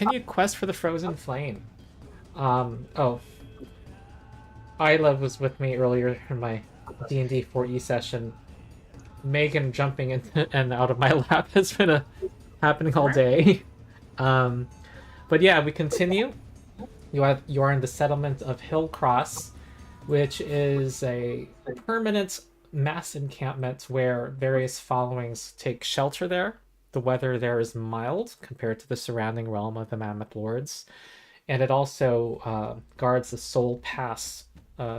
continue quest for the Frozen Flame. Oh, Aila was with me earlier in my D&D 4E session. Megan jumping in and out of my lap has been happening all day. But yeah, we continue. You are in the settlement of Hillcross, which is a permanent mass encampment where various followings take shelter there. The weather there is mild compared to the surrounding realm of the Mammoth Lords, and it also guards the Soul Pass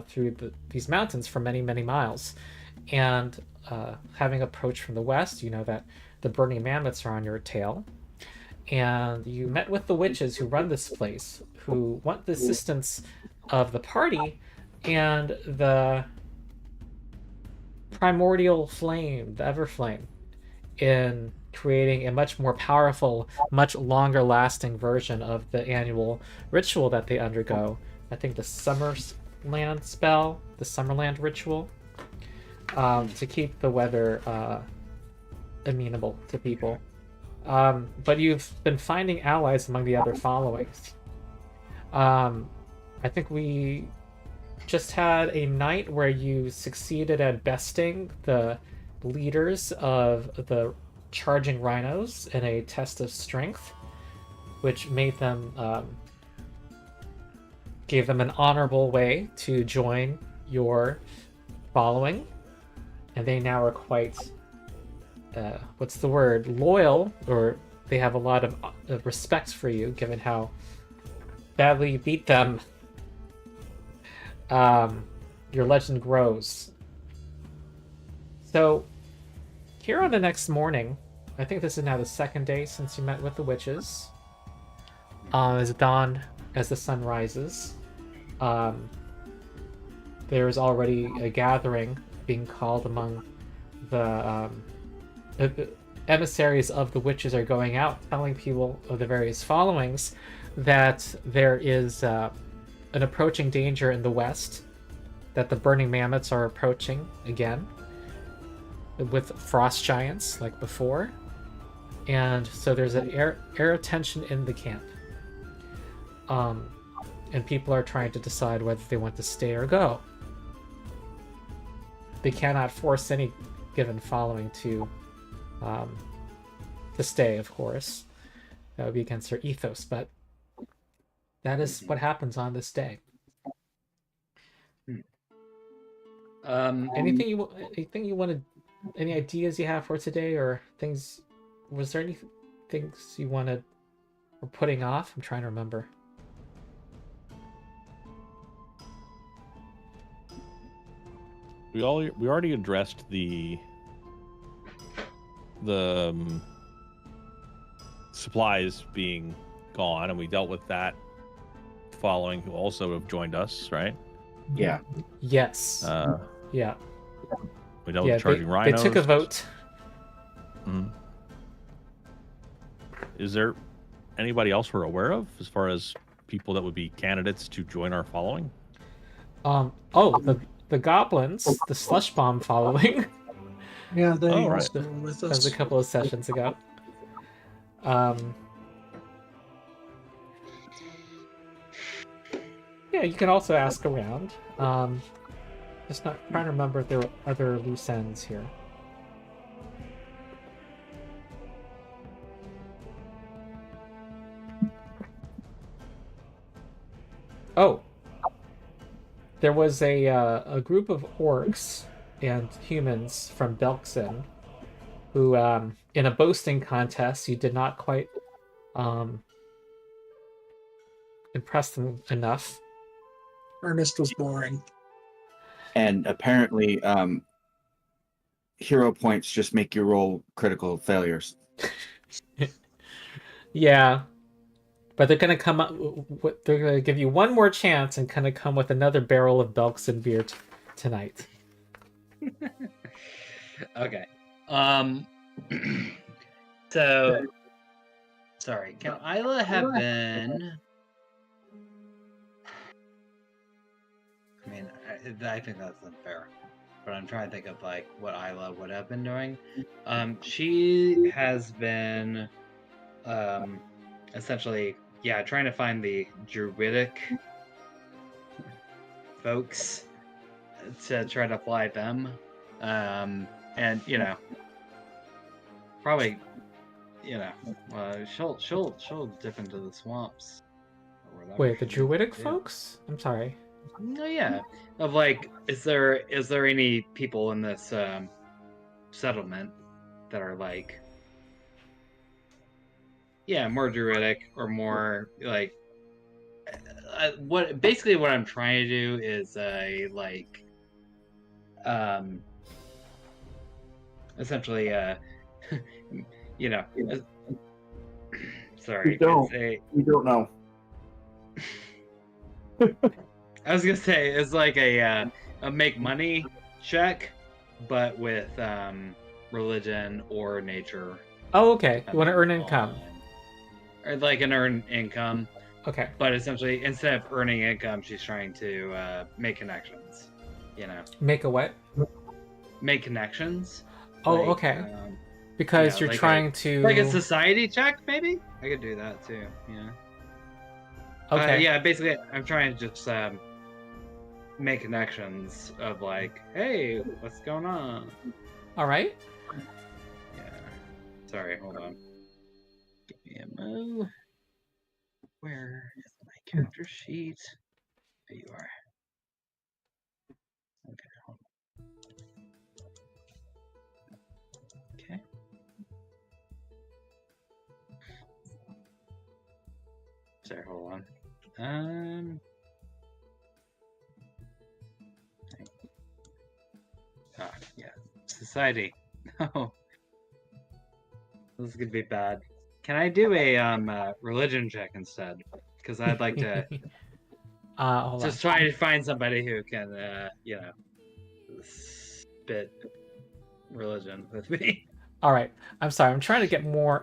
through these mountains for many, many miles. And having approached from the west, you know that the Burning Mammoths are on your tail. And you met with the witches who run this place, who want the assistance of the party and the primordial flame, the Everflame, in creating a much more powerful, much longer lasting version of the annual ritual that they undergo. I think the Summerland spell, the Summerland ritual, to keep the weather amenable to people. But you've been finding allies among the other followings. I think we just had a night where you succeeded at besting the leaders of the charging rhinos in a test of strength, which made them gave them an honorable way to join your following, and they now are quite what's the word, loyal, or they have a lot of respect for you given how badly you beat them. Your legend grows. So here on the next morning, I think this is now the second day since you met with the witches. As the sun rises, there is already a gathering being called among the emissaries of the witches are going out, telling people of the various followings that there is an approaching danger in the west, that the Burning Mammoths are approaching again with frost giants like before, and so there's an air of tension in the camp, and people are trying to decide whether they want to stay or go. They cannot force any given following to stay, of course. That would be against their ethos, but that is what happens on this day. Anything you wanted, any ideas you have for today, or things? Was there any things you wanted or putting off? I'm trying to remember. We already addressed the supplies being gone, and we dealt with that following who also have joined us, right? Yeah. Yes. Yeah. We dealt with charging rhinos. They took a vote. Mm-hmm. Is there anybody else we're aware of as far as people that would be candidates to join our following? The goblins, the slush bomb following. Yeah, they right. also were with us. That was a couple of sessions ago. Yeah, you can also ask around. Just not trying to remember if there were other loose ends here. Oh, there was a group of orcs and humans from Belkzen who, in a boasting contest, you did not quite impress them enough. Ernest was boring. And apparently, hero points just make you roll critical failures. Yeah. But they're going to come up. They're going to give you one more chance and kind of come with another barrel of Belkzen beer tonight. Okay. So, sorry. Can Aila have been? I mean, I think that's unfair. But I'm trying to think of like what Aila would have been doing. She has been essentially yeah, trying to find the druidic folks to try to fly them, and probably she'll dip into the swamps or whatever. Wait, the she needs druidic to do. folks? I'm sorry. No, yeah, of like, is there any people in this settlement that are like, yeah, more druidic or more like, what I'm trying to do is essentially you know sorry, We don't know. I was gonna say it's like a make money check, but with religion or nature. Oh, okay. You want to earn depending income. Or like an earn income, Okay. but essentially instead of earning income, she's trying to make connections. Make a what? Make connections. Oh, Like, okay. Because you're like trying to... like a society check, maybe. I could do that too. Yeah. Okay. Yeah. Basically, I'm trying to just make connections of like, hey, what's going on? All right. Yeah. Sorry, hold on. Give me a mo. Where is my character sheet? There you are. Okay, hold on. Okay. Sorry, hold on. Yeah. Society. No. This is gonna be bad. Can I do a religion check instead? Because I'd like to Hold just on. try to find somebody who can, spit religion with me. All right. I'm sorry. I'm trying to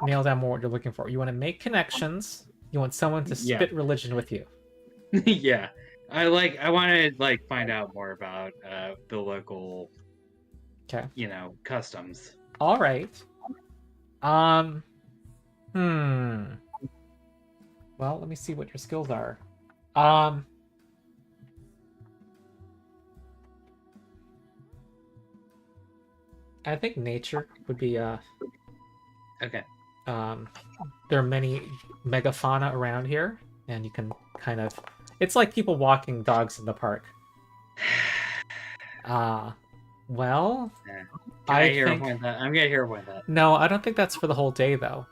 nail down more what you're looking for. You want to make connections. You want someone to Yeah. spit religion with you. Yeah, I want to find out more about the local, Okay. customs. All right. Well, let me see what your skills are. I think nature would be Okay. there are many megafauna around here, and you can kind of... It's like people walking dogs in the park. Well, Yeah. I hear think... a point that? I'm gonna hear a point that. No, I don't think that's for the whole day, though.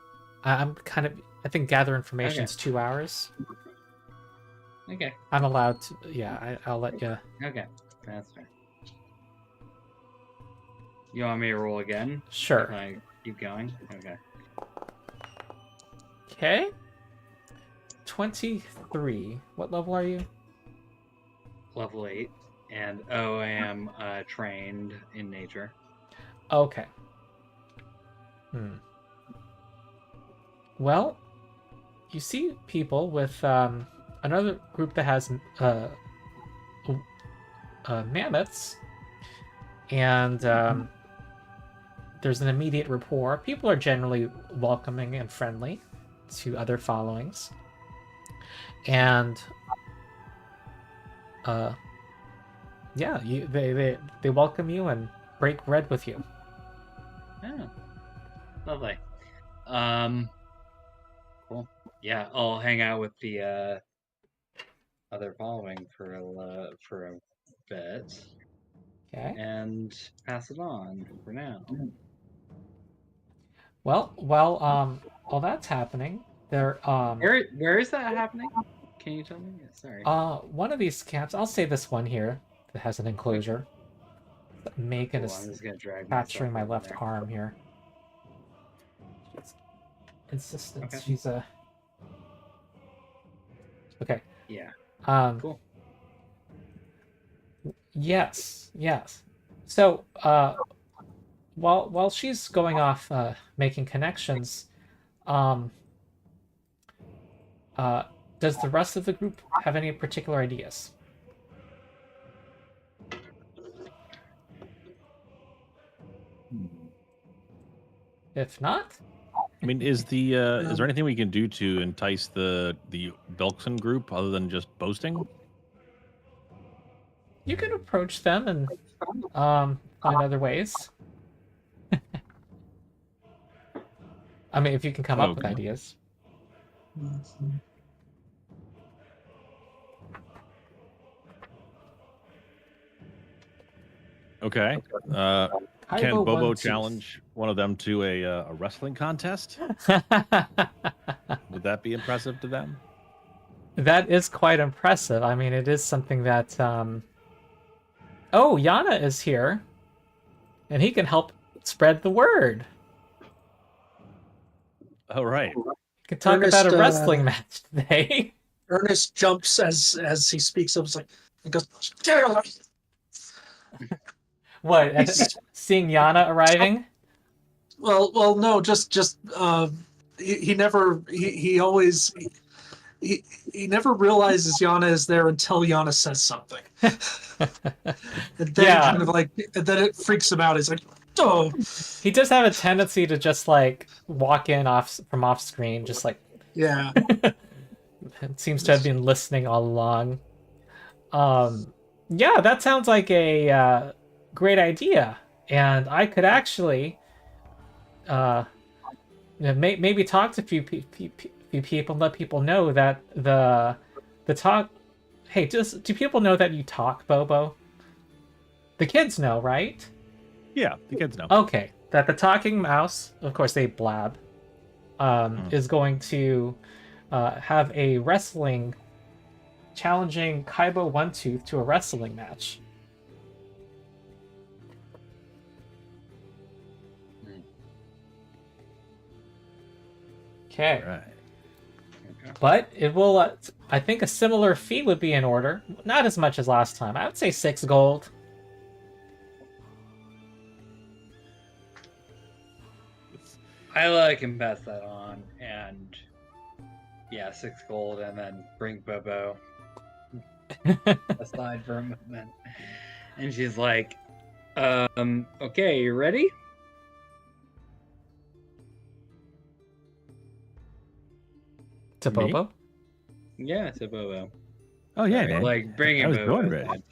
I think gather information is 2 hours. Okay. I'm allowed to... Yeah, I'll let you... Okay, that's fair. You want me to roll again? Sure. If I keep going? Okay. Okay. 23. What level are you? Level 8. And I am trained in nature. Okay. Well, you see people with another group that has mammoths, and there's an immediate rapport. People are generally welcoming and friendly to other followings, and yeah, they welcome you and break bread with you. Oh, lovely. Cool. Yeah, I'll hang out with the other following for a bit. Okay. And pass it on for now. Well, while all that's happening, there Where is that happening? Can you tell me? Yeah, sorry. one of these camps, I'll say this one here that has an enclosure. Megan Cool, is I'm just gonna drag capturing my myself over left there. arm here. She's insistent. Okay. She's okay. Yeah. Cool. Yes. So, while she's going off making connections, does the rest of the group have any particular ideas? If not, I mean, is there anything we can do to entice the Belkson group other than just boasting? You can approach them and find other ways. I mean, if you can come up with Okay. ideas. Okay. Can Kaibo Bobo One Tooth. challenge one of them to a wrestling contest? Would that be impressive to them? That is quite impressive. I mean, it is something that... Oh, Yana is here. And he can help spread the word. Oh, right. We can talk Ernest, about a wrestling match today. Ernest jumps as he speaks. I was like, he goes, What? He's- Seeing Yana arriving? well, no, just he never he always he never realizes Yana is there until Yana says something, and then Yeah. kind of like, and then it freaks him out. He's like, oh, He does have a tendency to just like walk in from off screen, just like yeah. it seems to have been listening all along. Yeah, that sounds like a great idea, and I could actually maybe talk to a few people and let people know that the talk. Hey, do people know that you talk, Bobo? The kids know, right? Yeah, the kids know. Okay, that the talking mouse, of course they blab, is going to have a wrestling challenging Kaibo One Tooth to a wrestling match. Okay. Right. But it will, I think a similar fee would be in order. Not as much as last time. I would say 6 gold. Aila can pass that on, and yeah, 6 gold, and then bring Bobo aside for a moment. And she's like, okay, you ready? To Me? Bobo? Yeah, to Bobo. Oh yeah, man. Like, bring I him was Bobo. going ready.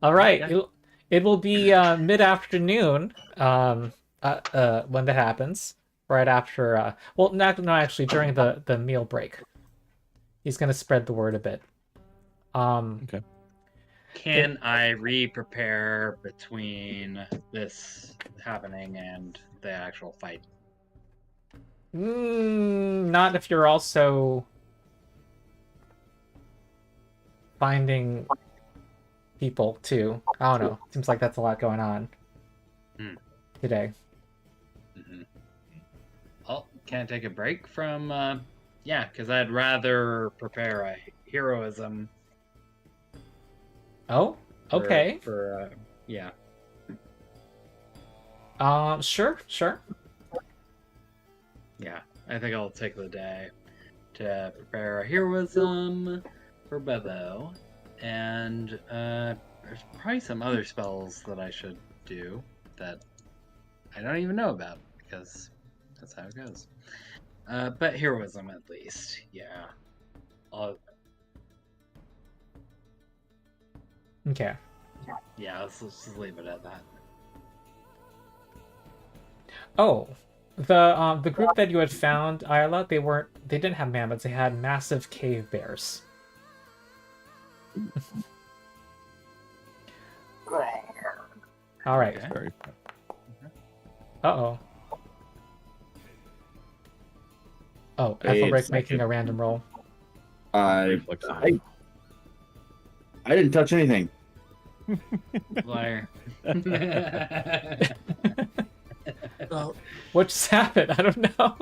All right. Okay. It will be mid-afternoon when that happens. Right after, well, no, actually, during the meal break. He's going to spread the word a bit. Okay. Can I re-prepare between this happening and the actual fight? Not if you're also finding people too. I don't know. Seems like that's a lot going on today. Mm-hmm. Oh, can I take a break from? Yeah, because I'd rather prepare a heroism. Oh, okay. Yeah. Sure. Yeah, I think I'll take the day to prepare a heroism for Bobo, and there's probably some other spells that I should do that I don't even know about, because that's how it goes. But heroism at least, yeah. Okay. Yeah, let's just leave it at that. Oh, the group that you had found, Isla, they didn't have mammoths. They had massive cave bears. All right. Okay. Very. Uh-oh. Oh, Wait a Aethelric making second. a random roll. I didn't touch anything. Liar. What just happened? I don't know.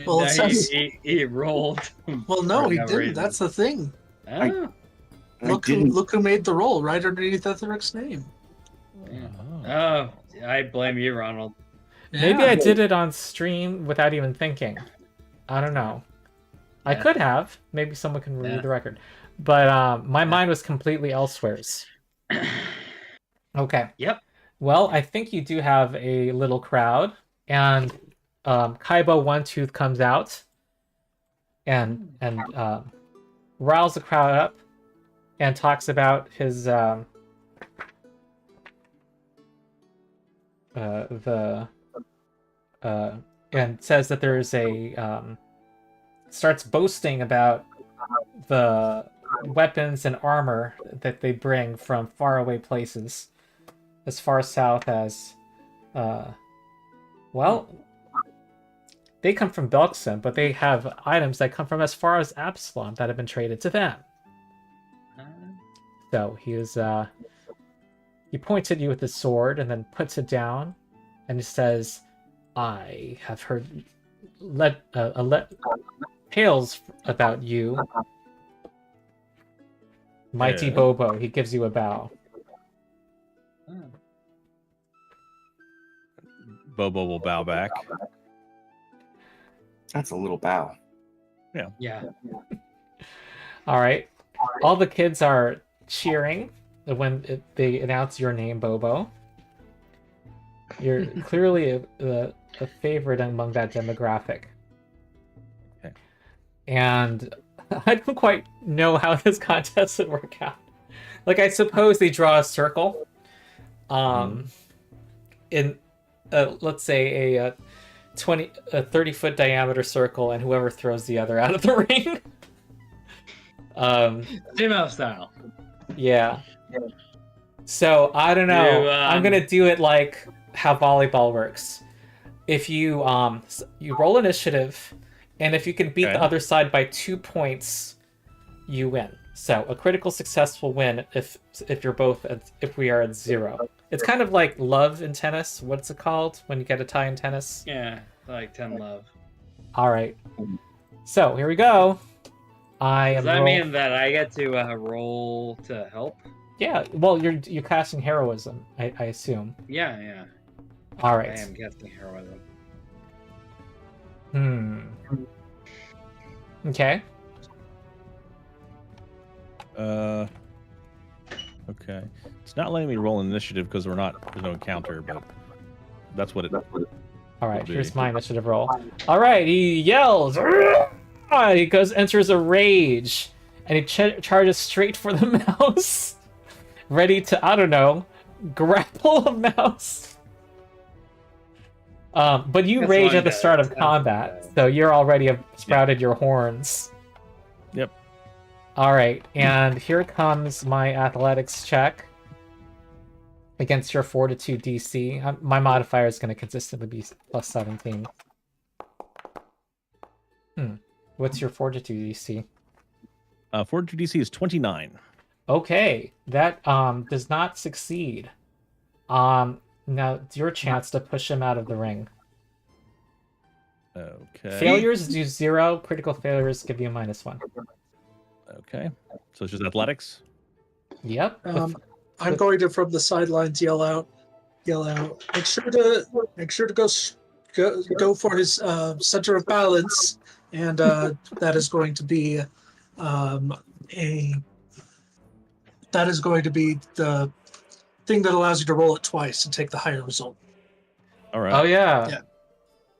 Well, it No, says- he rolled. Well, no, For he no didn't. reason. That's the thing. Oh, Look who made the roll right underneath Ethelric's name. oh, I blame you, Ronald. Maybe Yeah. I did it on stream without even thinking. I don't know. I Yeah. could have. Maybe someone can review Yeah. the record. But my mind was completely elsewheres. Okay. Yep. Well, I think you do have a little crowd. and Kaibo One Tooth comes out and riles the crowd up and talks about his and says that there's a starts boasting about the weapons and armor that they bring from faraway places, as far south as well, they come from Belkson, but they have items that come from as far as Absalom that have been traded to them. So he points at you with his sword and then puts it down, and he says, "I have heard tales about you, mighty Yeah. Bobo." He gives you a bow. Bobo will bow back. That's a little bow. Yeah. All right. All the kids are cheering when they announce your name, Bobo. You're clearly a favorite among that demographic. Okay. And I don't quite know how this contest would work out. Like, I suppose they draw a circle. In let's say a 30-foot diameter circle, and whoever throws the other out of the ring. Sumo style. Yeah. So I don't know. I'm gonna do it like how volleyball works. If you you roll initiative, and if you can beat Okay. the other side by 2 points, you win. So a critical success will win if you're both if we are at 0. It's kind of like love in tennis. What's it called when you get a tie in tennis? Yeah, like 10 love. All right. So here we go. Does that mean that I get to roll to help? Yeah. Well, you're casting heroism, I assume. Yeah. All I right. am casting heroism. Okay. Okay. It's not letting me roll initiative because there's no encounter, but that's what it. All right. Okay. Here's my initiative roll. All right. He yells. He enters a rage, and he charges straight for the mouse, ready to, I don't know, grapple a mouse. But you That's rage one at the guy. start of That's combat, one guy. so you're already sprouted your horns. Yep. All right, and here comes my athletics check against your fortitude DC. My modifier is going to consistently be plus 17. What's your fortitude DC? Fortitude DC is 29. Okay, that does not succeed. Now it's your chance to push him out of the ring. Okay. Failures do 0. Critical failures give you -1. Okay. So it's just athletics. Yep. I'm going to from the sidelines yell out. Make sure to go for his center of balance, and that is going to be the thing that allows you to roll it twice and take the higher result. All right. Oh yeah.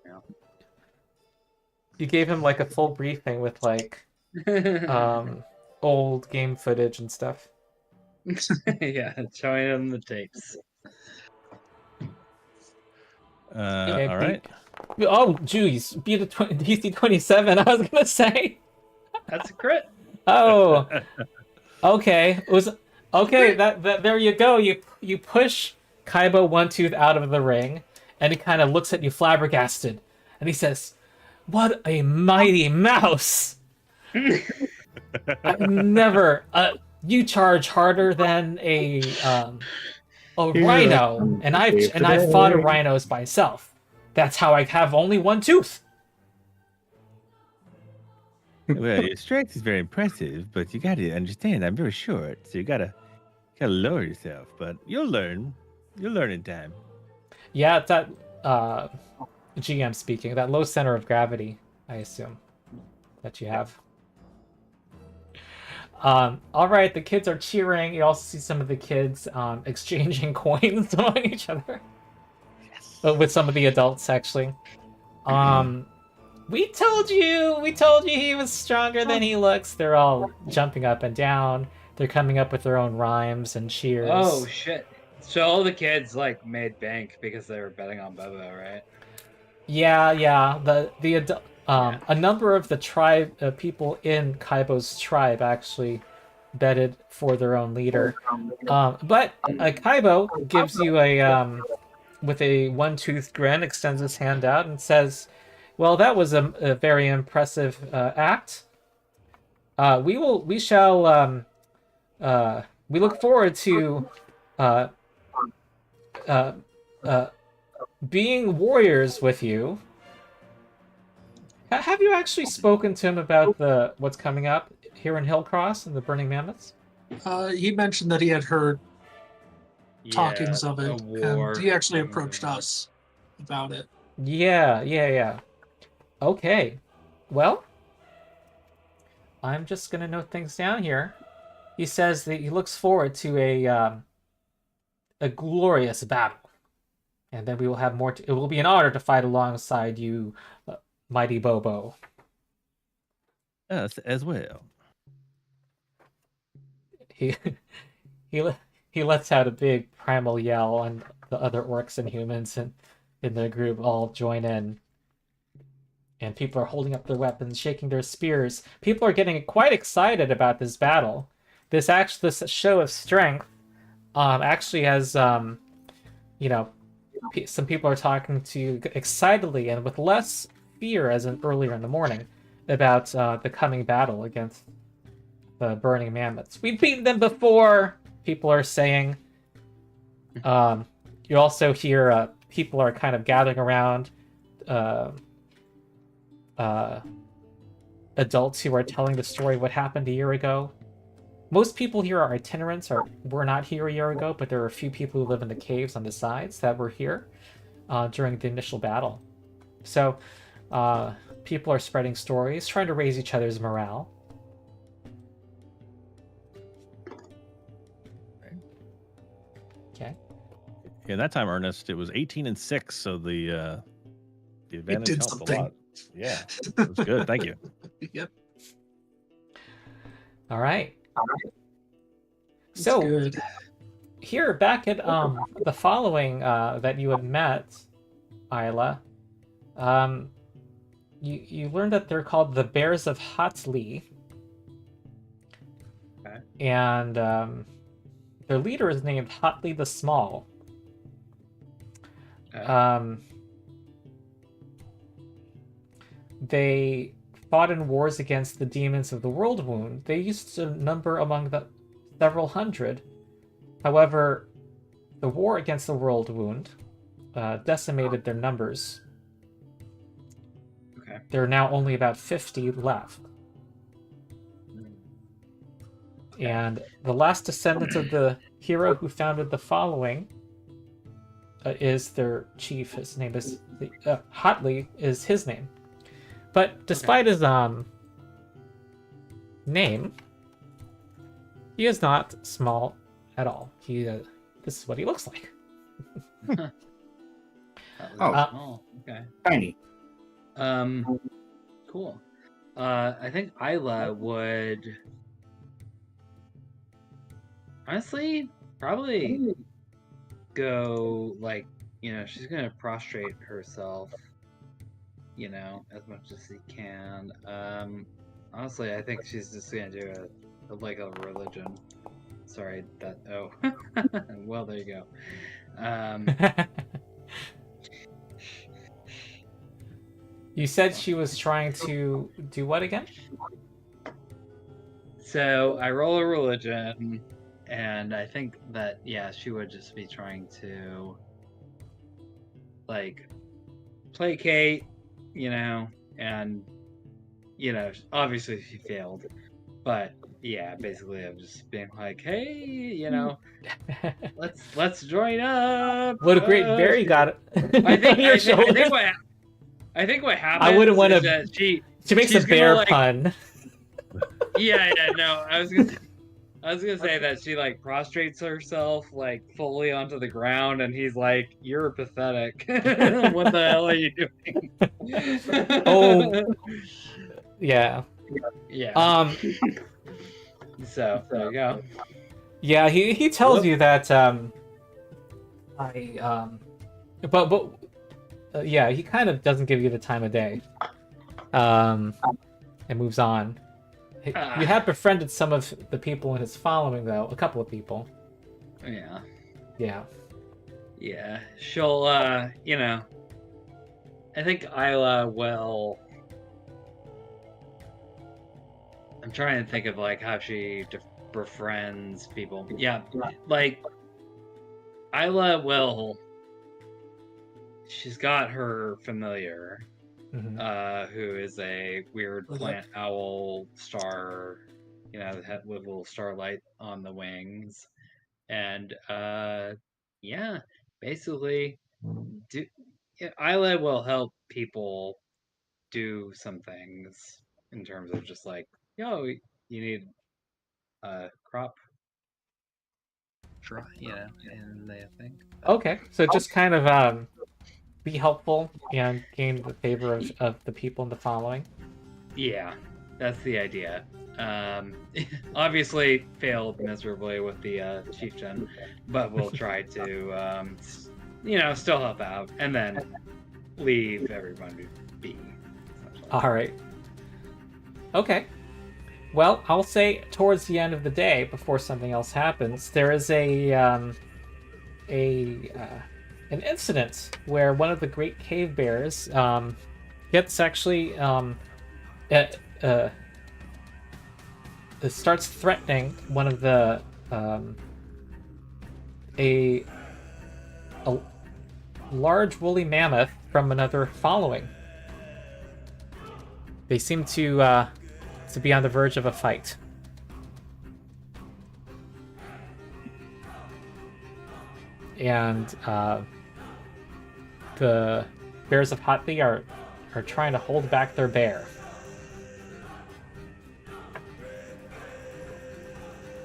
Yeah. You gave him like a full briefing with like old game footage and stuff. Yeah, showing them the tapes. Yeah, All right. Oh, jeez. Beat a DC 27. I was gonna say. That's a crit. Oh. Okay. It was okay. That there you go. You push Kaibo One Tooth out of the ring, and he kind of looks at you flabbergasted, and he says, "What a mighty mouse! I've never. You charge harder than a rhino, and I've fought a rhinos myself. That's how I have only one tooth." Well, your strength is very impressive, but you got to understand I'm very short, so you gotta lower yourself. But you'll learn. You'll learn in time. Yeah, it's that GM speaking. That low center of gravity, I assume, that you have. All right, the kids are cheering. You also see some of the kids exchanging coins among each other. Yes. with some of the adults actually. We told you he was stronger than he looks. They're all jumping up and down. They're coming up with their own rhymes and cheers. Oh shit! So all the kids like made bank because they were betting on Bobo, right? Yeah. A number of the tribe people in Kaibo's tribe actually betted for their own leader. But Kaibo gives you a with a one-toothed grin, extends his hand out and says, "Well, that was a very impressive act. We look forward to being warriors with you." Have you actually spoken to him about what's coming up here in Hillcross and the Burning Mammoths? He mentioned that he had heard talkings of a it, war. and he actually approached us about it. Yeah. Okay. Well, I'm just gonna note things down here. He says that he looks forward to a glorious battle, and then we will have more. It will be an honor to fight alongside you, mighty Bobo. Us as well. He lets out a big primal yell, and the other orcs and humans in the group all join in. And people are holding up their weapons, shaking their spears. People are getting quite excited about this battle. This show of strength actually has, some people are talking to excitedly and with less fear, as in earlier in the morning, about the coming battle against the Burning Mammoths. We've beaten them before, people are saying. You also hear people are kind of gathering around adults who are telling the story of what happened a year ago. Most people here are itinerants, or were not here a year ago, but there are a few people who live in the caves on the sides that were here during the initial battle. So people are spreading stories, trying to raise each other's morale. Okay. Yeah, that time, Ernest, it was 18-6, so the advantage did helped something. a lot. Yeah, it was good. Thank you. Yep. All right. That's So good. here, back at the following that you had met, Aila, you learned that they're called the Bears of Hotley. Okay. And their leader is named Hotley the Small. Okay. They fought in wars against the demons of the World Wound. They used to number among the several hundred. However, the war against the World Wound decimated their numbers. Okay. There are now only about 50 left. And the last descendant of the hero who founded the following is their chief. His name is Hotley is his name. But despite his name, he is not small at all. This is what he looks like. Okay. Tiny. Cool. I think Aila would honestly probably go she's gonna prostrate herself, as much as she can. Honestly, I think she's just gonna do a religion. Sorry, well, there you go. You said she was trying to do what again? So I roll a religion, and I think that she would just be trying to placate, and obviously she failed, but basically I'm just being like, hey, let's join up. What a great berry got it. I think what happens. I wouldn't want is to. that she makes a she's bear gonna, pun. No, I was gonna. I was gonna say that she like prostrates herself like fully onto the ground, and he's like, "You're pathetic. What the hell are you doing?" Oh. Yeah. Yeah. So there you go. Yeah, he tells Whoop. you that yeah, he kind of doesn't give you the time of day. And moves on. You have befriended some of the people in his following, though. A couple of people. Yeah. Yeah. Yeah. She'll you know, I think Isla will. I'm trying to think of like how she befriends people. Yeah, like Isla will. She's got her familiar, Mhm. who is a weird plant owl star, you know, with a little starlight on the wings, and yeah, basically, Isla will help people do some things in terms of just like, yo, you need a crop dry, you know, and they think. Okay, so just kind of be helpful and gain the favor of the people in the following. Yeah, that's the idea. Obviously failed miserably with the chieftain, but we'll try to, you know, still help out and then leave everyone be. All right. Okay. Well, I'll say towards the end of the day, before something else happens, there is an incident where one of the great cave bears gets actually starts threatening one of the a large woolly mammoth from another following. They seem to be on the verge of a fight. And the Bears of Hotley are trying to hold back their bear.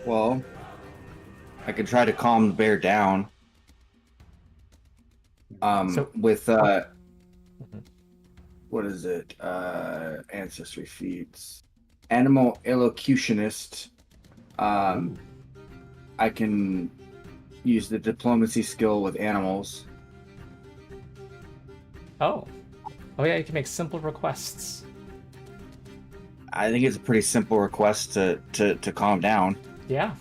Well, I could try to calm the bear down. With what is it? Ancestry feats. Animal elocutionist. I can use the diplomacy skill with animals. Oh yeah, you can make simple requests. I think it's a pretty simple request to calm down. Yeah.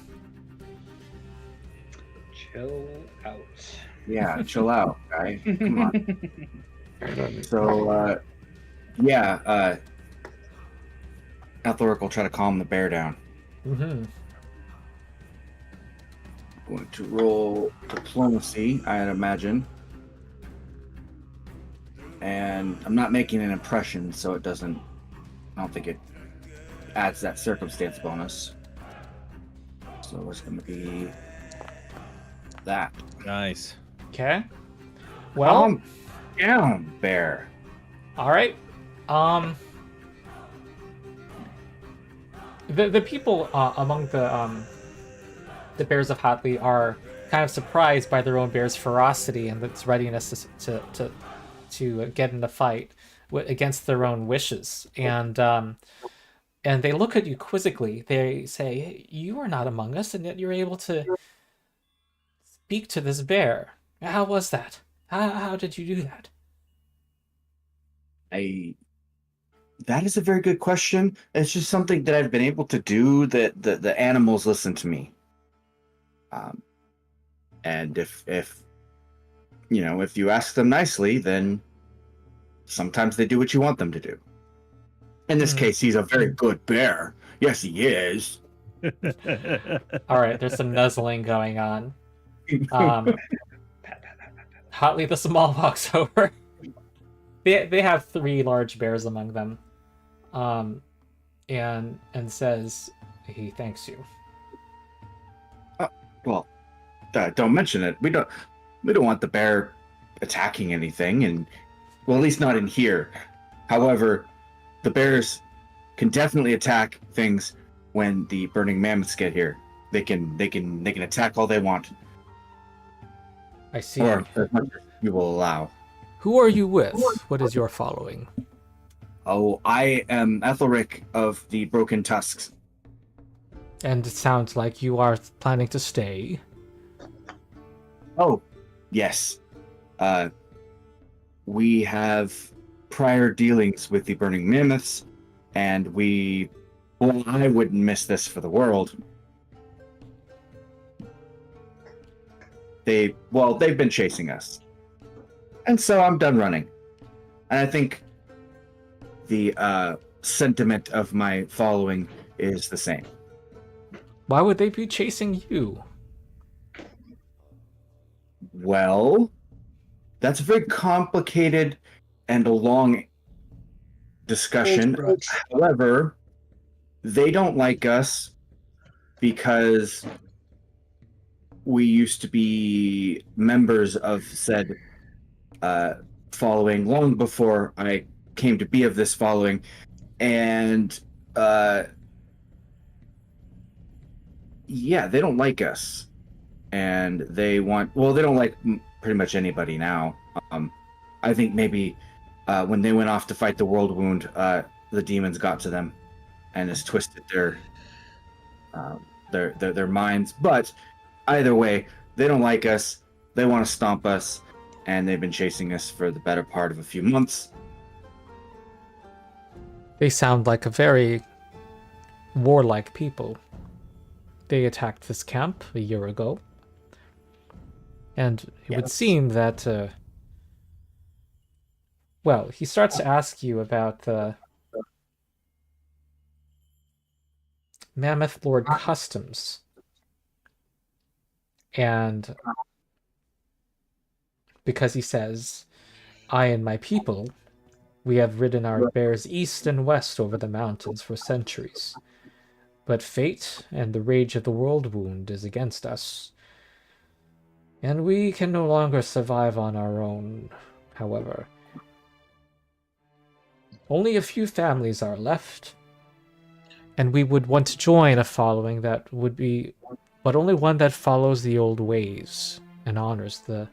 Chill out. Yeah, chill out, guy. Come on. So, yeah, Aethelric will try to calm the bear down. Mm-hmm. Going to roll diplomacy, I'd imagine. And I'm not making an impression, so it doesn't... I don't think it adds that circumstance bonus. So it's going to be that. Nice. Okay. Well, Calm down, bear. all right. The people among the Bears of Hotley are kind of surprised by their own bear's ferocity and its readiness to get in the fight against their own wishes, and they look at you quizzically. They say, hey, "You are not among us, and yet you're able to speak to this bear. How was that? How did you do that?" That is a very good question. It's just something that I've been able to do that the animals listen to me. And if you know, if you ask them nicely, then sometimes they do what you want them to do. In this case, he's a very good bear. Yes, he is. All right, there's some nuzzling going on. Hotley the Small walks over. They have 3 large bears among them, and says he thanks you. Well, don't mention it. We don't want the bear attacking anything, and well, at least not in here. However, the bears can definitely attack things when the burning mammoths get here. They can attack all they want, I see. or as much as you will allow. Who are you with? What is your following? Oh, I am Aethelric of the Broken Tusks. And it sounds like you are planning to stay. Oh, yes. We have prior dealings with the Burning Mammoths, and I wouldn't miss this for the world. They've been chasing us. And so I'm done running. And I think the sentiment of my following is the same. Why would they be chasing you? Well, that's a very complicated and a long discussion. However, they don't like us because we used to be members of said following long before I came to be of this following, and they don't like us, and they don't like pretty much anybody now. I think maybe when they went off to fight the World Wound, the demons got to them and has twisted their minds. But either way, they don't like us. They want to stomp us, and they've been chasing us for the better part of a few months. They sound like a very warlike people. They attacked this camp a year ago. And it would seem that, he starts to ask you about the Mammoth Lord customs. And because he says, I and my people, we have ridden our bears east and west over the mountains for centuries. But fate and the rage of the World Wound is against us. And we can no longer survive on our own, however. Only a few families are left, and we would want to join a following that would be, but only one that follows the old ways and honors the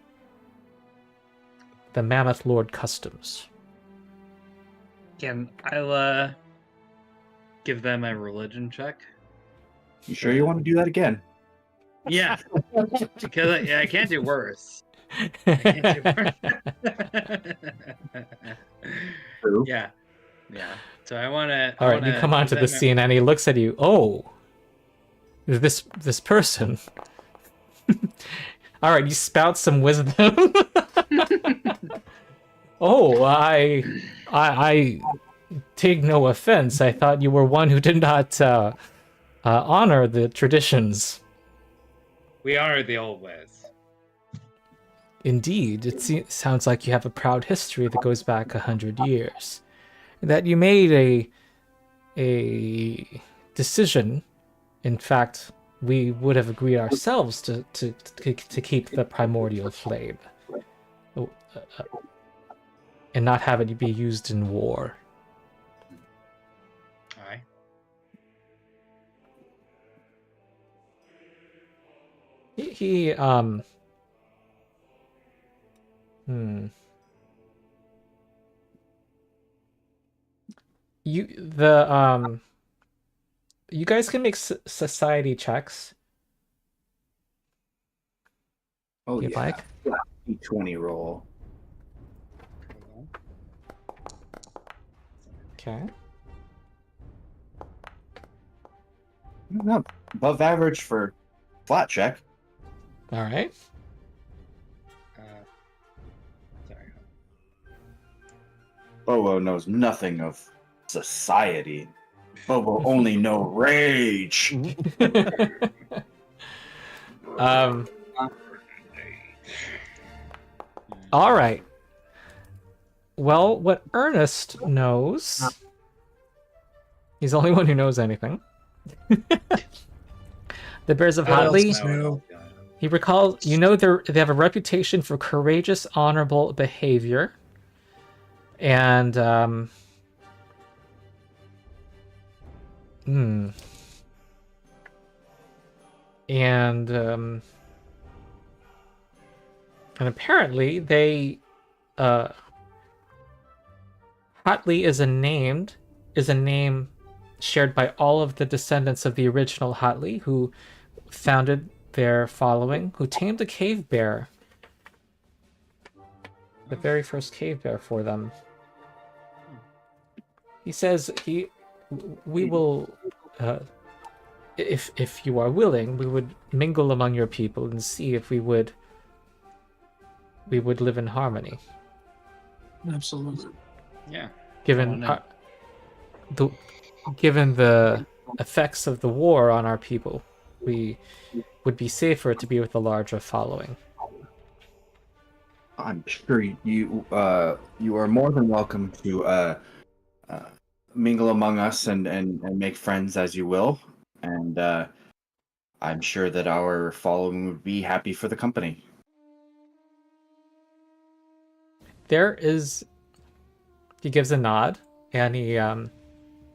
Mammoth Lord customs. Can Aila give them a religion check? You sure you want to do that again? Yeah, because I can't do worse. I can't do worse. True. Yeah. So I want to. All right, you come onto the scene, and he looks at you. Oh, this person. All right, you spout some wisdom. Oh, I take no offense. I thought you were one who did not honor the traditions. We honor the old ways. Indeed, it sounds like you have a proud history that goes back 100 years. That you made a decision. In fact, we would have agreed ourselves to keep the primordial flame. And not have it be used in war. Aye. You guys can make society checks. Oh, if you'd like. D20 roll. Okay. Not above average for flat check. All right. Sorry. Bobo knows nothing of society. Bobo only know rage. All right. Well, what Ernest knows, he's the only one who knows anything. The Bears of Hotley, he recalls, they have a reputation for courageous, honorable behavior. And, and apparently they Hatley is a name shared by all of the descendants of the original Hatley who founded their following, who tamed a cave bear, the very first cave bear for them. He says we will, if you are willing, we would mingle among your people and see if we would live in harmony. Absolutely. Yeah. Given Oh, no. given the effects of the war on our people, we would be safer to be with a larger following. I'm sure you are more than welcome to mingle among us and make friends as you will, and I'm sure that our following would be happy for the company. He gives a nod, and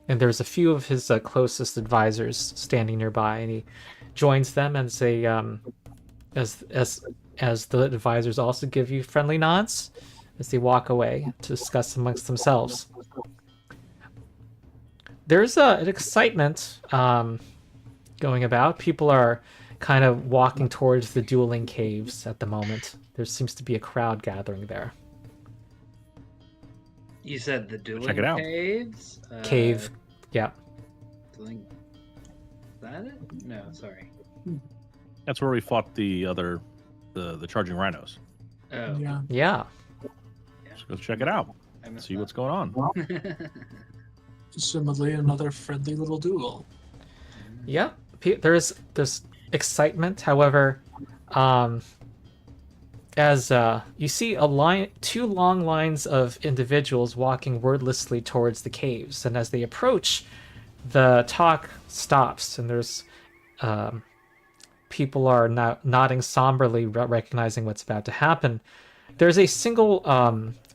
there's a few of his closest advisors standing nearby, and he joins them as they as the advisors also give you friendly nods as they walk away to discuss amongst themselves. There's an excitement going about. People are kind of walking towards the dueling caves at the moment. There seems to be a crowd gathering there. You said the dueling Check it out. caves? Cave, yeah. Dueling... Is that it? No, sorry. That's where we fought the charging rhinos. Oh. Yeah. Yeah. Let's go check it out. I missed See that. what's going on. Presumably another friendly little duel. Yeah, there's excitement. However, as you see two long lines of individuals walking wordlessly towards the caves, and as they approach, the talk stops, and there's people are now nodding somberly, recognizing what's about to happen. There's a single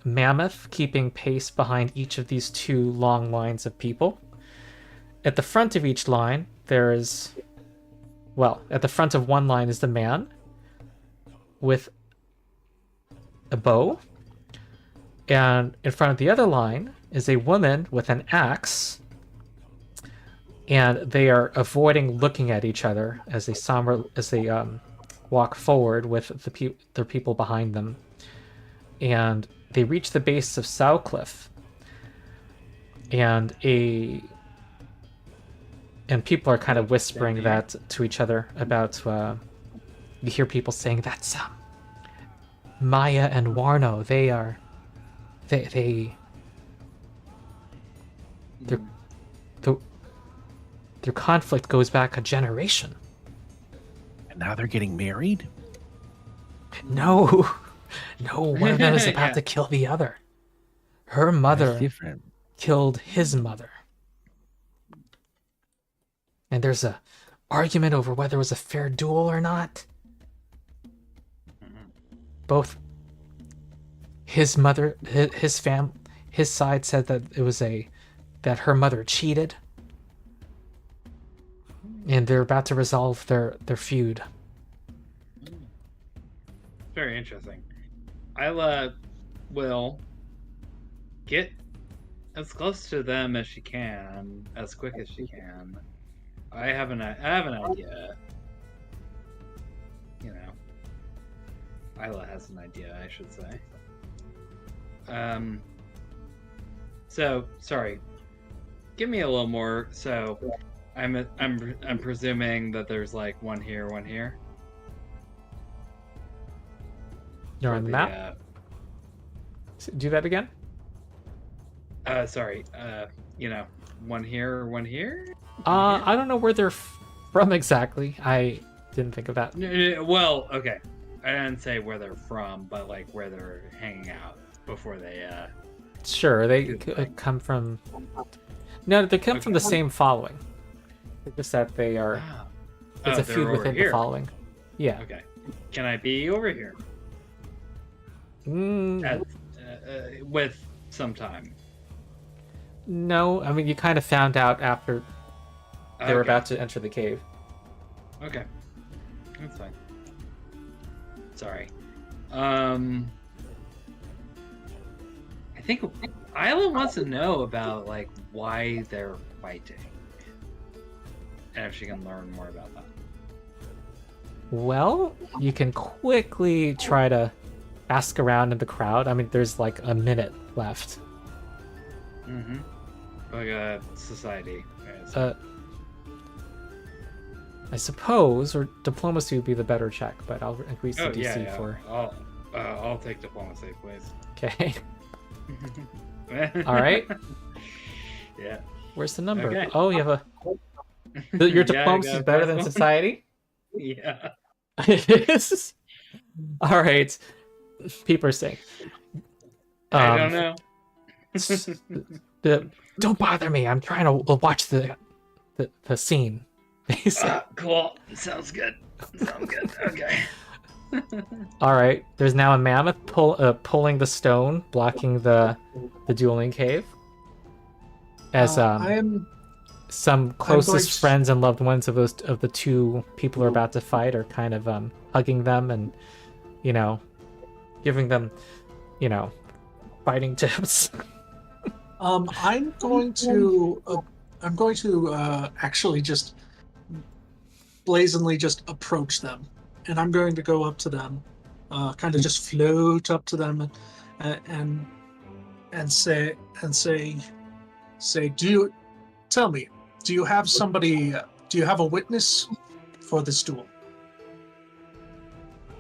mammoth keeping pace behind each of these two long lines of people. At the front of each line, at the front of one line is the man with a bow, and in front of the other line is a woman with an axe, and they are avoiding looking at each other as they walk forward with their people behind them, and they reach the base of Sowcliff, and people are kind of whispering that to each other about. You hear people saying that's Maya and Warno. Their conflict goes back a generation. And now they're getting married? No, one of them is about Yeah. to kill the other. Her That's mother different. killed his mother. And there's a argument over whether it was a fair duel or not. Both his mother, his side said that it was that her mother cheated, and they're about to resolve their feud. Very interesting. Aila will get as close to them as she can, as quick as she can. I have an idea. You know, Aila has an idea, I should say. So sorry. Give me a little more. So, I'm presuming that there's like one here, one here. You're on the map. Do that again. Sorry. One here, one here. I don't know where they're from exactly. I didn't think of that. Well, okay. I didn't say where they're from, but like where they're hanging out before they. Sure, they come from. No, they come from the same following. It's just that they are. Ah. It's Oh, a feud they're over within here. the following. Yeah. Okay. Can I be over here with some time? No, I mean you kind of found out after they were Okay. about to enter the cave. Okay. That's fine. Sorry. I think Aila wants to know about like why they're fighting, and if she can learn more about that. Well, you can quickly try to ask around in the crowd. I mean, there's like a minute left. Mm-hmm. Like a society. Right, so. I suppose, or diplomacy would be the better check, but I'll increase the DC for. I'll take diplomacy, please. Okay. All right. Yeah. Where's the number? Okay. Oh, you have a. Your diplomacy is better than society. Yeah. It is. All right. People are saying. I don't know. Don't bother me. I'm trying to watch the scene. Cool. Sounds good. Okay. All right. There's now a mammoth pulling the stone, blocking the dueling cave. As some closest friends and loved ones of the two people who are about to fight are kind of hugging them and, giving them, fighting tips. I'm going to actually just blazingly just approach them, and I'm going to go up to them, kind of just float up to them, and say, do you have somebody? Do you have a witness for this duel?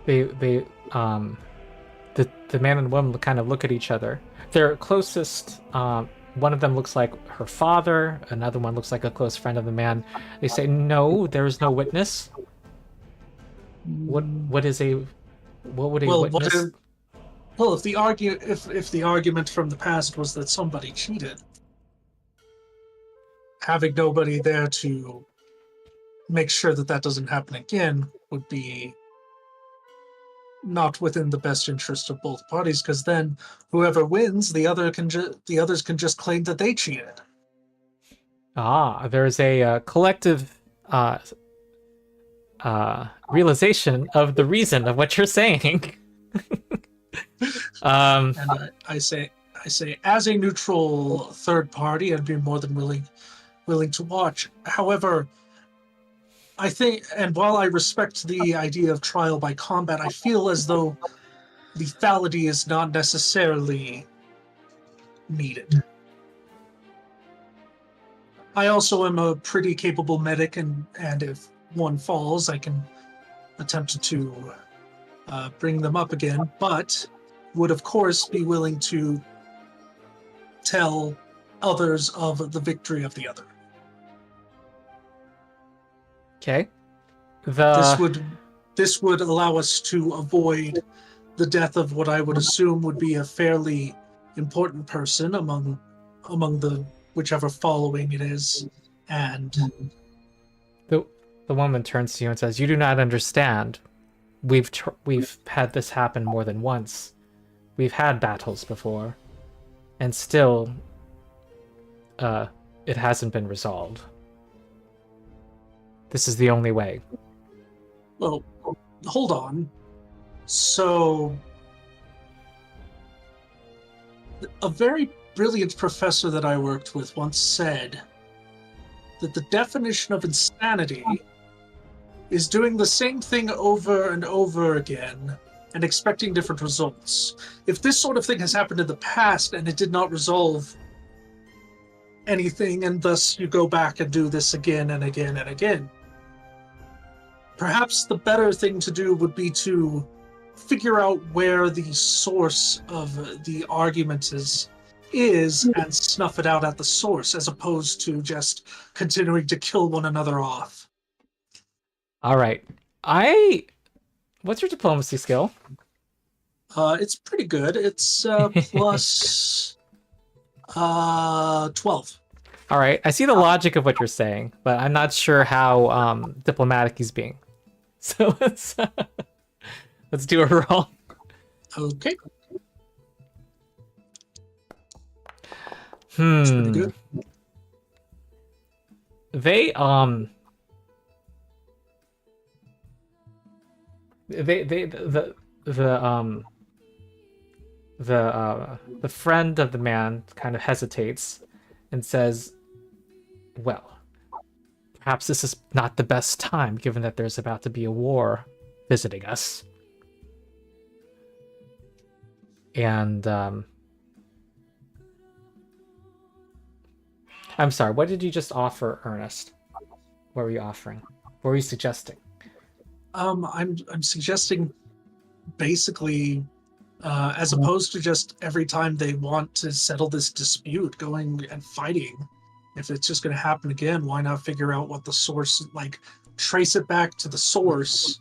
The man and woman kind of look at each other. Their closest, one of them looks like her father, another one looks like a close friend of the man. They say, no, there is no witness. What would a witness? Well, if the argument from the past was that somebody cheated, having nobody there to make sure that doesn't happen again would be not within the best interest of both parties, because then whoever wins, the others can just claim that they cheated. There's a collective realization of the reason of what you're saying. And I say, as a neutral third party, I'd be more than willing to watch. However, I think, and while I respect the idea of trial by combat, I feel as though lethality is not necessarily needed. I also am a pretty capable medic, and if one falls, I can attempt to bring them up again, but would of course be willing to tell others of the victory of the other. Okay. This would allow us to avoid the death of what I would assume would be a fairly important person among the whichever following it is, and the woman turns to you and says, "You do not understand. We've had this happen more than once. We've had battles before, and still, it hasn't been resolved. This is the only way." Well, hold on. So, a very brilliant professor that I worked with once said that the definition of insanity is doing the same thing over and over again and expecting different results. If this sort of thing has happened in the past and it did not resolve anything, and thus you go back and do this again and again and again, perhaps the better thing to do would be to figure out where the source of the argument is and snuff it out at the source, as opposed to just continuing to kill one another off. All right. What's your diplomacy skill? It's pretty good. It's plus 12. All right. I see the logic of what you're saying, but I'm not sure how diplomatic he's being. So let's do a roll. Okay. That's pretty good. The friend of the man kind of hesitates and says, well, perhaps this is not the best time, given that there's about to be a war visiting us. And, I'm sorry, what did you just offer, Ernest? What were you offering? What were you suggesting? I'm suggesting basically, as opposed to just every time they want to settle this dispute, going and fighting. If it's just going to happen again, why not figure out what the source, like trace it back to the source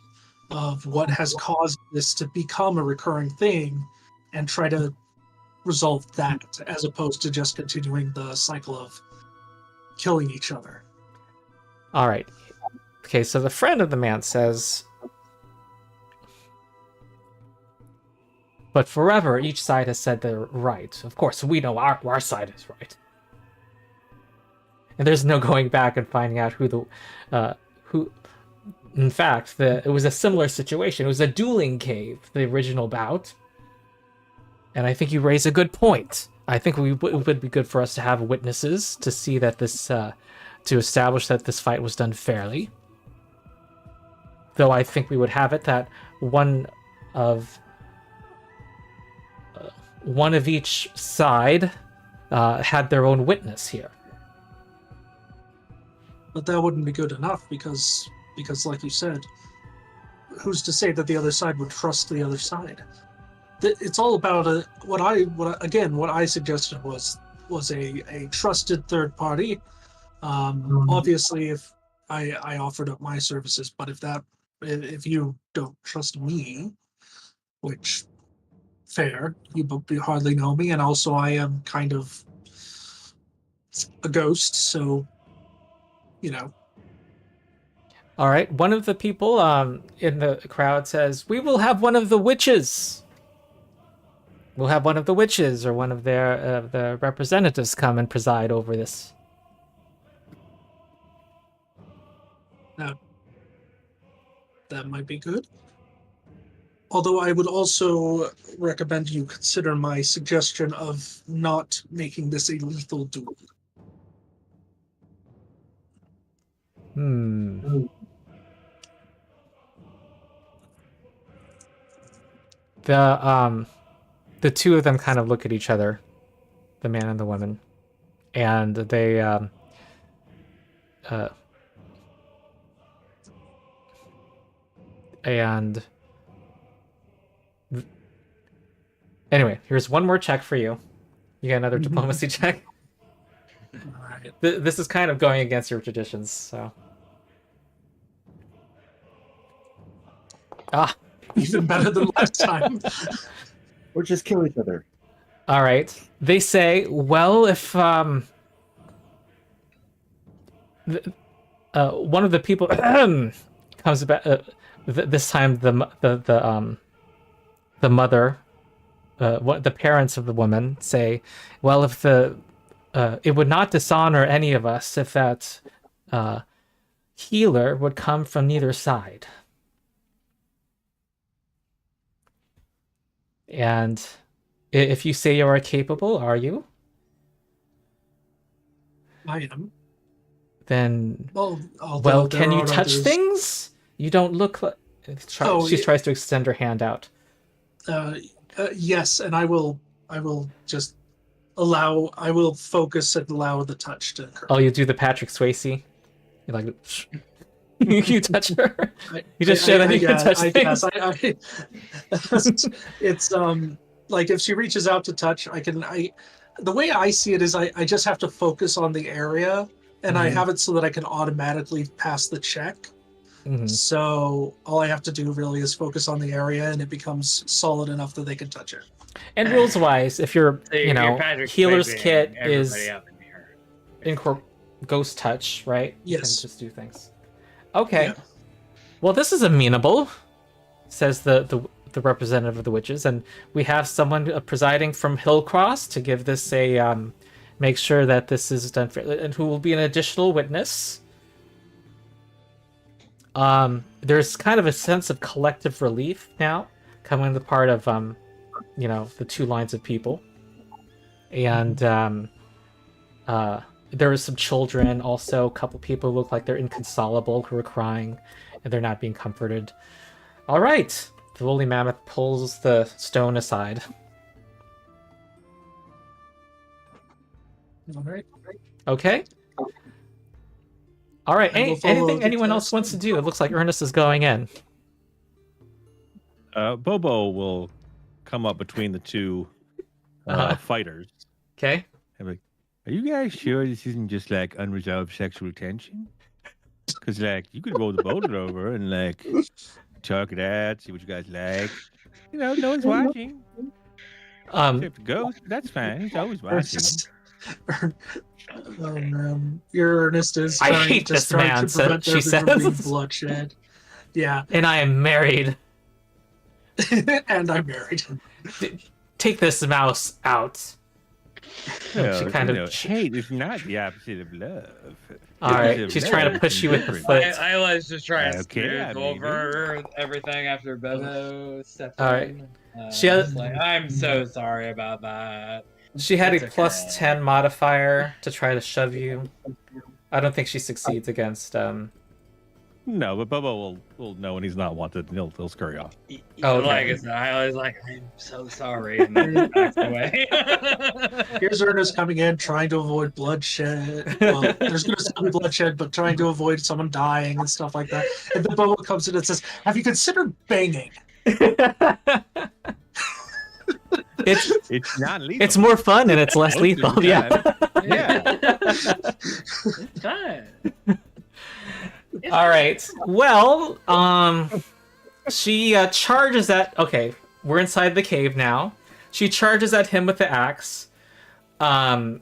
of what has caused this to become a recurring thing and try to resolve that, as opposed to just continuing the cycle of killing each other. All right. Okay, so the friend of the man says, but forever each side has said they're right. Of course, we know our side is right. And there's no going back and finding out who in fact, it was a similar situation. It was a dueling cave, the original bout. And I think you raise a good point. I think it would be good for us to have witnesses to see that this, to establish that this fight was done fairly. Though I think we would have it that one of each side had their own witness here. But that wouldn't be good enough because like you said, who's to say that the other side would trust the other side? It's all about what I suggested was a trusted third party. Obviously, if I offered up my services, but if you don't trust me, which fair, you hardly know me, and also I am kind of a ghost, so you know. All right, one of the people in the crowd says, "We will have one of the witches. We'll have one of the witches or one of their representatives come and preside over this." Now, that might be good. Although I would also recommend you consider my suggestion of not making this a lethal duel. The two of them kind of look at each other, the man and the woman, and they anyway, here's one more check for you. You get another diplomacy check. All right. This is kind of going against your traditions, so. Even better than last time. Or just kill each other. All right. They say, well, if one of the people comes about, this time the mother, the parents of the woman say, well, if it would not dishonor any of us if that healer would come from neither side. And if you say you are capable, are you? I am. Then, well, can you touch things? You don't look like... She tries to extend her hand out. Yes, and I will just allow... I will focus and allow the touch to occur. Oh, you do the Patrick Swayze? You're like... you touch her. You just show that you can touch things. It's like if she reaches out to touch, the way I see it is I just have to focus on the area, and I have it so that I can automatically pass the check. So all I have to do really is focus on the area, and it becomes solid enough that they can touch it. And rules wise, if your healer's kit is in ghost touch, right? Yes. You can just do things. Okay. Yeah. Well, this is amenable, says the representative of the witches, and we have someone presiding from Hillcross to give this a make sure that this is done fairly, and who will be an additional witness. there's kind of a sense of collective relief now coming on the part of the two lines of people. And there are some children, also a couple people who look like they're inconsolable, who are crying, and they're not being comforted. All right, the woolly mammoth pulls the stone aside. All right. Okay. All right. And we'll follow Anything the anyone else text. wants to do? It looks like Ernest is going in. Bobo will come up between the two fighters. Okay. I'm like, are you guys sure this isn't just like unresolved sexual tension? Because like you could roll the boulder over and like talk it out, see what you guys like. You know, no one's watching. Except the ghost. That's fine. He's always watching. Your Ernest is I trying, hate just this trying man, to prevent she there from being says. bloodshed. Yeah, And I am married. and I'm married. Take this mouse out. Well, She kind you of- know, hate is not the opposite of love. All The right, opposite of she's love trying to is push you with the indifference. foot. Isla's just trying to Okay, smooth I mean, over everything after Bevo stepped All right. in. She has- just like, I'm so sorry about that. She had a That's plus okay. 10 modifier to try to shove you. I don't think she succeeds against. No, but Bobo will know when he's not wanted, and he'll scurry off. Oh, okay. Like I said, I was like, I'm so sorry, and then backed away. Here's Ernest coming in, trying to avoid bloodshed. Well, there's going to still be bloodshed, but trying to avoid someone dying and stuff like that. And then Bobo comes in and says, "Have you considered banging?" It's not lethal. It's more fun and it's less Most of the lethal. Yeah. time. Yeah. It's fine. All right. Well, she charges at. Okay, we're inside the cave now. She charges at him with the axe.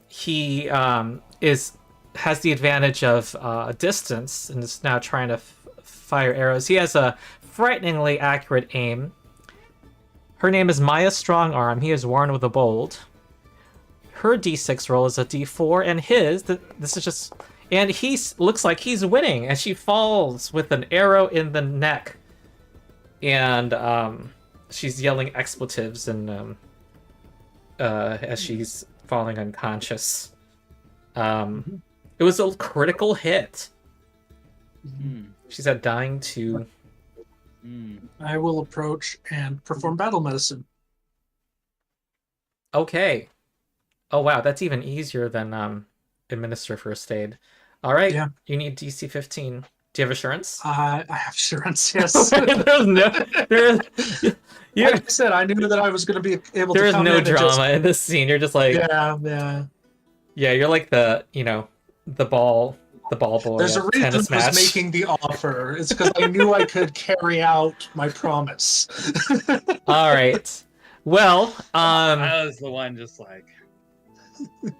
He has the advantage of distance and is now trying to fire arrows. He has a frighteningly accurate aim. Her name is Maya Strongarm. He is worn with a bold. Her d6 roll is a d4, and this is just. And he looks like he's winning, and she falls with an arrow in the neck. And she's yelling expletives and as she's falling unconscious. It was a critical hit. She's at dying 2. I will approach and perform battle medicine. Okay. Oh wow, that's even easier than administer first aid. All right. Yeah. You need DC 15. Do you have assurance? I have assurance, yes. There's no. Like I said, I knew that I was going to be able There to is come no in and drama in this scene. You're just like, yeah. you're like the ball boy. There's a at reason I tennis was match. making the offer. It's because I knew I could carry out my promise. All right. Well, I was the one just like in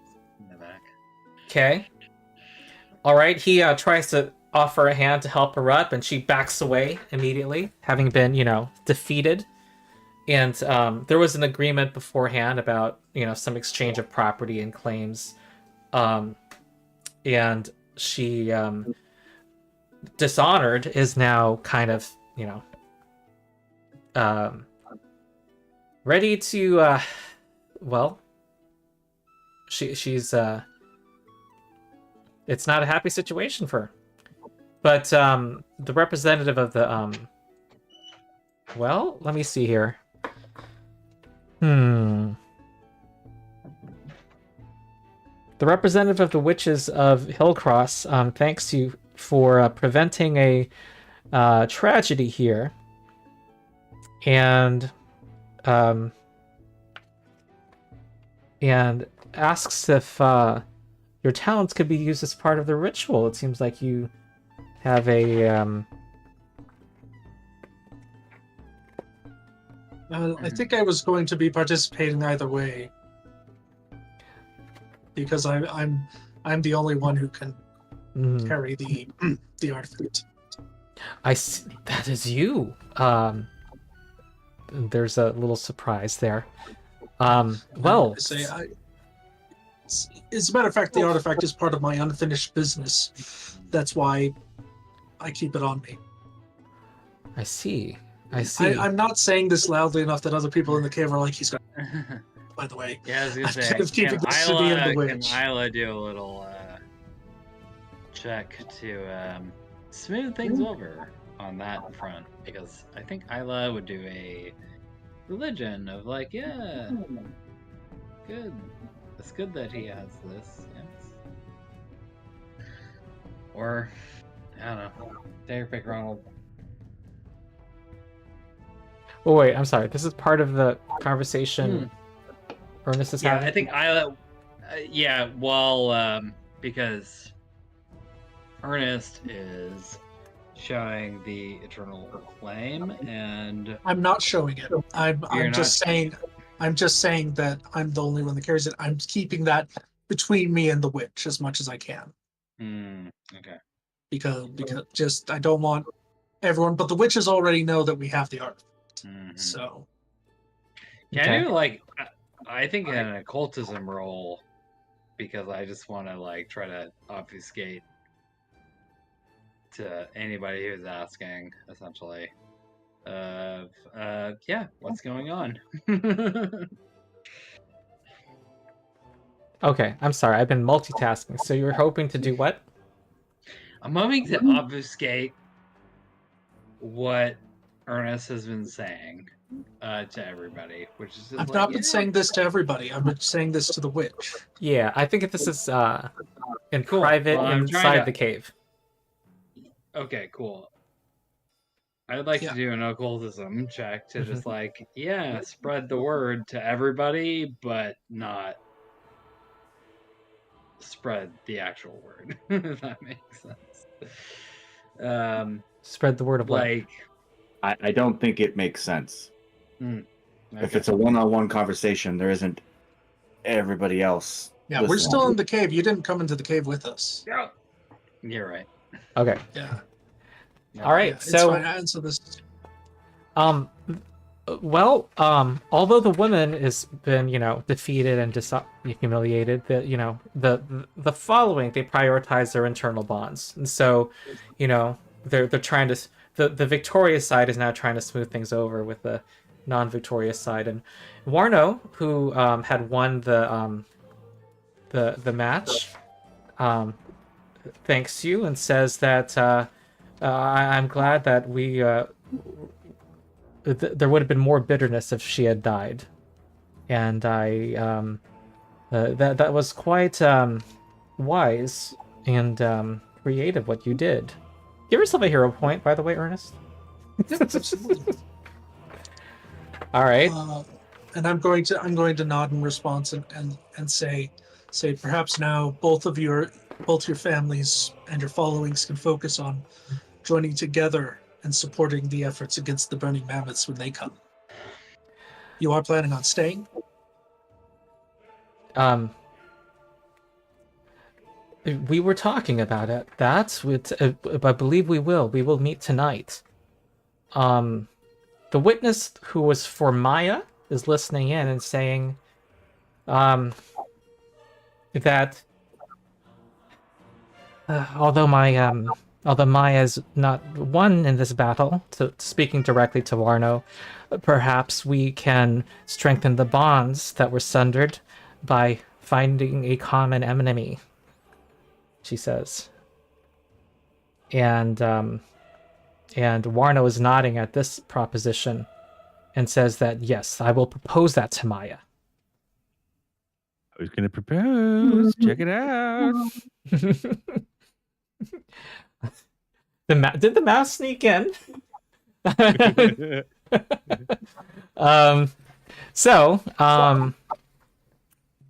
the back. okay. All right. He tries to offer a hand to help her up, and she backs away immediately, having been, defeated. And there was an agreement beforehand about, some exchange of property and claims. And she, Dishonored, is now kind of, ready to, she's, it's not a happy situation for her. But the representative of the, let me see here. The representative of the Witches of Hillcross thanks you for preventing a tragedy here, and asks if your talents could be used as part of the ritual. It seems like you have a I think I was going to be participating either way, because I'm the only one who can carry the artifact. I see, that is you. There's a little surprise there. Well, As a matter of fact, the artifact is part of my unfinished business. That's why I keep it on me. I see. I see. I'm not saying this loudly enough that other people in the cave are like, he's got. By the way, Yeah, I was gonna I'm say, just keeping can this to me and the Can witch. Aila do a little check to smooth things over on that front? Because I think Aila would do a religion of like, yeah, good. It's good that he has this. Yes. Or I don't know. Take your pick, Ronald. Oh wait, I'm sorry. This is part of the conversation Ernest is Yeah, having. I think Aila. Yeah, well, because Ernest is showing the eternal flame, and I'm not showing it. I'm You're just saying. I'm just saying that I'm the only one that carries it. I'm keeping that between me and the witch as much as I can. Okay. Because just I don't want everyone, but the witches already know that we have the art. So Can Okay. I do like I think an occultism roll, because I just want to like try to obfuscate to anybody who's asking, essentially. Yeah, what's going on? Okay, I'm sorry. I've been multitasking. So you're hoping to do what? I'm hoping to obfuscate what Ernest has been saying to everybody, which is just I've like, not been saying this to everybody. I've been saying this to the witch. Yeah, I think this is in Cool. private Well, I'm trying inside to- the cave. Okay, cool. I'd like to do an occultism check to just like, yeah, spread the word to everybody, but not spread the actual word. If that makes sense. Spread the word of what? Like, I don't think it makes sense. If okay. it's a one-on-one conversation, there isn't everybody else. Yeah, we're listening. still in the cave. You didn't come into the cave with us. Yeah. You're right. Okay. Yeah. All right. Yeah, it's so fine. I answer this. Well, although the woman has been, defeated and humiliated, the following, they prioritize their internal bonds, and so, they're trying to the victorious side is now trying to smooth things over with the non-victorious side, and Warno, who had won the match, thanks you and says that I'm glad that we. There would have been more bitterness if she had died, and I that was quite wise and creative what you did. Give yourself a hero point, by the way, Ernest. All right. And I'm going to nod in response and say perhaps now both your families and your followings can focus on joining together and supporting the efforts against the burning mammoths when they come. You are planning on staying? We were talking about it. I believe we will. We will meet tonight. The witness who was for Maya is listening in and saying, that although Maya is not won in this battle, speaking directly to Warno, perhaps we can strengthen the bonds that were sundered by finding a common enemy, she says. And Warno is nodding at this proposition and says that, yes, I will propose that to Maya. I was going to propose. Check it out. Did the mouse sneak in?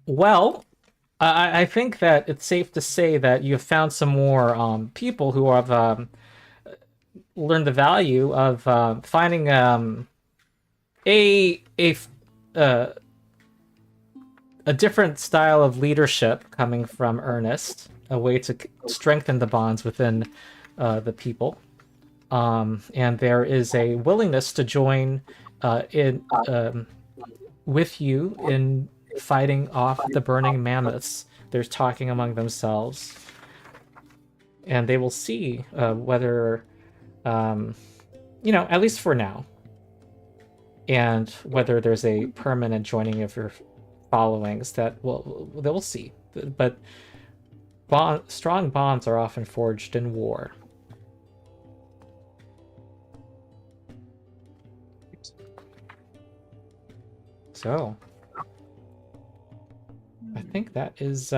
Well, I think that it's safe to say that you've found some more people who have learned the value of finding a different style of leadership coming from Ernest, a way to strengthen the bonds within the people, and there is a willingness to join with you in fighting off the burning mammoths. They're talking among themselves, and they will see whether at least for now. And whether there's a permanent joining of your followings, they'll see. But strong bonds are often forged in war. So, I think that is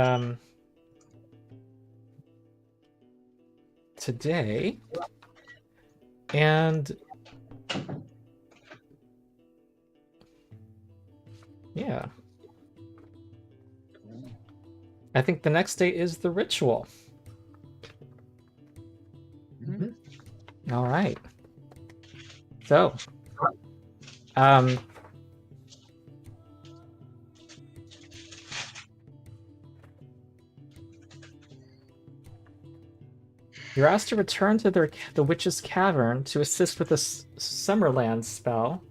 today. And yeah. I think the next day is the ritual. All right. So, you're asked to return to the witch's cavern to assist with a Summerland spell.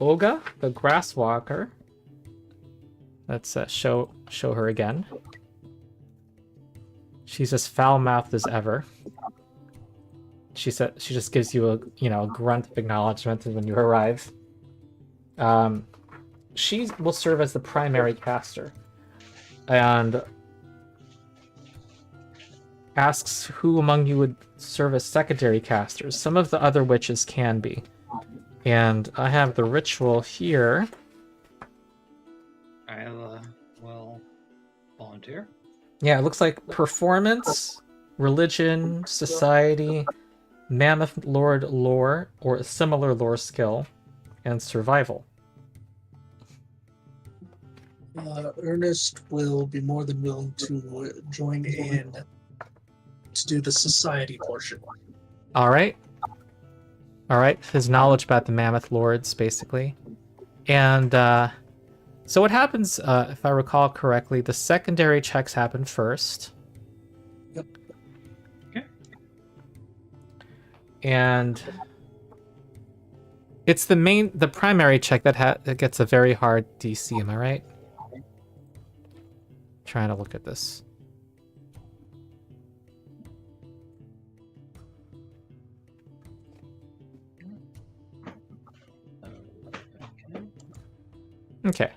Olga, the Grasswalker. Let's show her again. She's as foul-mouthed as ever. She just gives you a grunt of acknowledgement when you arrive. She will serve as the primary caster, and asks who among you would serve as secondary casters. Some of the other witches can be. And I have the ritual here. Aila will volunteer. Yeah, it looks like performance, religion, society, mammoth lord lore, or a similar lore skill, and survival. Ernest will be more than willing to join in to do the society portion. All right. His knowledge about the mammoth lords, basically. And so what happens, if I recall correctly, the secondary checks happen first. Yep. Okay. And it's the primary check that gets a very hard DC. Am I right? Trying to look at this. Okay.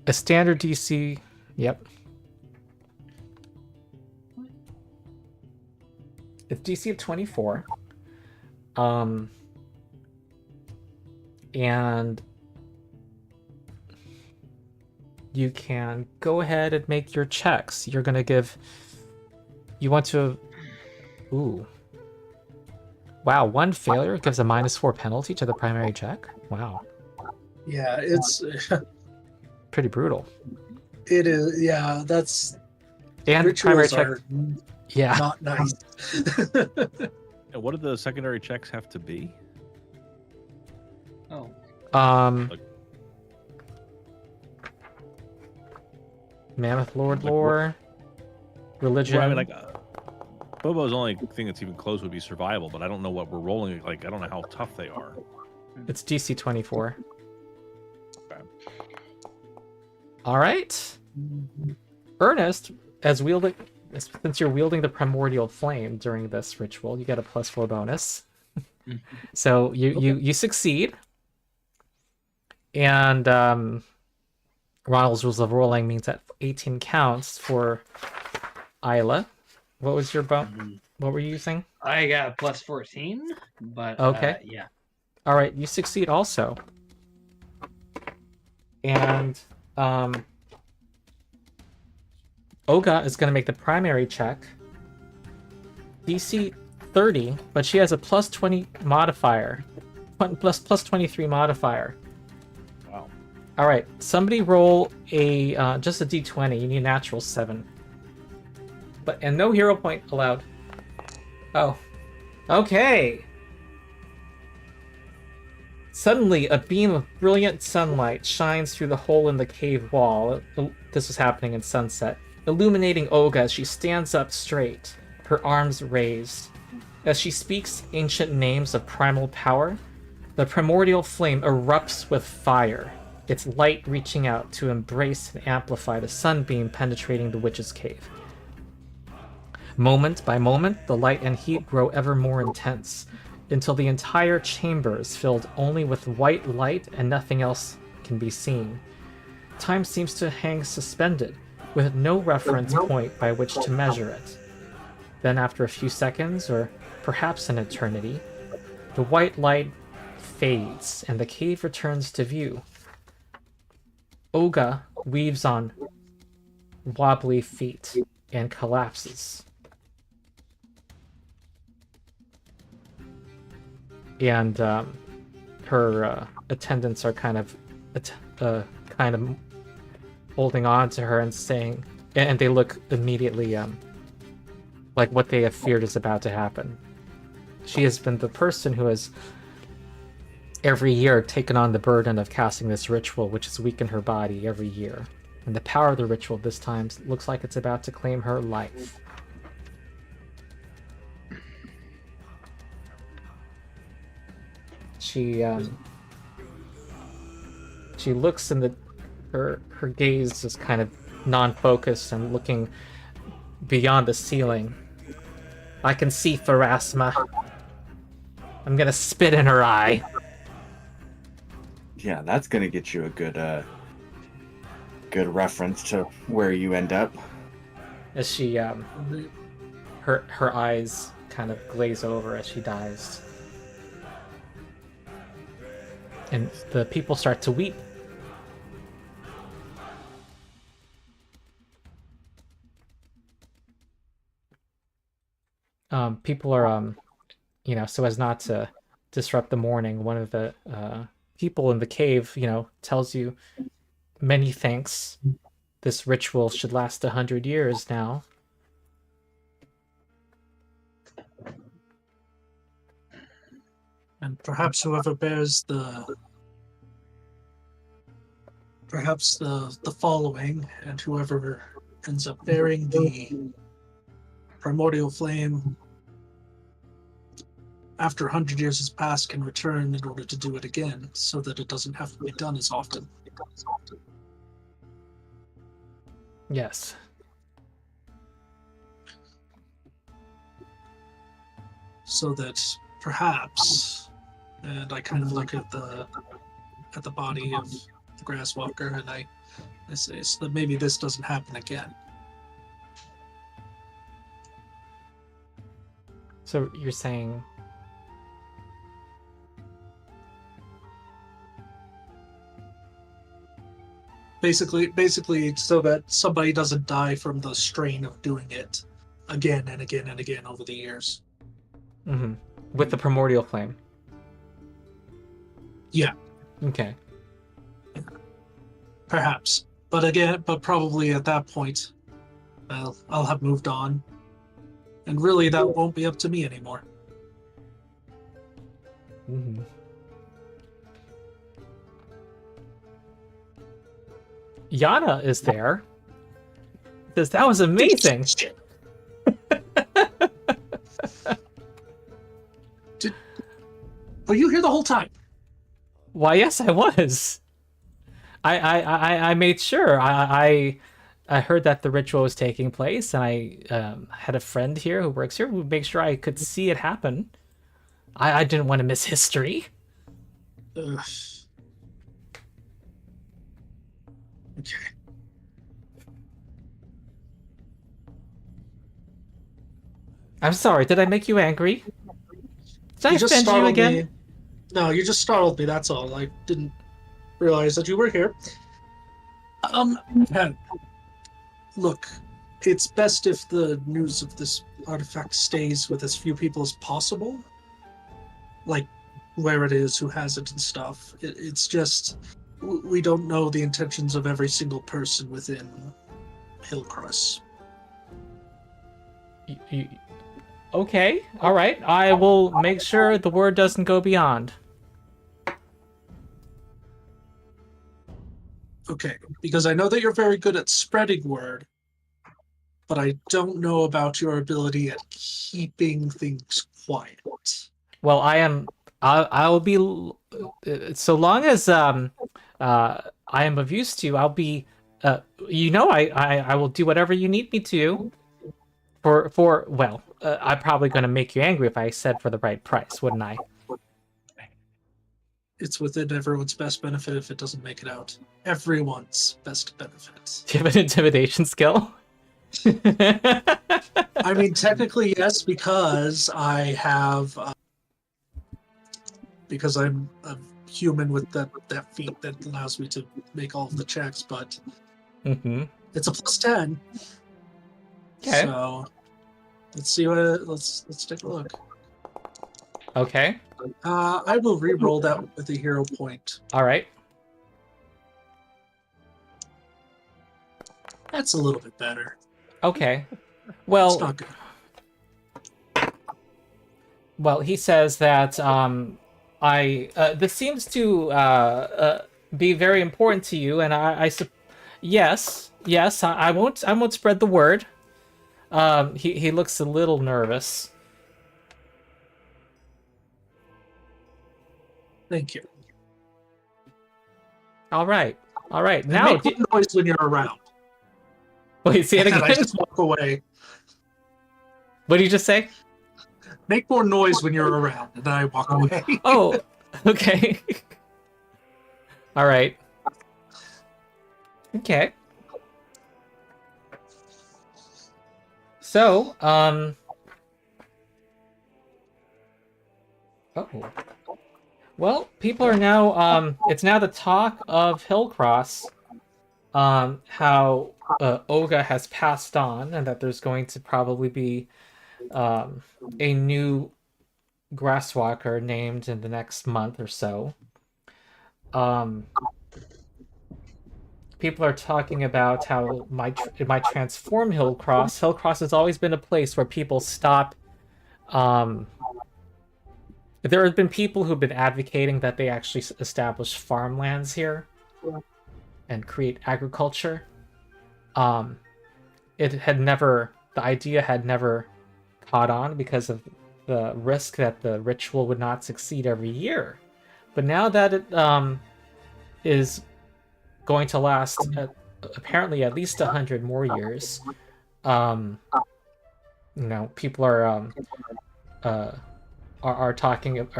A standard DC, yep. It's DC of 24. And you can go ahead and make your checks. You're gonna you want to, ooh. Wow, one failure gives a -4 penalty to the primary check? Wow. Yeah, it's Pretty brutal. it is. Yeah, that's And primary rituals check. are Yeah. not nice. And what do the secondary checks have to be? Oh, Mammoth Lord Like lore, religion. Well, I mean, Bobo's only thing that's even close would be survival, but I don't know what we're rolling. Like, I don't know how tough they are. It's DC 24. Okay. All right. Ernest, since you're wielding the primordial flame during this ritual, you get a +4 bonus. So you succeed. And Ronald's rules of rolling means that 18 counts for Aila. What was your What were you using? I got +14, but Okay. yeah. All right, you succeed also. And Olga is going to make the primary check. DC 30, but she has a +20 modifier. Plus 23 modifier. Wow. All right, somebody roll just a D20. You need a natural 7. And no hero point allowed. Oh. Okay. Suddenly, a beam of brilliant sunlight shines through the hole in the cave wall. This was happening in sunset, illuminating Olga as she stands up straight, her arms raised. As she speaks ancient names of primal power, the primordial flame erupts with fire, its light reaching out to embrace and amplify the sunbeam penetrating the witch's cave. Moment by moment, the light and heat grow ever more intense, until the entire chamber is filled only with white light and nothing else can be seen. Time seems to hang suspended, with no reference point by which to measure it. Then after a few seconds, or perhaps an eternity, the white light fades and the cave returns to view. Oga weaves on wobbly feet and collapses. And her attendants are kind of holding on to her and saying, and they look immediately like what they have feared is about to happen. She has been the person who has every year taken on the burden of casting this ritual, which has weakened her body every year. And the power of the ritual this time looks like it's about to claim her life. She looks in her gaze is kind of non-focused and looking beyond the ceiling. I can see Pharasma. I'm gonna spit in her eye. Yeah, that's gonna get you a good reference to where you end up. As she her eyes kind of glaze over as she dies. And the people start to weep. People are, so as not to disrupt the mourning, one of the people in the cave, tells you, many thanks. This ritual should last 100 years now. And perhaps whoever bears the following, and whoever ends up bearing the primordial flame after 100 years has passed can return in order to do it again, so that it doesn't have to be done as often. Yes. So that perhaps, and I kind of look at the body of the grasswalker, and I say, so that maybe this doesn't happen again. So you're saying... Basically, so that somebody doesn't die from the strain of doing it again and again and again over the years. Mm-hmm. With the primordial flame. Yeah. Okay. Perhaps, but probably at that point, I'll have moved on, and really that won't be up to me anymore. Mm-hmm. Yana is there. Says that was amazing. Were you here the whole time? Why, yes, I was. I made sure. I heard that the ritual was taking place, and I had a friend here who works here who would make sure I could see it happen. I didn't want to miss history. Ugh. Okay. I'm sorry. Did I make you angry? Did I offend you again? Me. No, you just startled me. That's all. I didn't realize that you were here. Look, it's best if the news of this artifact stays with as few people as possible. Like, where it is, who has it, and stuff. It's just, we don't know the intentions of every single person within Hillcrest. Okay, all right. I will make sure the word doesn't go beyond. Okay, because I know that you're very good at spreading word, but I don't know about your ability at keeping things quiet. Well, I'll be, so long as I am of use to you, I'll be, I will do whatever you need me to. I'm probably going to make you angry if I said for the right price, wouldn't I? It's within everyone's best benefit if it doesn't make it out. Everyone's best benefit. Do you have an intimidation skill? I mean, technically, yes, because I have... because I'm a human with that feat that allows me to make all of the checks, but it's a +10. Okay. So let's see let's take a look. Okay. I will re-roll that with a hero point. All right. That's a little bit better. Okay. It's Well, not good. he says that this seems to be very important to you, and yes, I won't spread the word. He looks a little nervous. Thank you. All right. And Now, make one noise when you're around. wait, say it And I again. just walk away. What did you just say? Make more noise when you're around, and then I walk away. Oh, okay. All right. Okay. So, oh. Well, people are now, it's now the talk of Hillcross, how Olga has passed on, and that there's going to probably be a new Grasswalker named in the next month or so. People are talking about how it might transform Hillcross. Hillcross has always been a place where people stop. There have been people who've been advocating that they actually establish farmlands here and create agriculture. The idea had never caught on because of the risk that the ritual would not succeed every year. But now that it is going to last apparently at least 100 more years, people are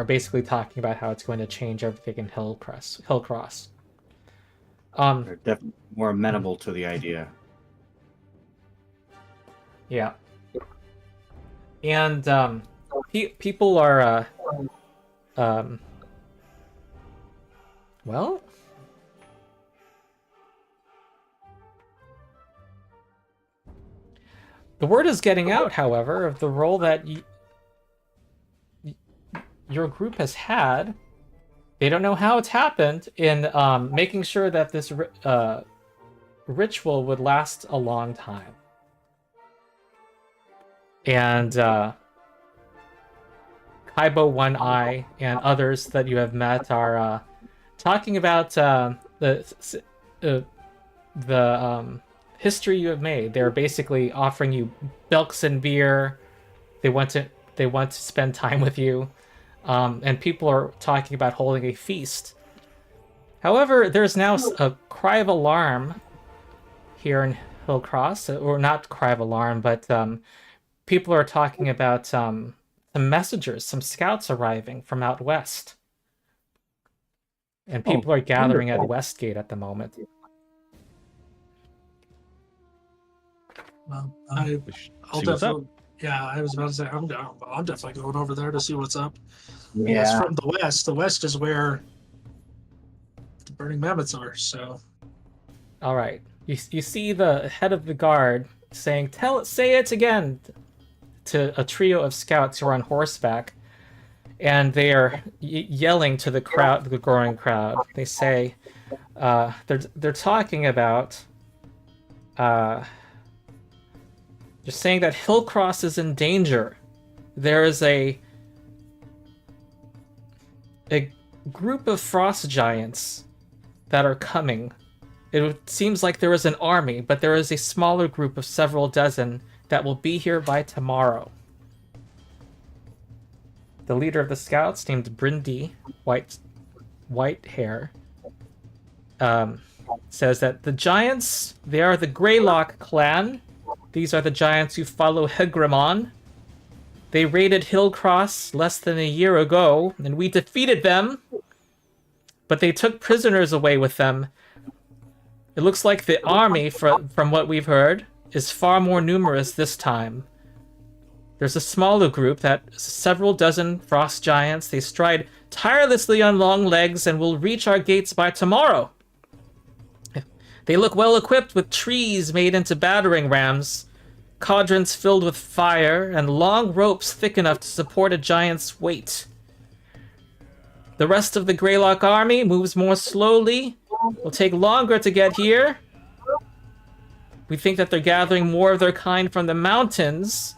basically talking about how it's going to change everything in Hillcross. They're definitely more amenable to the idea. Yeah. And people are well, the word is getting out, however, of the role that your group has had. They don't know how it's happened in making sure that this ritual would last a long time. And Kaibo One Eye and others that you have met are talking about the history you have made. They're basically offering you bilks and beer. They want to spend time with you. And people are talking about holding a feast. However, there's now a cry of alarm here in Hillcross, or not cry of alarm, but people are talking about some messengers, some scouts arriving from out west. And people are gathering at Westgate at the moment. Well, See I'll what's up. definitely. Yeah, I was about to say I'm definitely going over there to see what's up. Yeah. It's from the west. The west is where the burning mammoths are. So. All right, you see the head of the guard saying, "Say it again," to a trio of scouts who are on horseback, and they are yelling to the crowd, the growing crowd. They say, they're talking about, just saying that Hillcross is in danger. There is a group of frost giants that are coming. It seems like there is an army, but there is a smaller group of several dozen that will be here by tomorrow. The leader of the scouts, named Brindy, white hair, says that the giants, they are the Greylock clan, These are the giants who follow Hegramon. They raided Hillcross less than a year ago, and we defeated them. But they took prisoners away with them. It looks like the army, from what we've heard, is far more numerous this time. There's a smaller group that several dozen frost giants. They stride tirelessly on long legs and will reach our gates by tomorrow. They look well equipped with trees made into battering rams, cauldrons filled with fire, and long ropes thick enough to support a giant's weight. The rest of the Greylock army moves more slowly. Will take longer to get here. We think that they're gathering more of their kind from the mountains.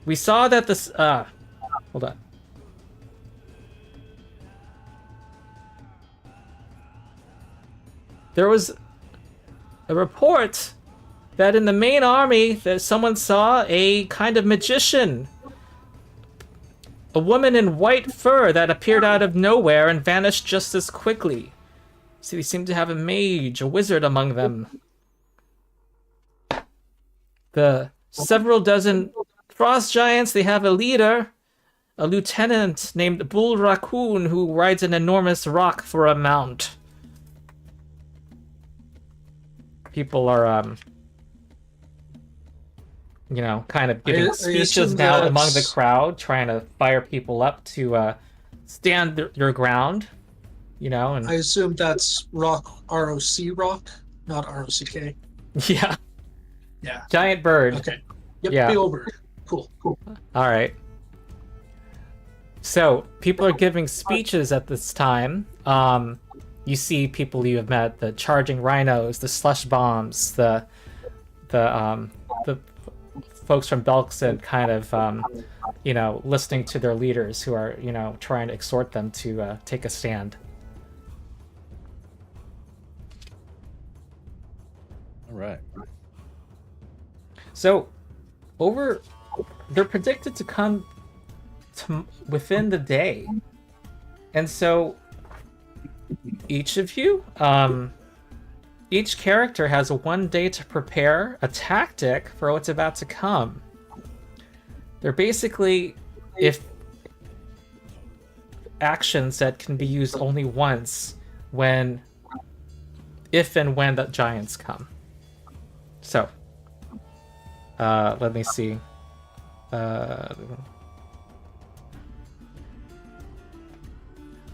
We saw that this... hold on. There was a report that in the main army that someone saw a kind of magician. A woman in white fur that appeared out of nowhere and vanished just as quickly. So they seem to have a mage, a wizard among them. The several dozen frost giants, they have a leader, a lieutenant named Bull Raccoon who rides an enormous rock for a mount. People are, you know, kind of giving speeches now among the crowd, trying to fire people up to stand their ground, you know. And I assume that's rock, R-O-C rock, not R-O-C-K. yeah. Yeah. Giant bird. Okay. Yep, Yeah. big old bird. Cool. All right. So people are giving speeches at this time. You see people you have met, the charging rhinos, the slush bombs, the folks from Belksid kind of, you know, listening to their leaders who are, you know, trying to exhort them to take a stand. All right. So, they're predicted to come within the day. And so, each of you, each character has 1 day to prepare a tactic for what's about to come. They're basically, actions that can be used only once if and when the giants come. So, let me see.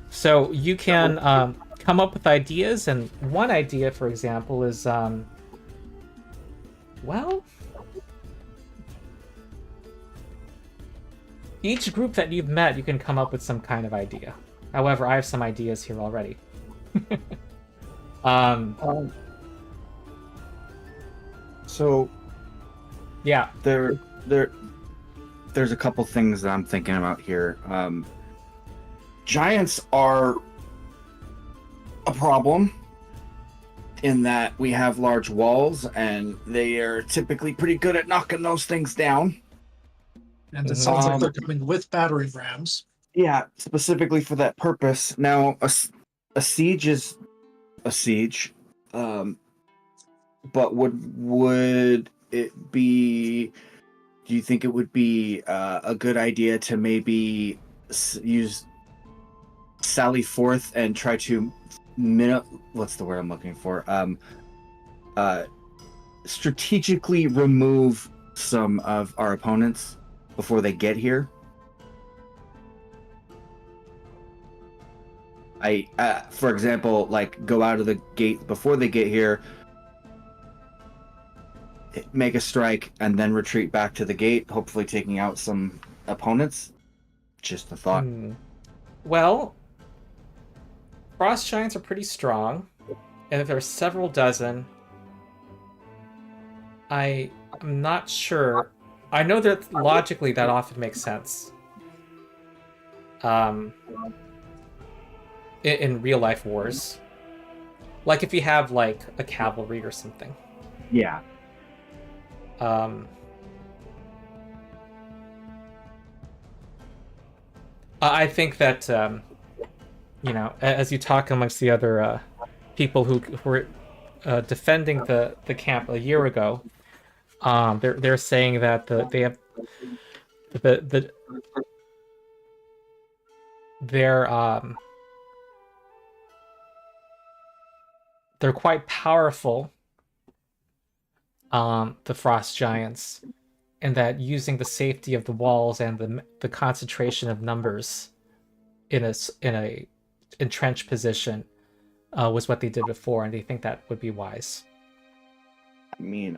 So you can come up with ideas, and one idea, for example, is well, each group that you've met, you can come up with some kind of idea. However, I have some ideas here already. So Yeah. there's a couple things that I'm thinking about here. Giants are a problem in that we have large walls and they are typically pretty good at knocking those things down. And it sounds like they're coming with battering rams. Yeah, specifically for that purpose. Now, a siege is a siege, but would it be? Do you think it would be a good idea to maybe sally forth and try to what's the word I'm looking for? Strategically remove some of our opponents before they get here. For example, like go out of the gate before they get here, make a strike, and then retreat back to the gate, hopefully taking out some opponents. Just a thought. Well, frost giants are pretty strong, and if there are several dozen, I'm not sure. I know that logically that often makes sense. In real life wars, like if you have like a cavalry or something. Yeah. I think that you know, as you talk amongst the other people who were defending the camp a year ago, they're saying that they have they're quite powerful, the frost giants, and that using the safety of the walls and the concentration of numbers in a entrenched position was what they did before, and they think that would be wise. I mean,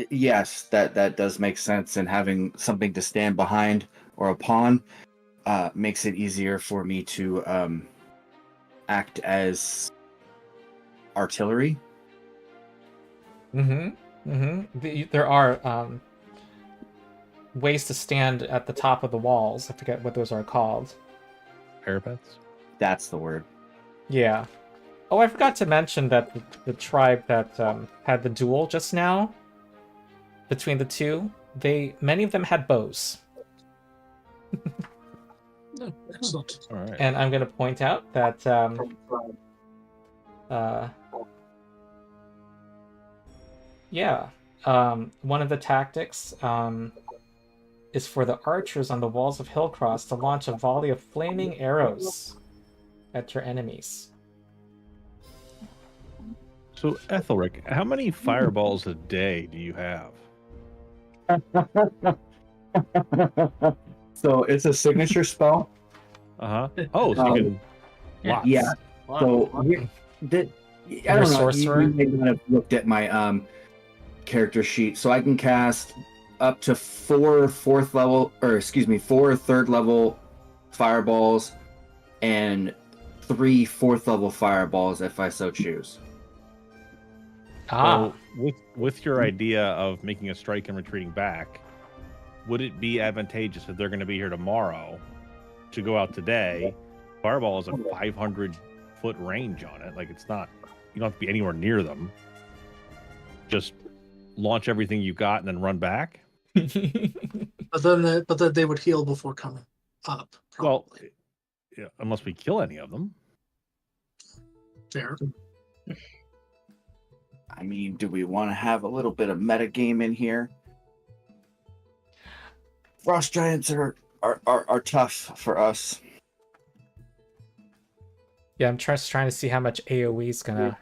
yes, that does make sense, and having something to stand behind or upon makes it easier for me to act as artillery. There are ways to stand at the top of the walls. I forget what those are called. Parapets? That's the word. Yeah. Oh, I forgot to mention that the tribe that had the duel just now between the two, many of them had bows. Excellent. All right. And I'm going to point out that one of the tactics is for the archers on the walls of Hillcross to launch a volley of flaming arrows at your enemies. So, Aethelric, how many fireballs a day do you have? So it's a signature spell. Uh-huh. Oh, so you can... Lots. Yeah. So I don't know. Sorcerer? You may not have looked at my character sheet. So I can cast up to 4 third level fireballs and 3 4th level fireballs if I so choose. So with your idea of making a strike and retreating back, would it be advantageous if they're going to be here tomorrow to go out today? Fireball is a 500-foot range on it. Like, it's not, you don't have to be anywhere near them. Just launch everything you got and then run back. But then they would heal before coming up. Probably. Well, yeah, unless we kill any of them. Fair. I mean, do we want to have a little bit of metagame in here? Frost giants are tough for us. Yeah, I'm just trying to see how much AoE is gonna...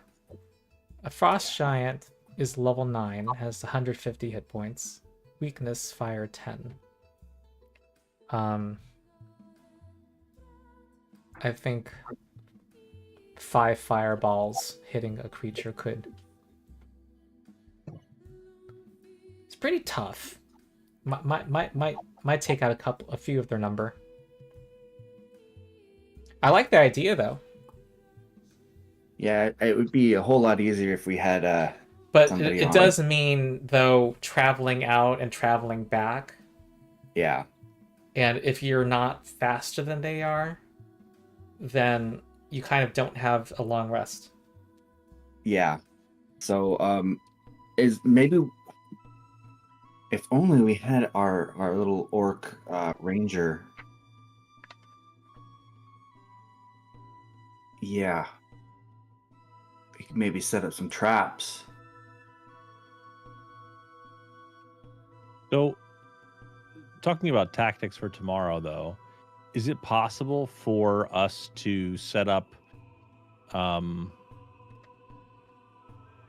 A frost giant is level 9, has 150 hit points. Weakness, fire 10. I think 5 fireballs hitting a creature could... It's pretty tough. Might take out a few of their number. I like the idea though. Yeah, it would be a whole lot easier if we had but it does mean though traveling out and traveling back. Yeah. And if you're not faster than they are, then you kind of don't have a long rest. Yeah. So is maybe if only we had our little orc ranger. Yeah. We could maybe set up some traps. So, talking about tactics for tomorrow, though, is it possible for us to set up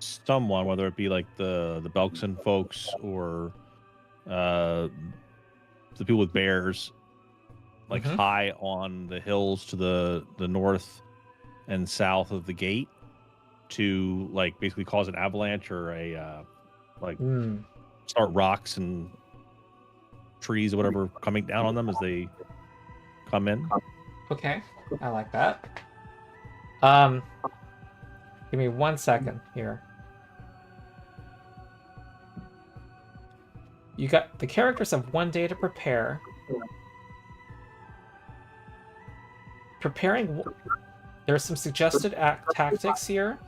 someone, whether it be like the Belkson folks or the people with bears, like high on the hills to the north and south of the gate, to like basically cause an avalanche or a start rocks and trees or whatever coming down on them as they come in? Okay, I like that. Give me 1 second here. You got the characters have 1 day to prepare. Preparing. There are some suggested tactics here.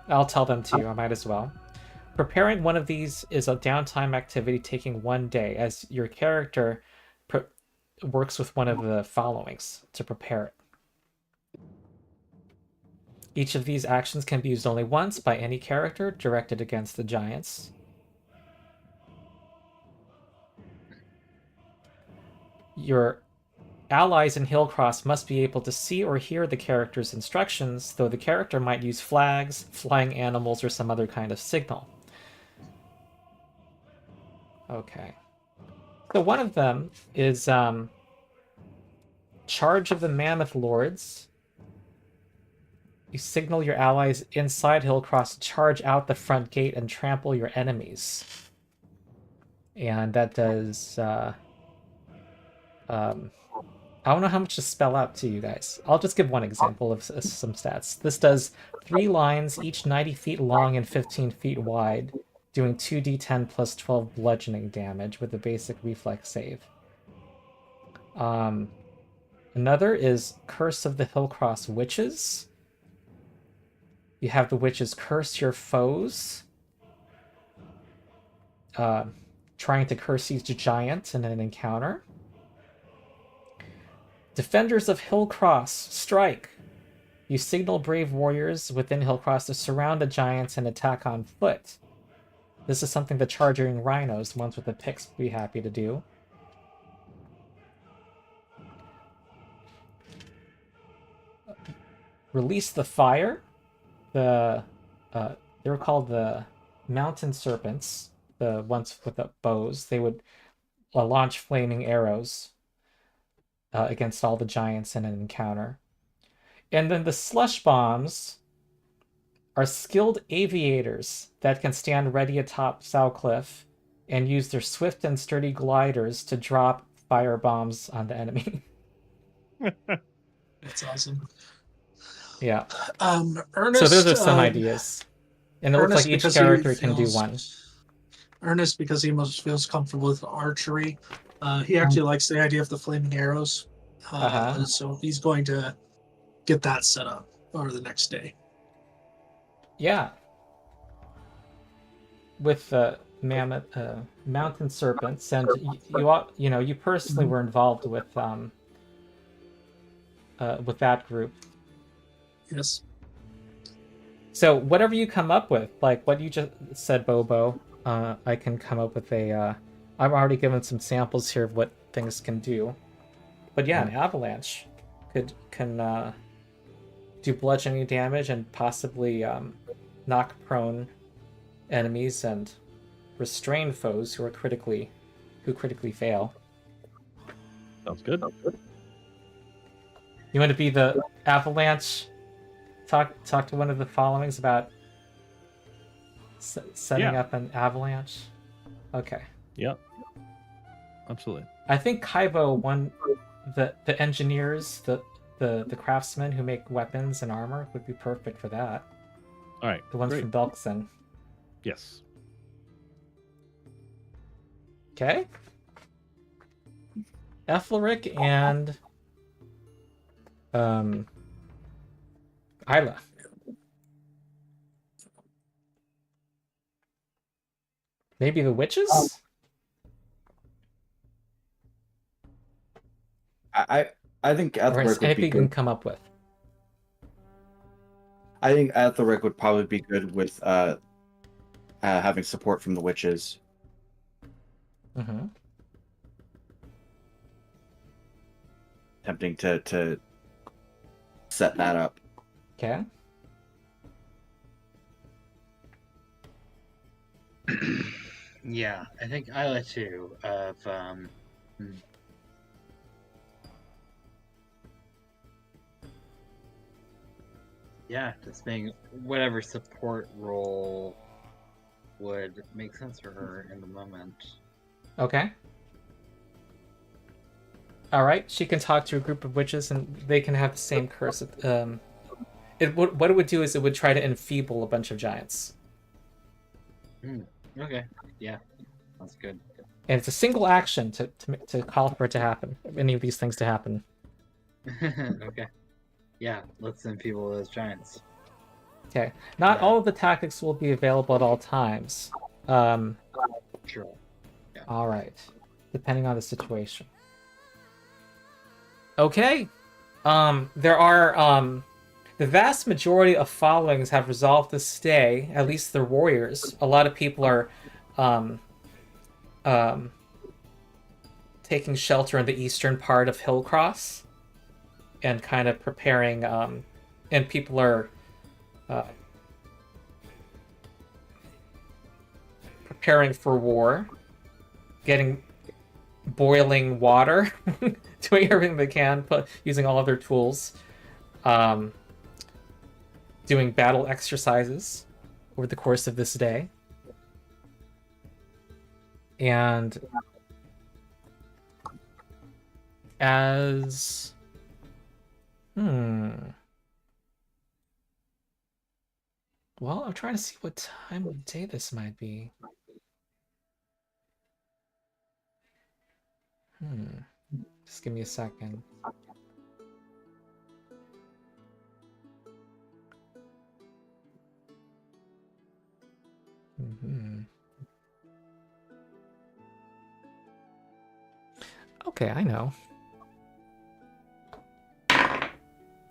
I'll tell them to you. I might as well. Preparing one of these is a downtime activity taking 1 day, as your character works with one of the followings to prepare it. Each of these actions can be used only once by any character directed against the giants. Your allies in Hillcross must be able to see or hear the character's instructions, though the character might use flags, flying animals, or some other kind of signal. Okay. So one of them is Charge of the Mammoth Lords. You signal your allies inside Hillcross to charge out the front gate and trample your enemies. And that does... I don't know how much to spell out to you guys. I'll just give one example of some stats. This does 3 lines, each 90 feet long and 15 feet wide, doing 2d10 plus 12 bludgeoning damage with a basic reflex save. Another is Curse of the Hillcross Witches. You have the witches curse your foes, trying to curse each giant in an encounter. Defenders of Hillcross, strike! You signal brave warriors within Hillcross to surround the giants and attack on foot. This is something the charging rhinos, the ones with the picks, would be happy to do. Release the fire. They were called the mountain serpents, the ones with the bows. They would launch flaming arrows against all the giants in an encounter. And then the slush bombs are skilled aviators that can stand ready atop Sowcliff and use their swift and sturdy gliders to drop fire bombs on the enemy. That's awesome. Yeah. Ernest, So those are some ideas. And it looks like each character can do one. Ernest, because he most feels comfortable with archery, he actually likes the idea of the flaming arrows. So he's going to get that set up over the next day. Yeah. With the mammoth mountain serpents, and you personally were involved with that group. Yes. So whatever you come up with, like what you just said, Bobo, I can come up with a. I've already given some samples here of what things can do, but yeah, an avalanche can do bludgeoning damage and possibly knock prone enemies and restrain foes who critically fail. Sounds good. You want to be the avalanche? Talk to one of the followings about setting up an avalanche. Okay. Yep. Absolutely. I think Kaibo, the engineers, the craftsmen who make weapons and armor would be perfect for that. All right. The ones great. from Belkson. Yes. Okay. Aethelric and Aila. Maybe the witches? I think Or Aethelric would anything be you can good. come up with. I think Aethelric would probably be good with having support from the witches. Mm-hmm. Attempting to set that up. Okay. Yeah, I think Aila too. Yeah, just being whatever support role would make sense for her in the moment. Okay. All right. She can talk to a group of witches, and they can have the same curse. What it would do is it would try to enfeeble a bunch of giants. Okay. Yeah, that's good. And it's a single action to call for it to happen. Any of these things to happen. Okay. Yeah, let's enfeeble those giants. Okay. Not all of the tactics will be available at all times. Sure. Yeah. All right. Depending on the situation. Okay. There are The vast majority of followings have resolved to stay, at least their warriors. A lot of people are um, taking shelter in the eastern part of Hillcross and kind of preparing, and people are preparing for war, getting boiling water, doing everything they can, using all of their tools, doing battle exercises over the course of this day. And as... Well, I'm trying to see what time of day this might be. Just give me a second. Okay, I know.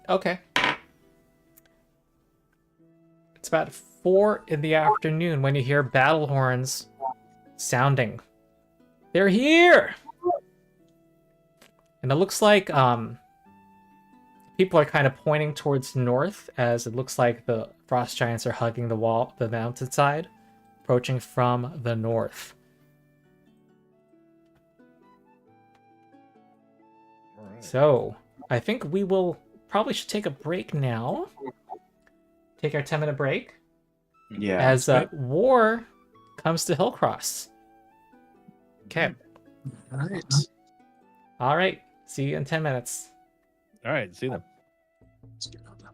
Okay. It's about 4 in the afternoon when you hear battle horns sounding. They're here! And it looks like people are kind of pointing towards north, as it looks like the frost giants are hugging the mountainside, approaching from the north. So, I think we probably should take a break now. Take our 10-minute break. Yeah. As war comes to Hillcross. Okay. Right. All right. See you in 10 minutes. All right, see them. Let's get on that.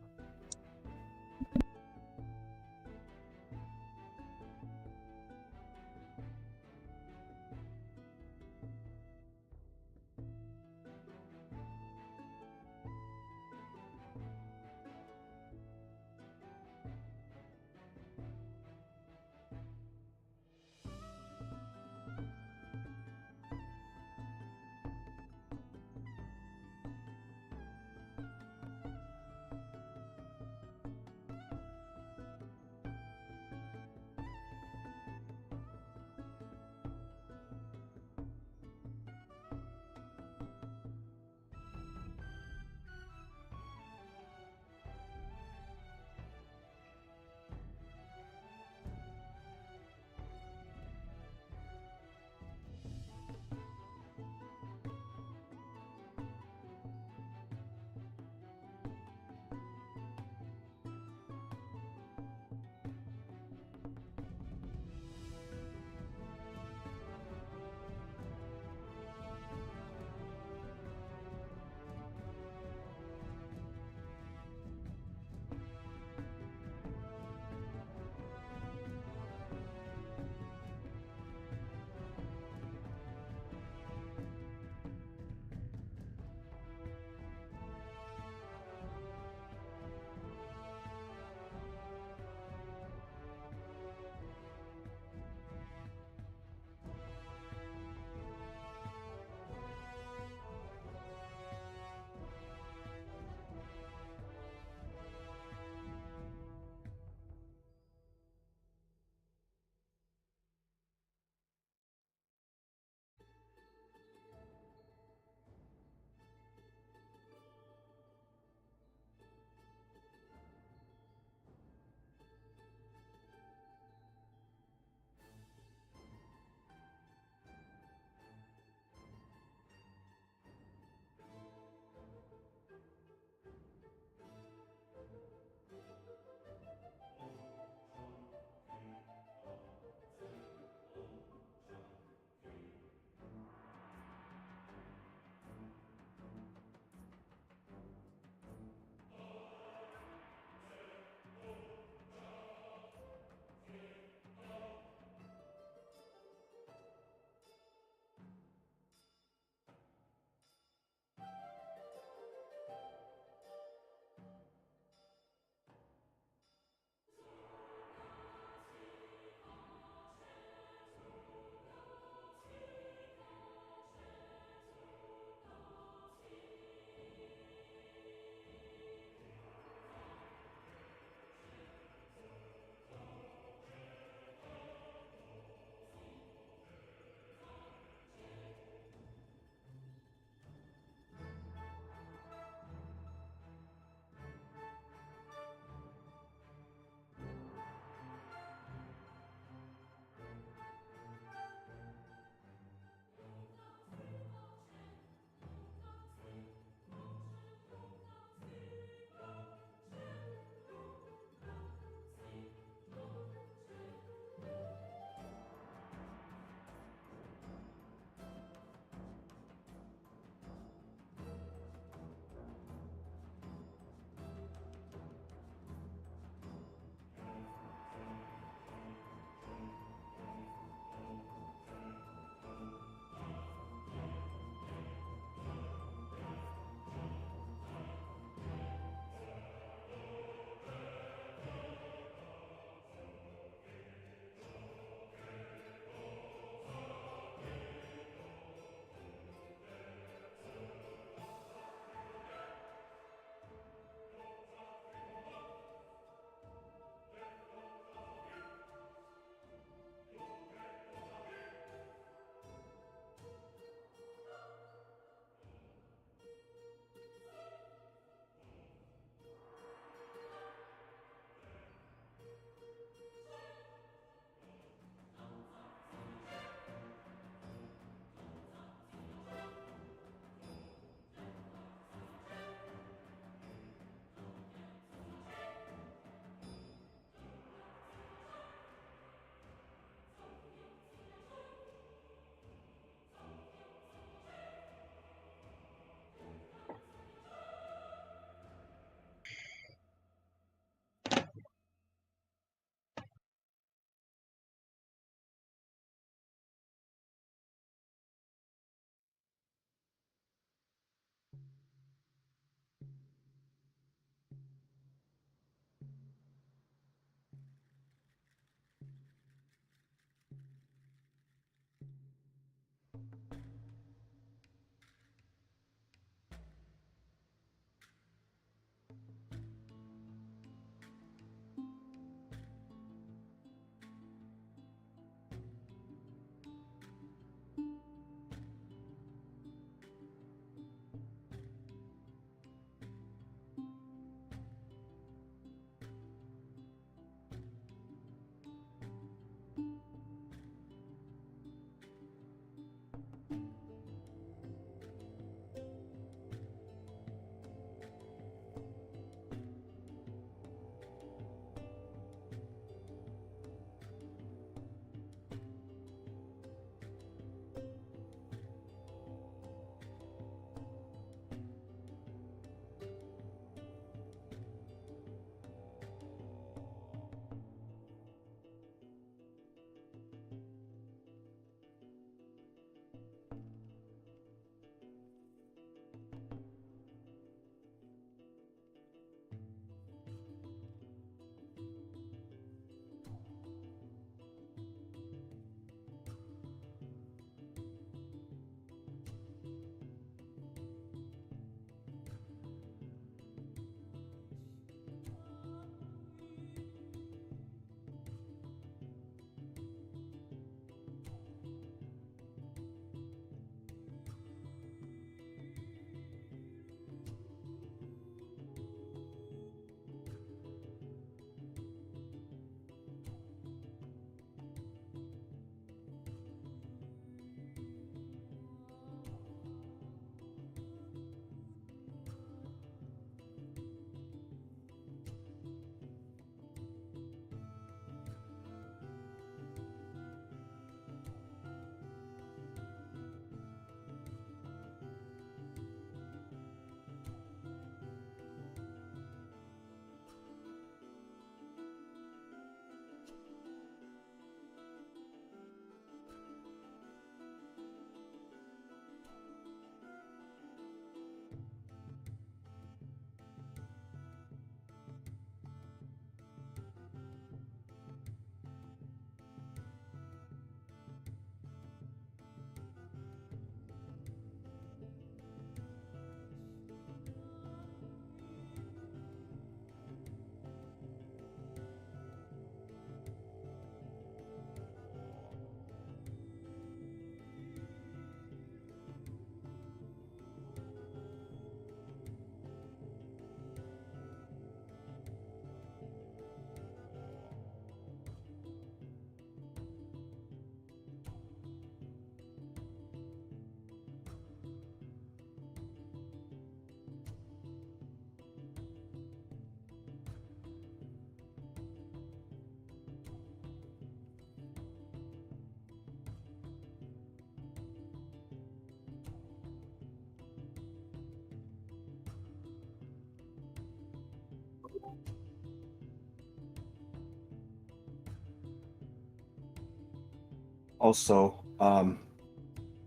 Also,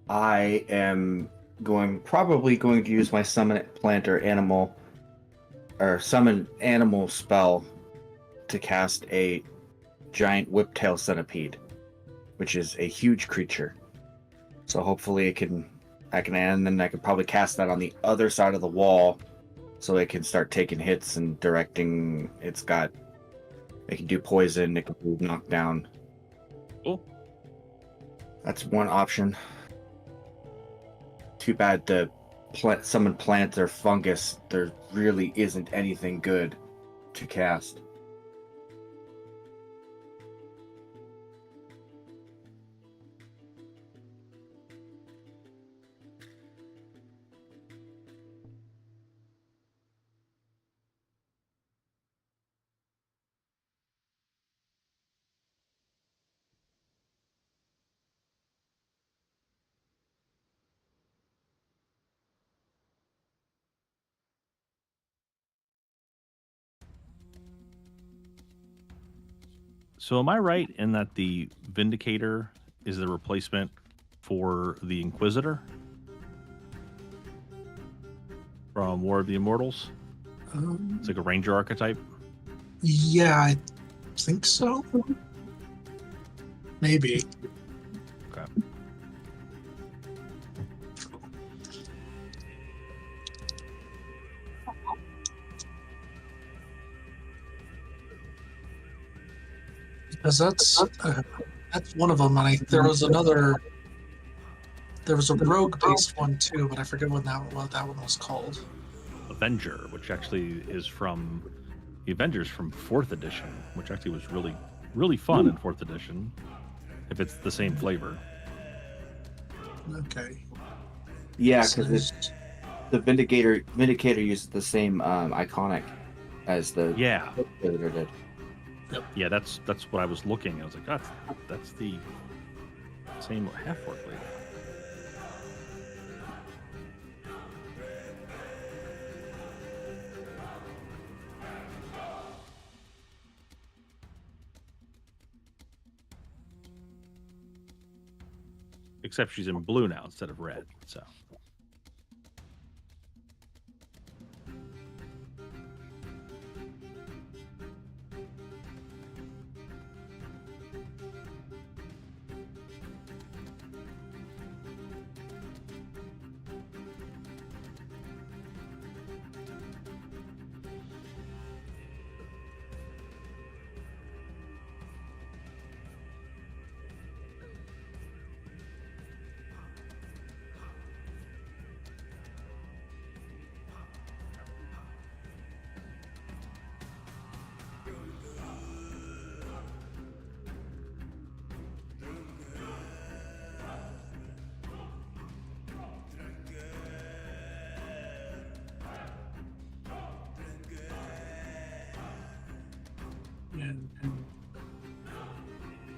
I am probably going to use my summon plant or animal, or summon animal spell to cast a giant whiptail centipede, which is a huge creature. So hopefully and then I could probably cast that on the other side of the wall, so it can start taking hits and directing. It can do poison, it can do knockdown. Cool. That's one option. Too bad the summon plants or fungus, there really isn't anything good to cast. So am I right in that the Vindicator is the replacement for the Inquisitor from War of the Immortals? It's like a ranger archetype. Yeah, I think so. Maybe. Okay. Because that's one of them. And there was a rogue-based one too, but I forget what that one was called. Avenger, which actually is from the Avengers from 4th edition, which actually was really, really fun in 4th edition, if it's the same flavor. Okay. Yeah, because the Vindicator uses the same iconic as the Inquisitor did. Yep. Yeah, that's what I was looking. I was like, that's the same half-orc lady. Except she's in blue now instead of red, so.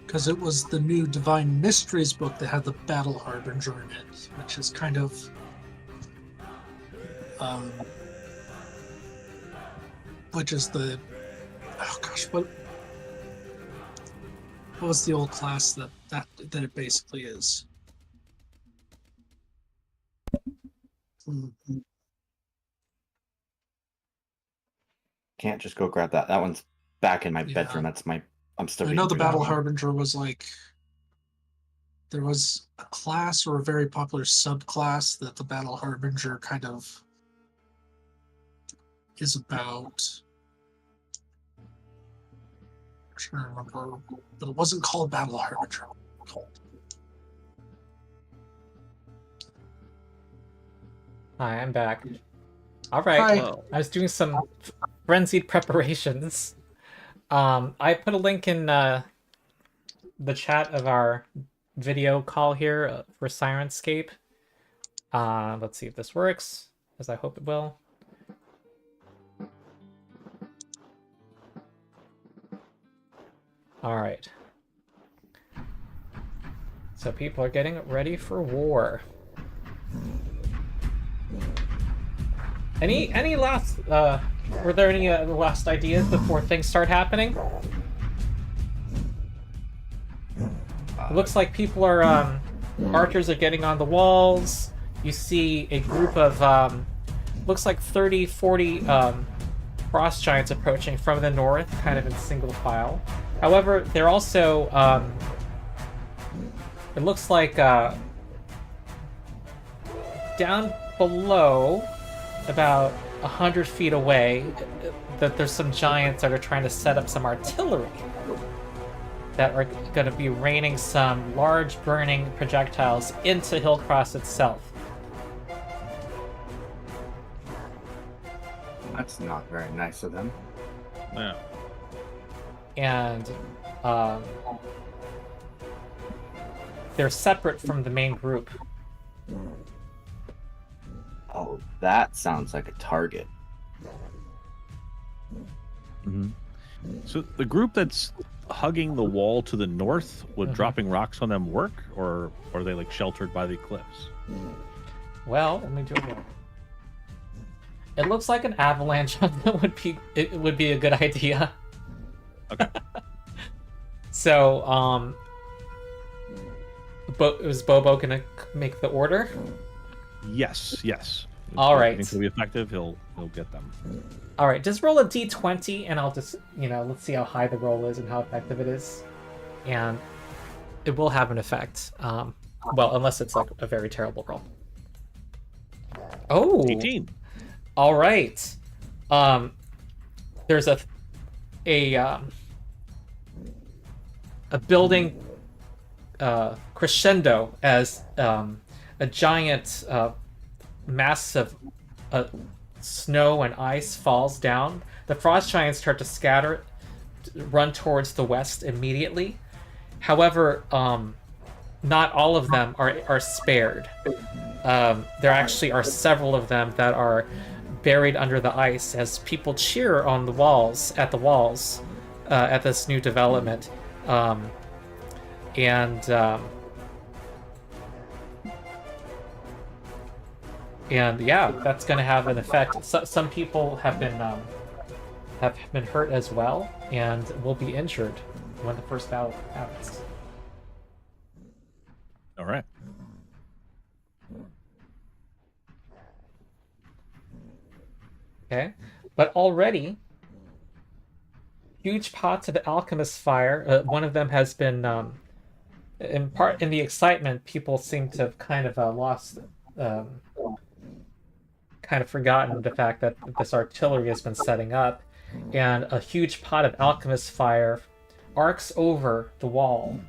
Because it was the new Divine Mysteries book that had the Battle Harbinger in it, which is kind of which is the what was the old class that it basically is? Can't just go grab that. That one's back in my Yeah. bedroom. I'm still I reading know the through that Battle one. Harbinger was like, there was a class or a very popular subclass that the Battle Harbinger kind of is about. I'm trying to remember, but it wasn't called Battle Harbinger. It was called. Hi, I'm back. All right. Hi. Whoa. I was doing some frenzied preparations. I put a link in the chat of our video call here for Sirenscape. Let's see if this works, as I hope it will. All right. So people are getting ready for war. Any last were there any last ideas before things start happening? It looks like people are, archers are getting on the walls. You see a group of, looks like 30, 40 frost giants approaching from the north, kind of in single file. However, they're also, it looks like, down below, about 100 feet away, that there's some giants that are trying to set up some artillery that are going to be raining some large burning projectiles into Hillcross itself. That's not very nice of them. Yeah. And they're separate from the main group. Oh, that sounds like a target. Mm-hmm. So the group that's hugging the wall to the north, would dropping rocks on them work, or are they like sheltered by the cliffs? Well, let me do it. It looks like an avalanche would be a good idea. Okay. So, is Bobo gonna make the order? Yes. All If right. he thinks it'll be effective, he'll get them. All right, just roll a d20, and I'll just, let's see how high the roll is and how effective it is, and it will have an effect. Well, unless it's like a very terrible roll. Oh, 18. all right. There's a building crescendo as a giant mass of snow and ice falls down. The frost giants start to scatter, run towards the west immediately. However, not all of them are spared. There actually are several of them that are buried under the ice as people cheer on the walls at this new development. And yeah, that's going to have an effect. Some people have been hurt as well, and will be injured when the first battle happens. All right. Okay, but already, huge pots of alchemist fire. One of them has been, in the excitement, people seem to have kind of lost. Kind of forgotten the fact that this artillery has been setting up, and a huge pot of alchemist fire arcs over the wall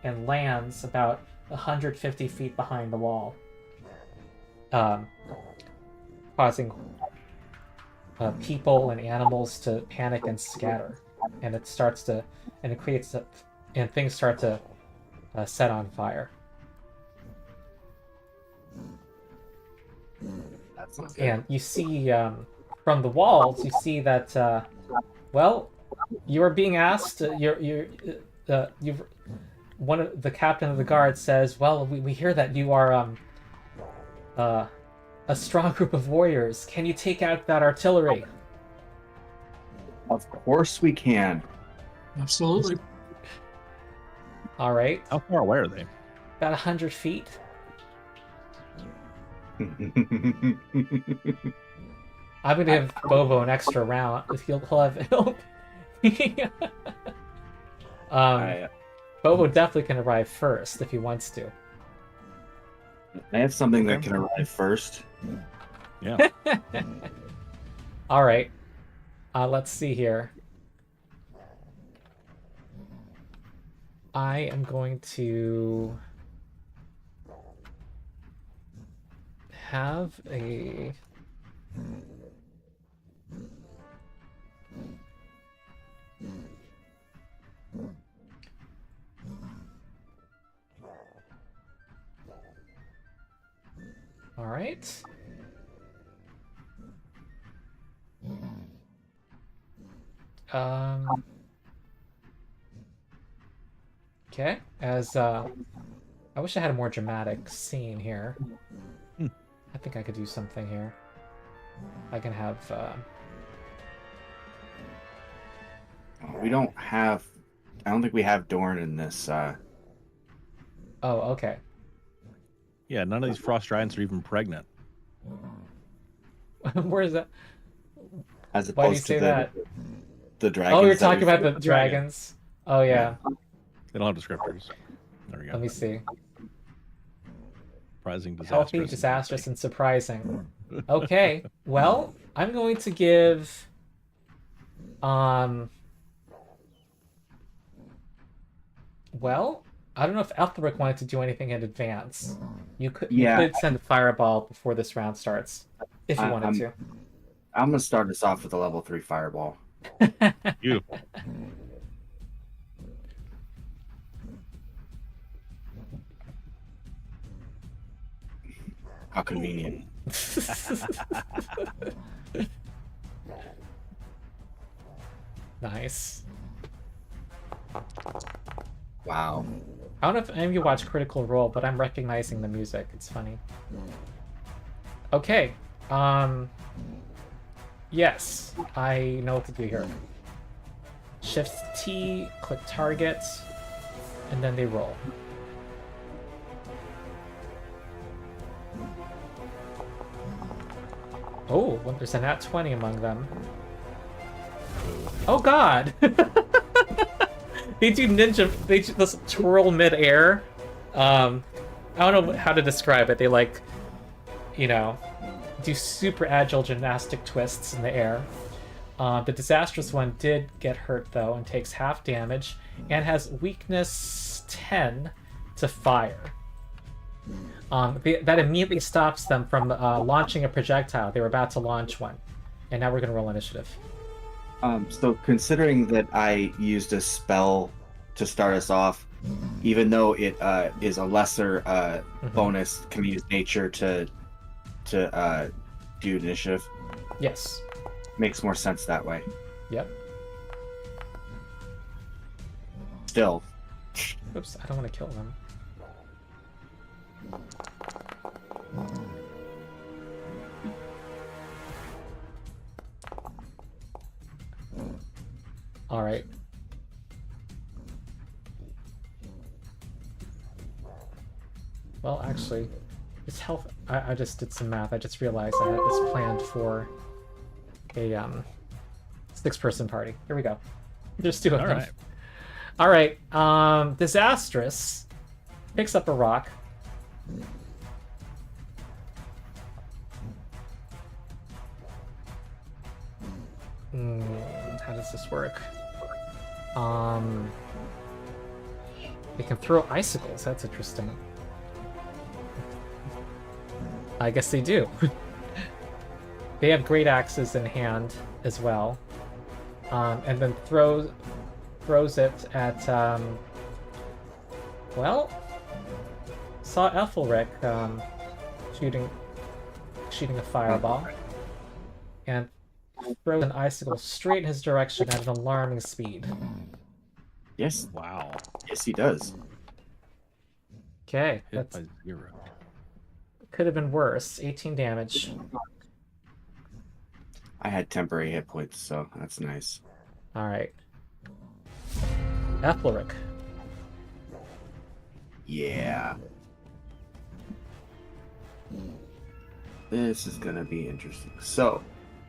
and lands about 150 feet behind the wall, causing people and animals to panic and scatter, and things start to set on fire. And you see from the walls, you see that you are being asked. One of the captain of the guard says, "Well, we hear that you are a strong group of warriors. Can you take out that artillery?" Of course we can. Absolutely. All right. How far away are they? About 100 feet. I'm gonna give Bobo an extra round. He'll have help. Bobo definitely can arrive first if he wants to. I have something that can arrive first. Yeah. All right. Let's see here. I am going to have a... All right. Okay, I wish I had a more dramatic scene here. I think I could do something here. I can have, We don't have... I don't think we have Dorn in this Oh, okay. Yeah, none of these frost giants are even pregnant. Where is that? As Why do you opposed say to that? the dragons. Oh, you're that talking we about fought. the dragons. Oh yeah. They don't have descriptors. There we go. Let me see. Surprising, disastrous. Healthy, disastrous, and surprising. Okay. Well, I'm going to give. Well, I don't know if Aethelric wanted to do anything in advance. You Yeah. could send a fireball before this round starts, if you wanted to. I'm gonna start us off with a level 3 fireball. Beautiful. How convenient. Nice. Wow. I don't know if any of you watch Critical Role, but I'm recognizing the music. It's funny. Okay. Yes, I know what to do here. Shift T, click target, and then they roll. Oh, well, there's a nat 20 among them. Oh god! They do ninja. They just twirl mid-air. I don't know how to describe it. They like, you know, do super agile gymnastic twists in the air. The disastrous one did get hurt though and takes half damage and has weakness 10 to fire. That immediately stops them from launching a projectile. They were about to launch one, and now we're gonna roll initiative. So considering that I used a spell to start us off, even though it is a lesser bonus, can use nature to do initiative. Yes. Makes more sense that way. Yep. Still. Oops, I don't want to kill them. All right. Well, actually, it's health. I just did some math. I just realized I had this planned for a 6-person party. Here we go. There's 2 of All them. right. All right. Disastrous picks up a rock. How does this work? They can throw icicles. That's interesting. I guess they do. They have great axes in hand as well, and then throws it at. Well, saw Aethelric shooting a fireball, and throws an icicle straight in his direction at an alarming speed. Yes. Wow. Yes, he does. Okay, Hit that by 0. could have been worse. 18 damage. I had temporary hit points, so that's nice. All right. Aethelric. Yeah. This is gonna be interesting. So,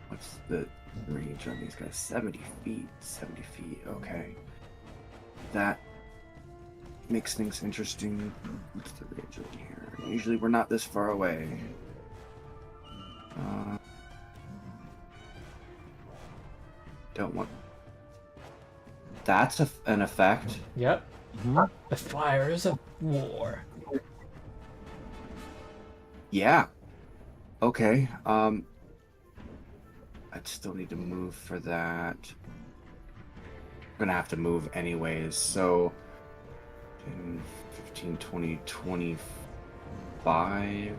what's the range on these guys? 70 feet. 70 feet. Okay. That makes things interesting. What's the range over here? Usually we're not this far away. Don't want. That's an effect. Yep. Mm-hmm. The fires of war. Yeah. Okay. I'd still need to move for that. I'm gonna have to move anyways, so 10, 15, 20, 25,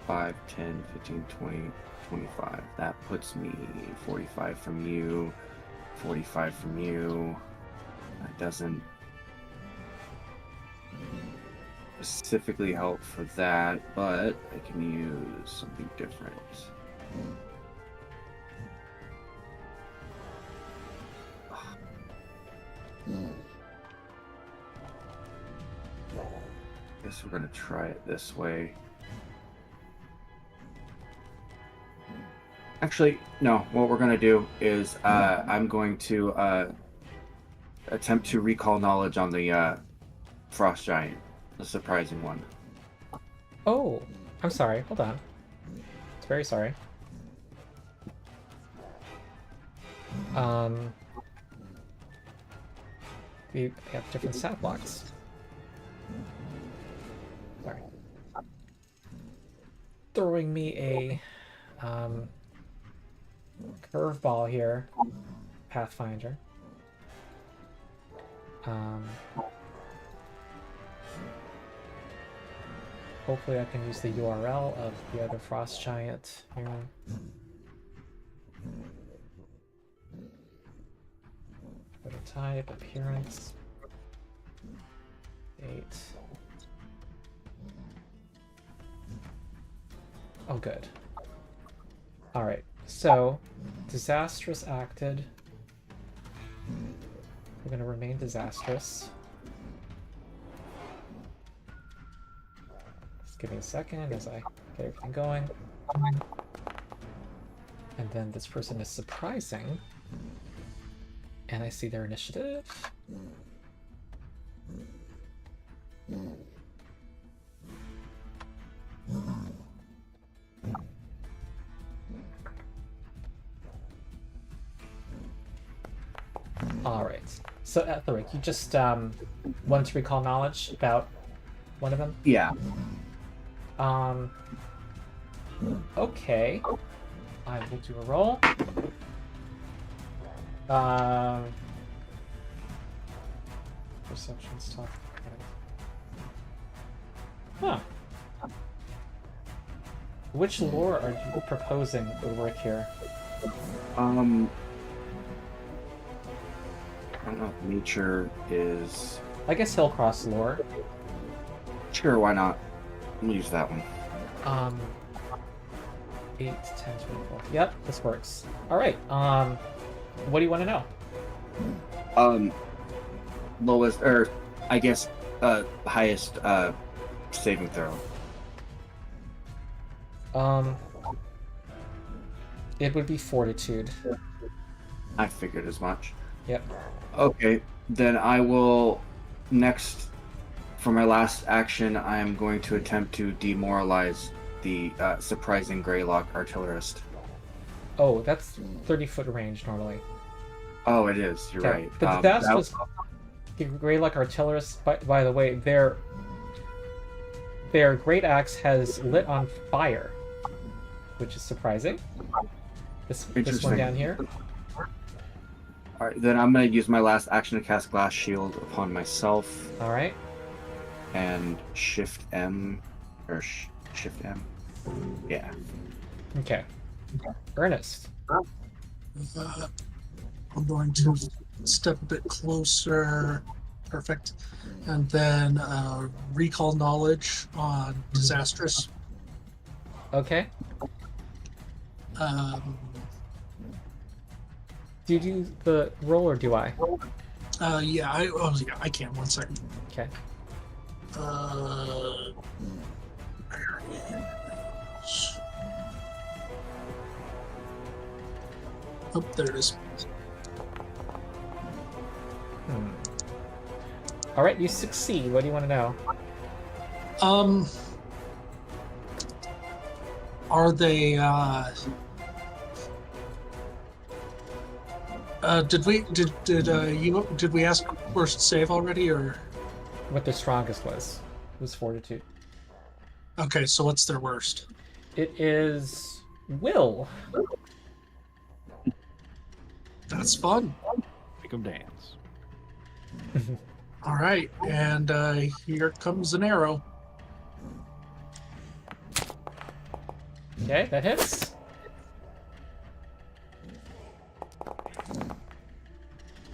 5, 10, 15, 20, 25. That puts me 45 from you, 45 from you. That doesn't specifically help for that, but I can use something different. guess we're gonna try it this way. Actually, no. What we're gonna do is I'm going to attempt to recall knowledge on the frost giant, the surprising one. Oh, I'm sorry. Hold on. It's very sorry. We have different stat blocks. Sorry. Throwing me a curveball here, Pathfinder. Hopefully I can use the URL of the other frost giant here. Prototype, appearance, date. Oh, good. Alright, so disastrous acted. We're going to remain disastrous. Just give me a second as I get everything going. And then this person is surprising. And I see their initiative. Alright. So, Aethelric, you just wanted to recall knowledge about one of them? Yeah. Okay. I will do a roll. Perception stuff. Huh. Which lore are you proposing would work here? I don't know if nature is... I guess Hillcross lore. Sure, why not? We'll use that one. 8, 10, 24. Yep, this works. Alright, what do you want to know? Lowest, or I guess, highest, saving throw. It would be Fortitude. I figured as much. Yep. Okay, then I will, next, for my last action, I am going to attempt to demoralize the surprising Greylock artillerist. Oh, that's 30-foot range normally. Oh, it is. You're right. But that's just the Greylock artillerists. By the way, their great axe has lit on fire, which is surprising. This one down here. All right, then I'm going to use my last action to cast Glass Shield upon myself. All right. And Shift M, or Shift M. Yeah. Okay. Ernest. I'm going to step a bit closer. Perfect. And then recall knowledge on disastrous. Okay. Do you do the roll or do I? Yeah, I can. 1 second. Okay. There it is. Oh, there it is. All right, you succeed. What do you want to know? Are they? Did we ask worst save already, or? What their strongest was Fortitude. Okay, so what's their worst? It is Will. That's fun. Make them dance. All right, and here comes an arrow. Okay, that hits.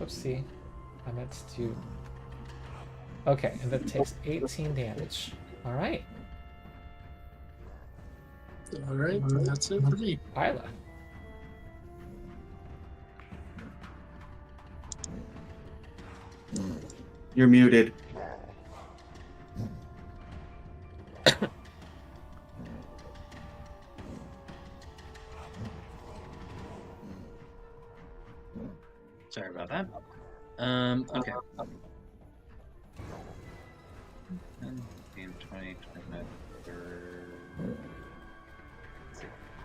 Oopsie. I meant to... Okay, and that takes 18 damage. Alright. All right, that's it for me. Aila. You're muted. Sorry about that. Okay. 10, 15, 20, 25, 30,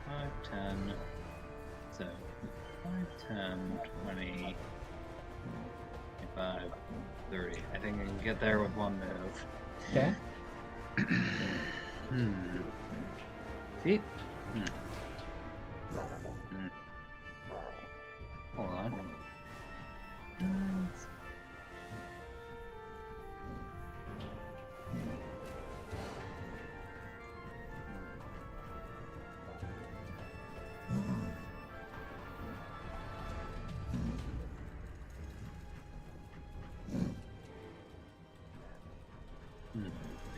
5, 10. So 5, 10, 20, 25, 30. I think I can get there with one move. Okay. See? Hold on.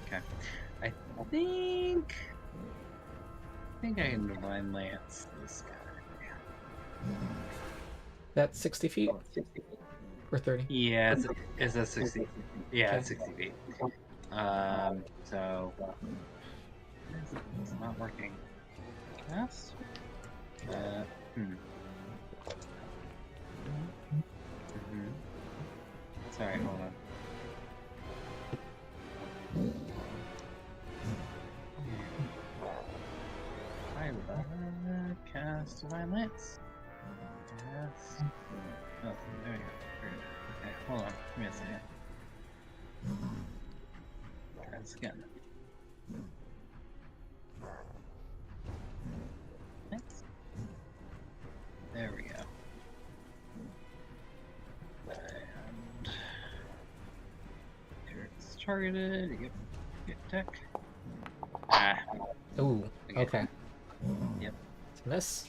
Okay. I think I can divine lance this guy. That's 60 feet? Or 30? Yeah, it's a 60. Yeah, it's 60 feet. So it's not working. Yes. Sorry, hold on. I cast divine lance. Yes. Oh, there we go. Okay, hold on. Give me a second. Try this again. Thanks. There we go. And here it's targeted. You get tech. Ah. Ooh, Okay. okay. Yep. It's a miss.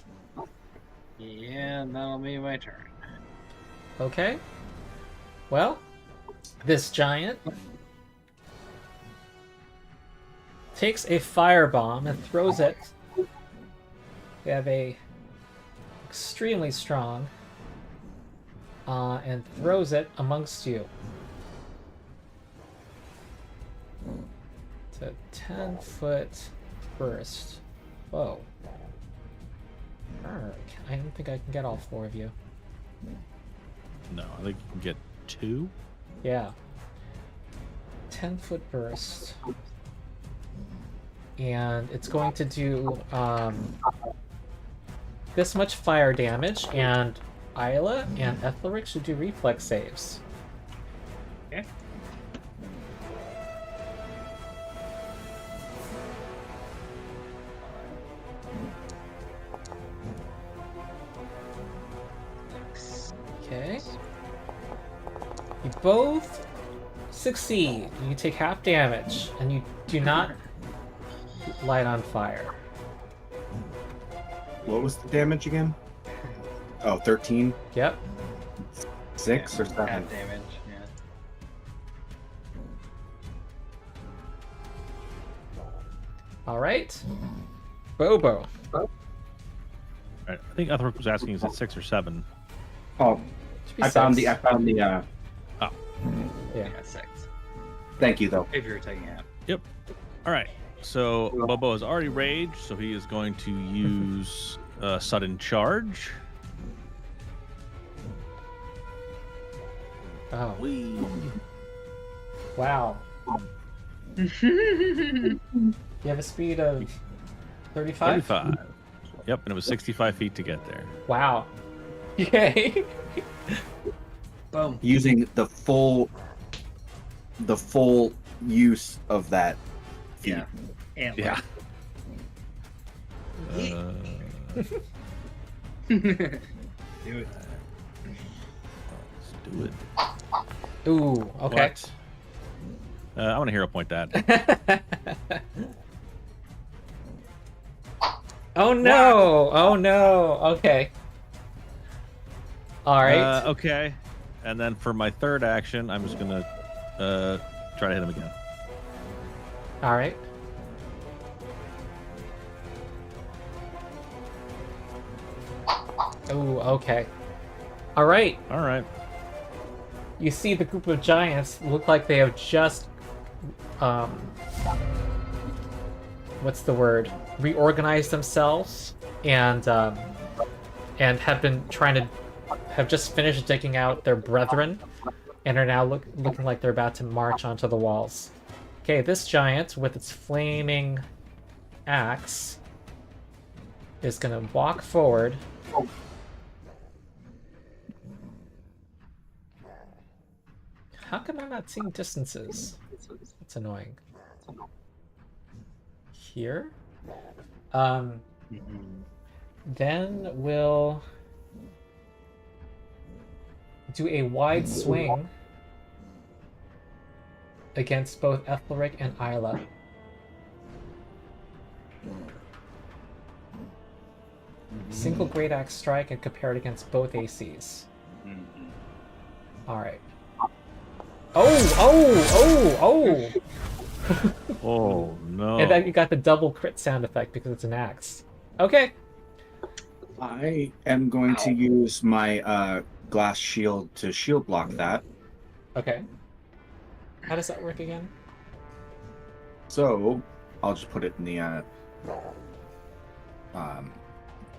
Yeah, that'll be my turn. Okay. Well, this giant takes a firebomb and throws it. We have a extremely strong and throws it amongst you. It's a 10-foot burst. Whoa. I don't think I can get all 4 of you. No, I think you can get 2. Yeah. 10-foot burst. And it's going to do this much fire damage, and Aila and Aethelric should do reflex saves. Okay. Okay. You both succeed. You take half damage, and you do not light on fire. What was the damage again? Oh, 13? Yep. 6 or 7? Half damage, yeah. All right. Bobo. Right. I think Aethelric was asking, is it 6 or 7? Oh, Should be I found six. the, Yeah. Yeah, 6. thank you though. If you're taking half. Yep. All right. So Bobo has already raged, so he is going to use sudden charge. Oh. Whee! Wow. You have a speed of 35? 35. Yep, and it was 65 feet to get there. Wow. Yay. Boom. Using the full use of that feat. Yeah. And Yeah. Do it. Let's do it. Ooh, okay. What? I want to hero point that. Oh no! Oh no! Okay. All right. Okay. And then for my third action, I'm just gonna try to hit him again. All right. Ooh, okay. All right. All right. You see the group of giants look like they have just what's the word? Reorganized themselves and have just finished digging out their brethren and are now looking like they're about to march onto the walls. Okay, this giant with its flaming axe is gonna walk forward. How come I'm not seeing distances? That's annoying. Here? Then we'll do a wide swing against both Aethelric and Aila. Single great axe strike and compare it against both ACs. Alright. Oh! Oh no! And then you got the double crit sound effect because it's an axe. Okay. I am going to use my glass shield to shield block that. Okay. How does that work again? So I'll just put it in the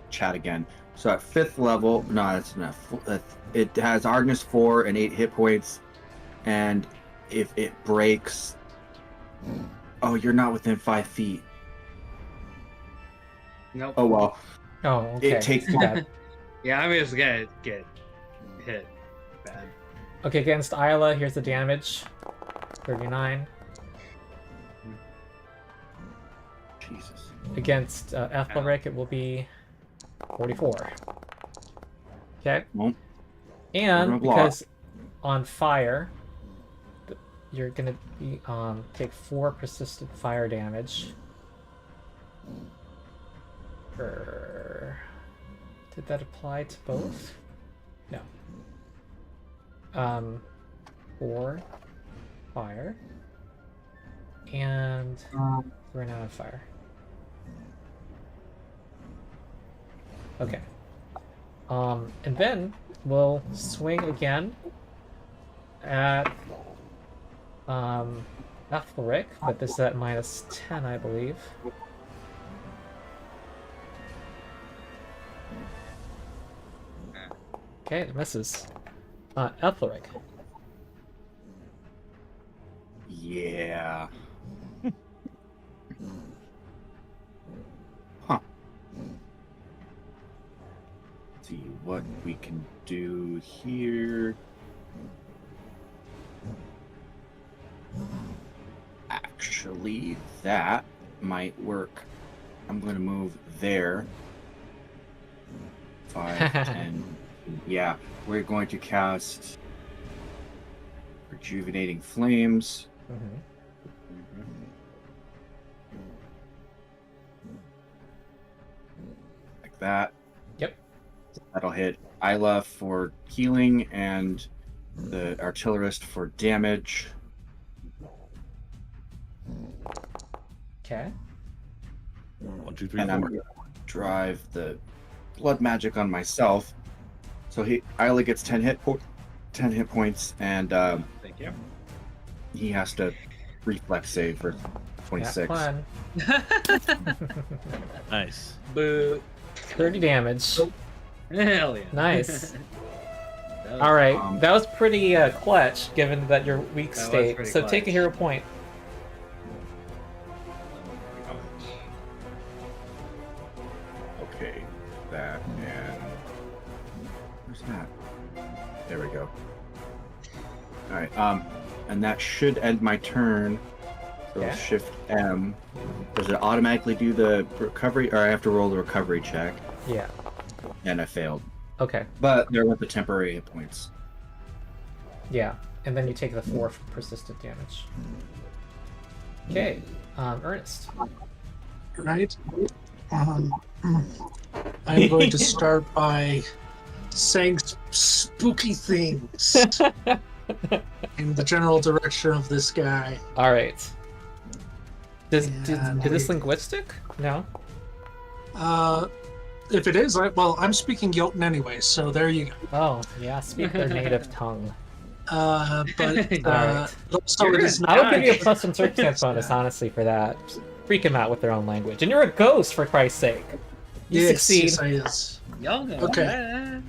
chat again. So at 5th level, no, that's enough. It has hardness 4 and 8 hit points, and if it breaks, oh, you're not within 5 feet. Nope. Oh well. Oh, okay. It takes that. Yeah, I'm just gonna get hit bad. Okay, against Aila, here's the damage. 39. Jesus. Against Aethelric, it will be 44. Okay. Well, And gonna block. because on fire, you're gonna be take 4 persistent fire damage. Did that apply to both? No. 4 fire, and we're now on fire. Okay. And then we'll swing again at Aethelric, but this is at -10, I believe. Okay, it misses. Aethelric. Yeah. Huh. Let's see what we can do here. Actually, that might work. I'm going to move there. 5, 10. Yeah, we're going to cast Rejuvenating Flames. Like that. Yep. That'll hit Aila for healing and the artillerist for damage. Okay. 1, 2, 3, And I'm 4. going to drive the blood magic on myself. So Aila gets 10 hit points, and Thank you. he has to reflex save for 26. Plan. Nice. Boo. 30 damage. Hell yeah. Nice. That was- All right, that was pretty clutch, given that your weak That was state. pretty So take a clutch. hero point. Okay, that and where's that? There we go. All right, and that should end my turn. So Okay. Shift M. Does it automatically do the recovery, or I have to roll the recovery check? Yeah. And I failed, Okay. but there went the temporary hit points. Yeah. And then you take the 4 persistent damage. Okay. Ernest. Right? I'm going to start by saying spooky things in the general direction of this guy. All right. Is Yeah, this linguistic? No. If it is, I'm speaking Jotun anyway, so there you go. Oh, yeah. Speak their native tongue. But Alright. also You're it is good. I not. would give you a plus 1 circumstance bonus, honestly, for that. freak them out with their own language. And you're a ghost, for Christ's sake. You succeed. Yes, I is. Y'all know Okay. that.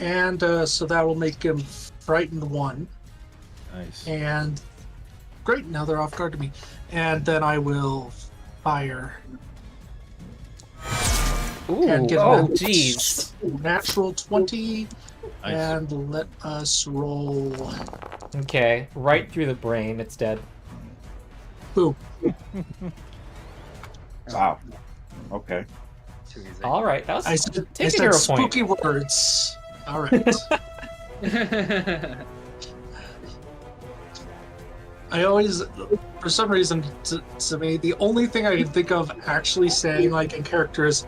And so that will make him frightened 1. Nice. And great, now they're off guard to me. And then I will fire. Ooh, And get oh, a jeez. natural 20. Nice. And let us roll. Okay, right through the brain, it's dead. Boom. Wow. Okay. Too easy. Alright, that was... I said, Take I a said hero point. spooky words. All right. I always, for some reason, to me, the only thing I can think of actually saying like in character is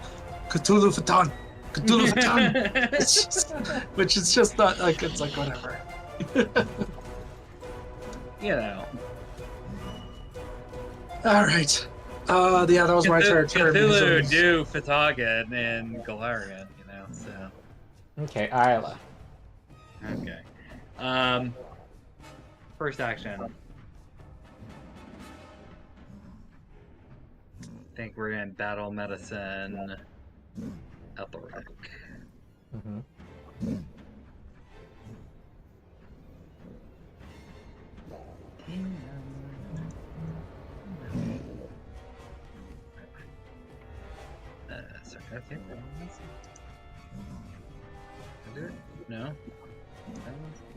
Cthulhu Fatan. Cthulhu Fatan. It's just, which is just not like, it's like whatever. You know. All right. Yeah, that was my turn. Cthulhu do Fatagan and Galarian, you know, so. Okay, Aila. Okay. First action. I think we're in battle medicine. Aethelric. Mm-hmm. Sorry, can I take battle medicine? Can I do it? No? Battle medicine?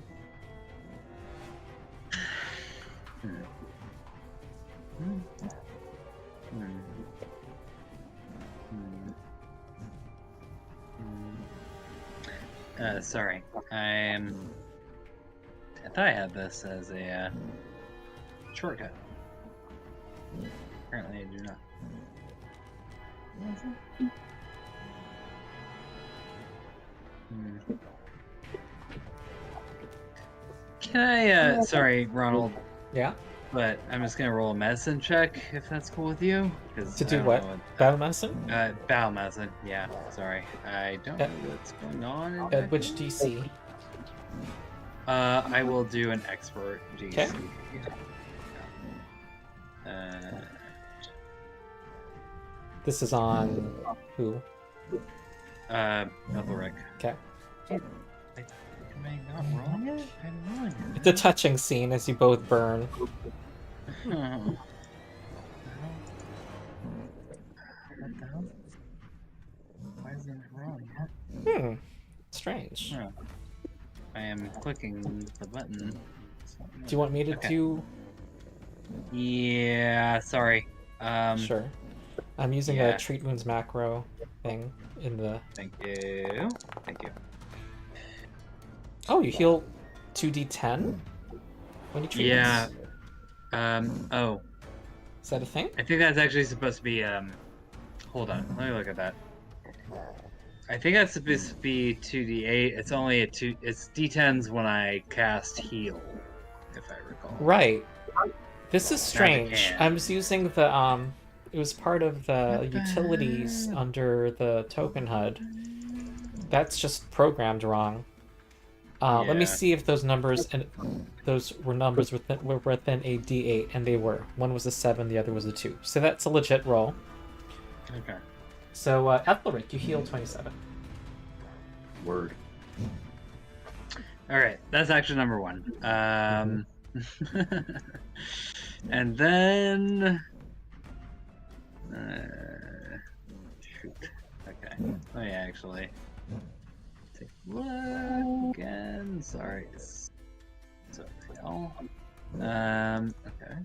Sorry. I thought I had this as a shortcut. Apparently I do not. Can I, sorry, Ronald, Yeah? but I'm just gonna roll a medicine check if that's cool with you. 'Cause To I do don't what? know Battle medicine? battle medicine. Yeah, sorry. I don't know what's going on. At which DC? I will do an expert DC. Okay. This is on who? Aethelric. Okay. Am I not rolling it? I'm rolling it. It's a touching scene as you both burn. What the hell? Why isn't it rolling it? Strange. Oh. I am clicking the button. Do you want me to Okay. do... Yeah, sorry. Sure. I'm using yeah. a treat wounds macro thing in the... Thank you. Thank you. Oh, you heal 2d10? When you treat Yeah. wounds? Oh. Is that a thing? I think that's actually supposed to be, hold on, let me look at that. I think that's supposed to be 2d8. It's only it's d10s when I cast heal, if I recall. Right. This is strange. can. I was using the, it was part of the utilities under the token HUD. That's just programmed wrong. Let me Yeah. see if those numbers and those were numbers were within a D8, and they were. One was a 7, the other was a 2. So that's a legit roll. Okay. So Aethelric, you heal 27. Word. All right, that's action number 1. And then, shoot. Okay. Let me actually take a look again. Sorry. So fail. Okay.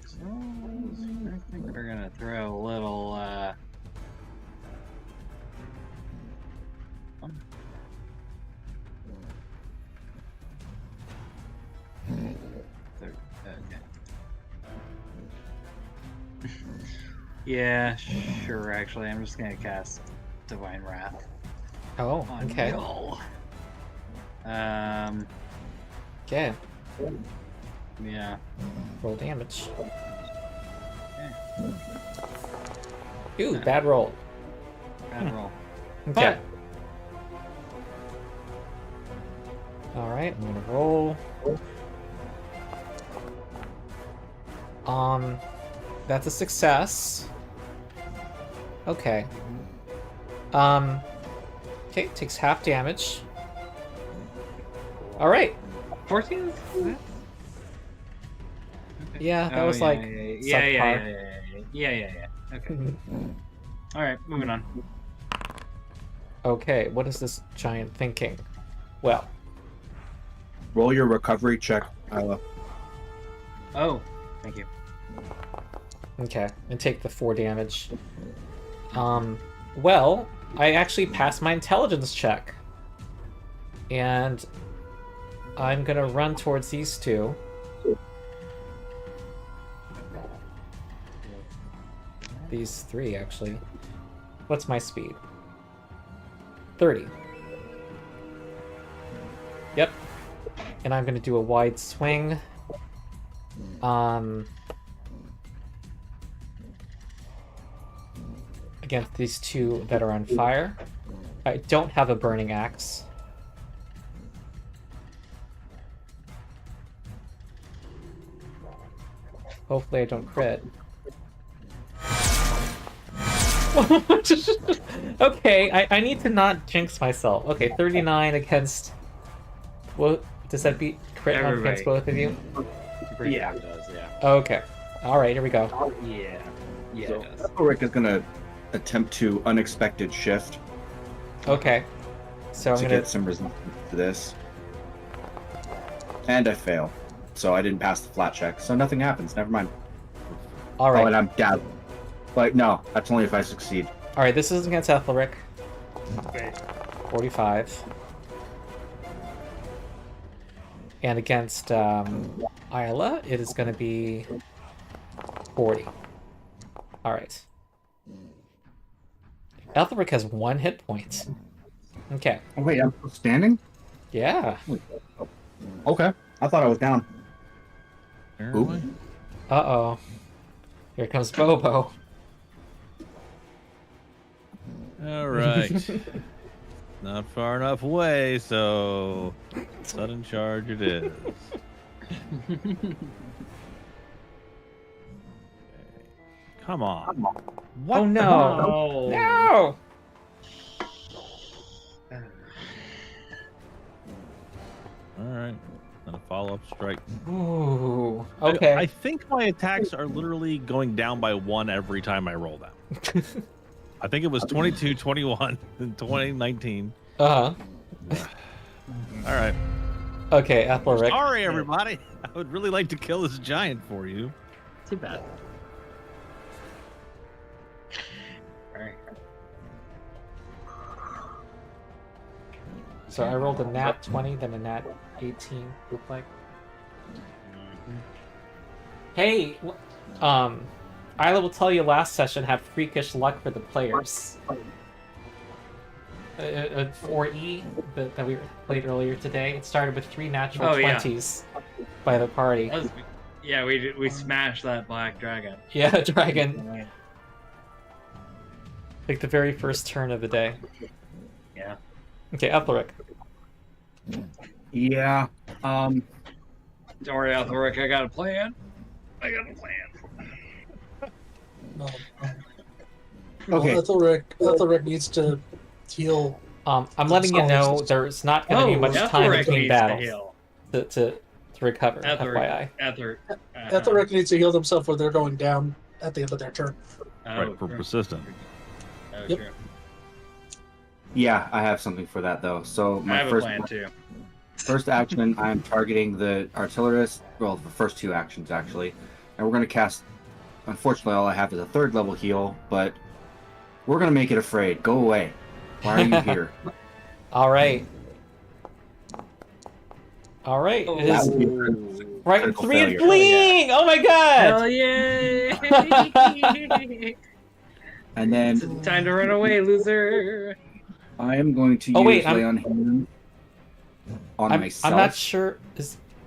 So, I think we're gonna throw a little yeah, sure, actually. I'm just gonna cast Divine Wrath Oh, on okay. Gil. Okay. Yeah. Roll damage. Okay. Ooh, bad roll. Bad roll. Okay. Alright, I'm gonna roll. That's a success. Okay. Okay, takes half damage. All right. 14? Yeah, that was like yeah. Okay. All right, moving on. Okay, what is this giant thinking? Well, Roll your recovery check, Aila. Oh, thank you. okay, and take the 4 damage. Well, I actually passed my intelligence check. And I'm gonna run towards these two. These 3, actually. What's my speed? 30. Yep. And I'm gonna do a wide swing. Against these 2 that are on fire. I don't have a burning axe. Hopefully I don't crit. Okay, I need to not jinx myself. Okay, 39 against... What does that beat crit on against both of you? Yeah, it does, yeah. Okay. Alright, here we go. Yeah. Yeah, So it does. Aethelric is gonna attempt to unexpected shift Okay. So I'm to gonna... get some resistance to this. And I fail. So I didn't pass the flat check. So nothing happens. Never mind. Oh, and Alright. I'm down. Like, no, that's only if I succeed. Alright, this is against Aethelric. Okay. 45. And against Aila, it is going to be 40. Alright. Aethelric has 1 hit point. Okay. Oh, wait, I'm still standing? Yeah. Okay. I thought I was down. Apparently. Uh-oh. Here comes Bobo. All right. Not far enough away, so sudden charge it is. Come on. What? Oh the- no. Oh. No! All right. Then a follow-up strike. Ooh. I Okay. think my attacks are literally going down by 1 every time I roll them. I think it was 22, 21, and 2019. Uh-huh. All right. Okay, Aethelric. Sorry, everybody. I would really like to kill this giant for you. Too bad. Alright. So I rolled a nat 20, then a nat 18, looked like. Hey, Aila will tell you last session had freakish luck for the players. 4E that we played earlier today, it started with 3 natural 20s by the party. That was, yeah, we smashed that black dragon. Yeah, dragon. Like the very first turn of the day. Yeah. Okay, Aethelric. Yeah. Don't worry, Aethelric, I got a plan. I got a plan. No. Okay. Aethelric needs to heal. I'm letting you know there's not going to be much time Aethelric between needs battles to heal. to recover, FYI. Aethelric needs to heal themselves when they're going down at the end of their turn. Right, for persistent. Oh, Yep. true. Yeah, I have something for that though. So I my have a first plan too. first action, I'm targeting the artillerist. Well, the first 2 actions actually, and we're gonna cast. Unfortunately, all I have is a 3rd level heal, but we're gonna make it afraid. Go away. Why are you here? All right. All right. Oh, It That is would be right. critical 3 and failure. fleeing. Oh my god. Hell yay! And then Time to run away, loser. I am going to Oh, use wait, lay on hand on myself. I'm not sure.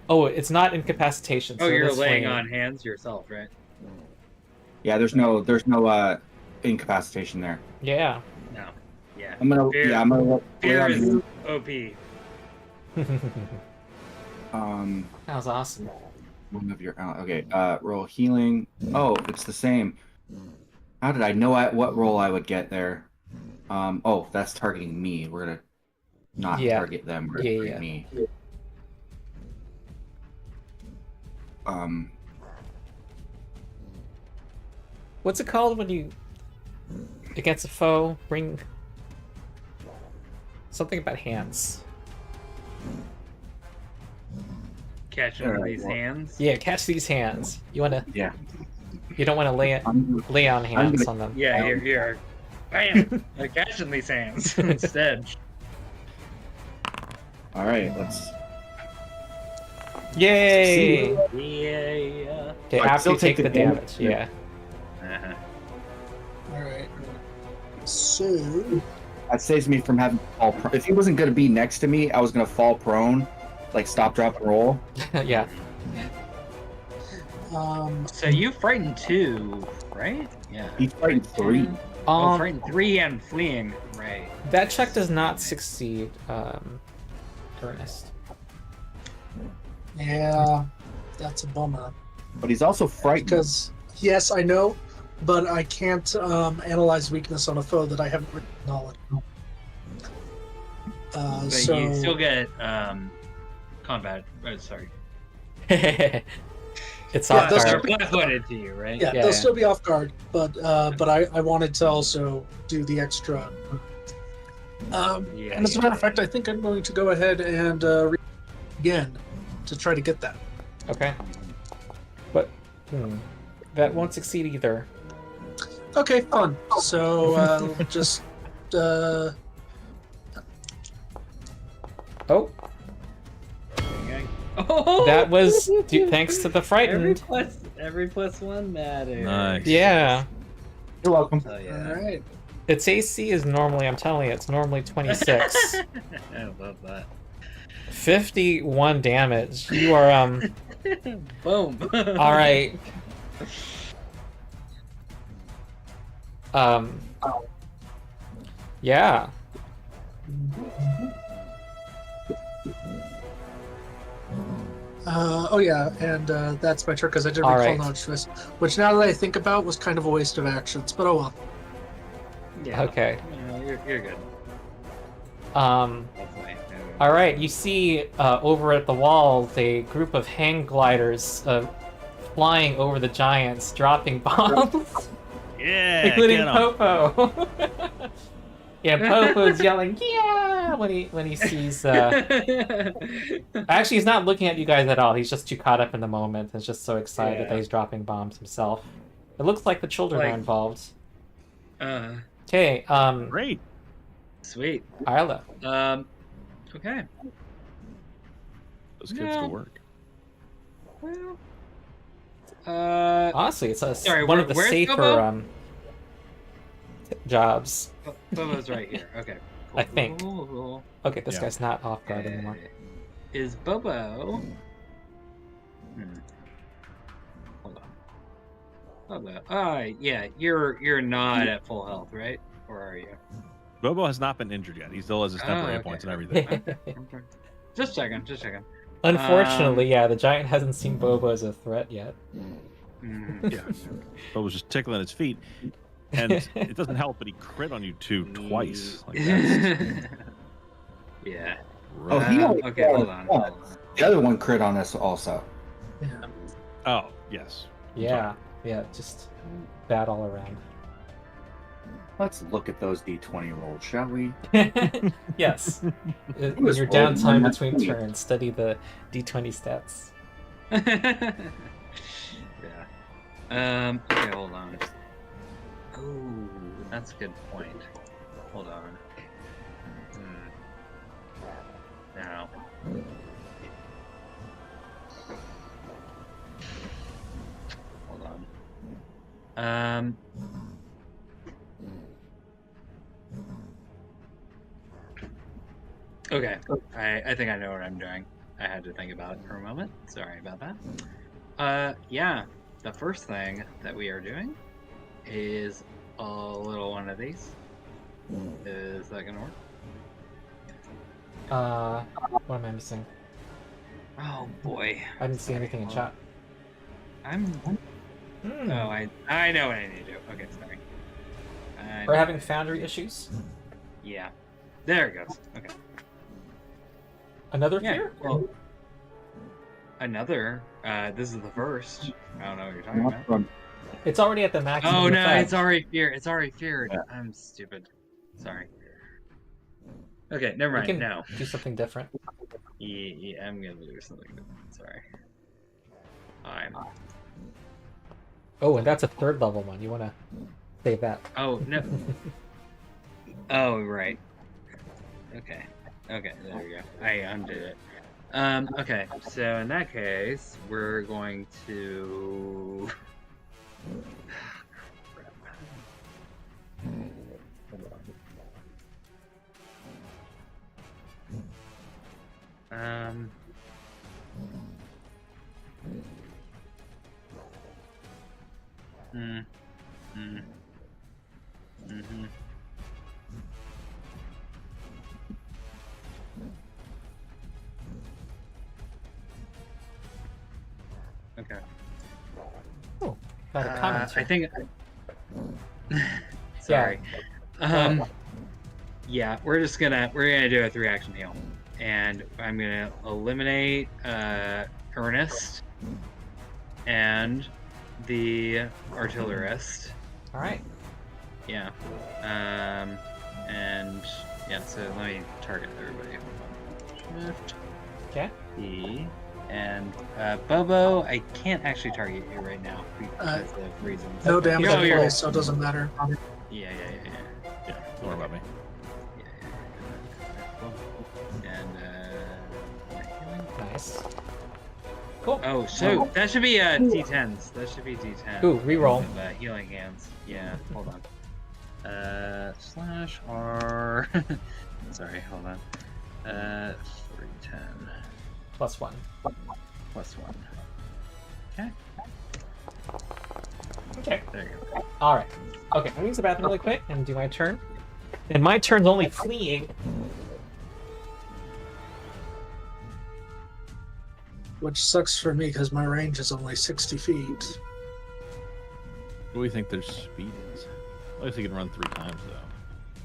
Oh, it's not incapacitation. Oh, so you're that's laying fleeing. on hands yourself, right? Yeah, there's no incapacitation there. Yeah. No. Yeah. I'm gonna Fear- lay on Fear is hand. OP. That was awesome. One of your okay. Roll healing. Oh, it's the same. How did I know what roll I would get there? Oh, that's targeting me. We're gonna not Yeah. target them. We're gonna target me. What's it called when you against a foe bring something about hands? Catching these hands. Yeah, catch these hands. You wanna? Yeah. You don't want to lay on hands on them. Yeah, here. Bam! They're catching these hands instead. All right. Let's. Yay! Yeah. Okay, I after still you take the damage. Yeah. Uh-huh. All right. So That saves me from having to fall prone. If he wasn't gonna be next to me, I was gonna fall prone, like stop, drop, and roll. Yeah. So you frightened 2, right? Yeah. He's fighting 3. Oh, frightened 3 and fleeing. Right. That check does not succeed, Ernest. yeah, that's a bummer. But he's also frightened. Because yes, I know, but I can't analyze weakness on a foe that I haven't written knowledge. But So you still get combat. Sorry. It's Yeah, off those guard. They're flat-footed to you, right? yeah, Yeah, they'll yeah. still be off guard, but I wanted to also do the extra. Yeah, And as a matter of fact, I think I'm going to go ahead and read again to try to get that. Okay. But that won't succeed either. Okay, fun. So just Oh, Okay. Oh, that was thanks to the frightened. every plus 1 matters. Nice. Yeah. You're welcome. Oh all yeah. right. Its AC is normally, I'm telling you, it's normally 26. I love that. 51 damage. You are, Boom. alright. Yeah. Oh yeah, and that's my trick because I did All recall right. knowledge twist, which now that I think about was kind of a waste of actions, but oh well. Yeah. Okay. Yeah, you're good. Hopefully. Alright, you see over at the walls a group of hang gliders flying over the giants, dropping bombs, Yeah. including get 'em. Popo. Yeah, Popo's yelling, yeah, when he sees. Actually, he's not looking at you guys at all. He's just too caught up in the moment. He's just so excited that he's dropping bombs himself. It looks like the children are Like- involved. uh, Okay, Great. sweet. Aila. Okay. Those kids Yeah. to work. Well. Honestly, it's Sorry, one of the where's safer Bobo? jobs. Bobo's right here. Okay. Cool. I think. Cool. Okay, this Yeah. guy's not off guard anymore. Is Bobo? Hold on. Bobo. Yeah. You're not at full health, right? Or are you? Bobo has not been injured yet. He still has his temporary okay. points and everything. Okay. Just checking. Unfortunately, yeah, the giant hasn't seen Bobo as a threat yet. Yeah. Bobo's just tickling his feet. And it doesn't help, but he crit on you twice. Like that's Yeah. Oh, he rough. only Okay, crit hold on on. one. The other one crit on us also. Yeah. Oh, yes. Yeah, yeah, just bad all around. Let's look at those d20 rolls, shall we? Yes. In was your rolling downtime on that between 20. turns, study the d20 stats. Yeah. Okay, hold on. Oh, that's a good point. Hold on. Now. Hold on. Okay. I think I know what I'm doing. I had to think about it for a moment. Sorry about that. Yeah. The first thing that we are doing is a little one of these. Is that gonna work? What am I missing? Oh boy. I didn't see anything in chat. Hmm. Oh, I know what I need to do. Okay, sorry. We're having foundry issues. Yeah. There it goes. Okay. Another Yeah. fear? Well, another. This is the first. I don't know what you're talking about. From- It's already at the maximum. Oh no, effect. it's already feared. It's already feared. Yeah. I'm stupid. Sorry. Okay, never We mind. can No. do something different. Yeah, I'm gonna do something different. Sorry. I'm. Oh, and that's a third level one. You want to save that? Oh no. Oh right. Okay. Okay. There we go. I undid it. Okay. So in that case, we're going to. Um. Mm. Mm. Mm-hmm. Okay. Oh, got a comment. I think. Sorry. Yeah, we're gonna do a 3-action heal, and I'm gonna eliminate Ernest and the artillerist. All right. Yeah. And yeah. So let me target everybody. Shift. Okay. E. And Bobo, I can't actually target you right now because of reasons. No damage Oh, in you're- place, so it doesn't matter. Yeah. Yeah, don't worry about me. Yeah. And Nice. Cool. oh, so that should be D10s. That should be D10. Ooh, reroll. With, healing hands. Yeah. Hold on. /R. Sorry. Hold on. 310 +1. +1. Okay. Okay. There you go. All right. Okay. I'm gonna use the bathroom really quick and do my turn. And my turn's only fleeing. Which sucks for me because my range is only 60 feet. What do we think their speed is? At least they can run 3 times though.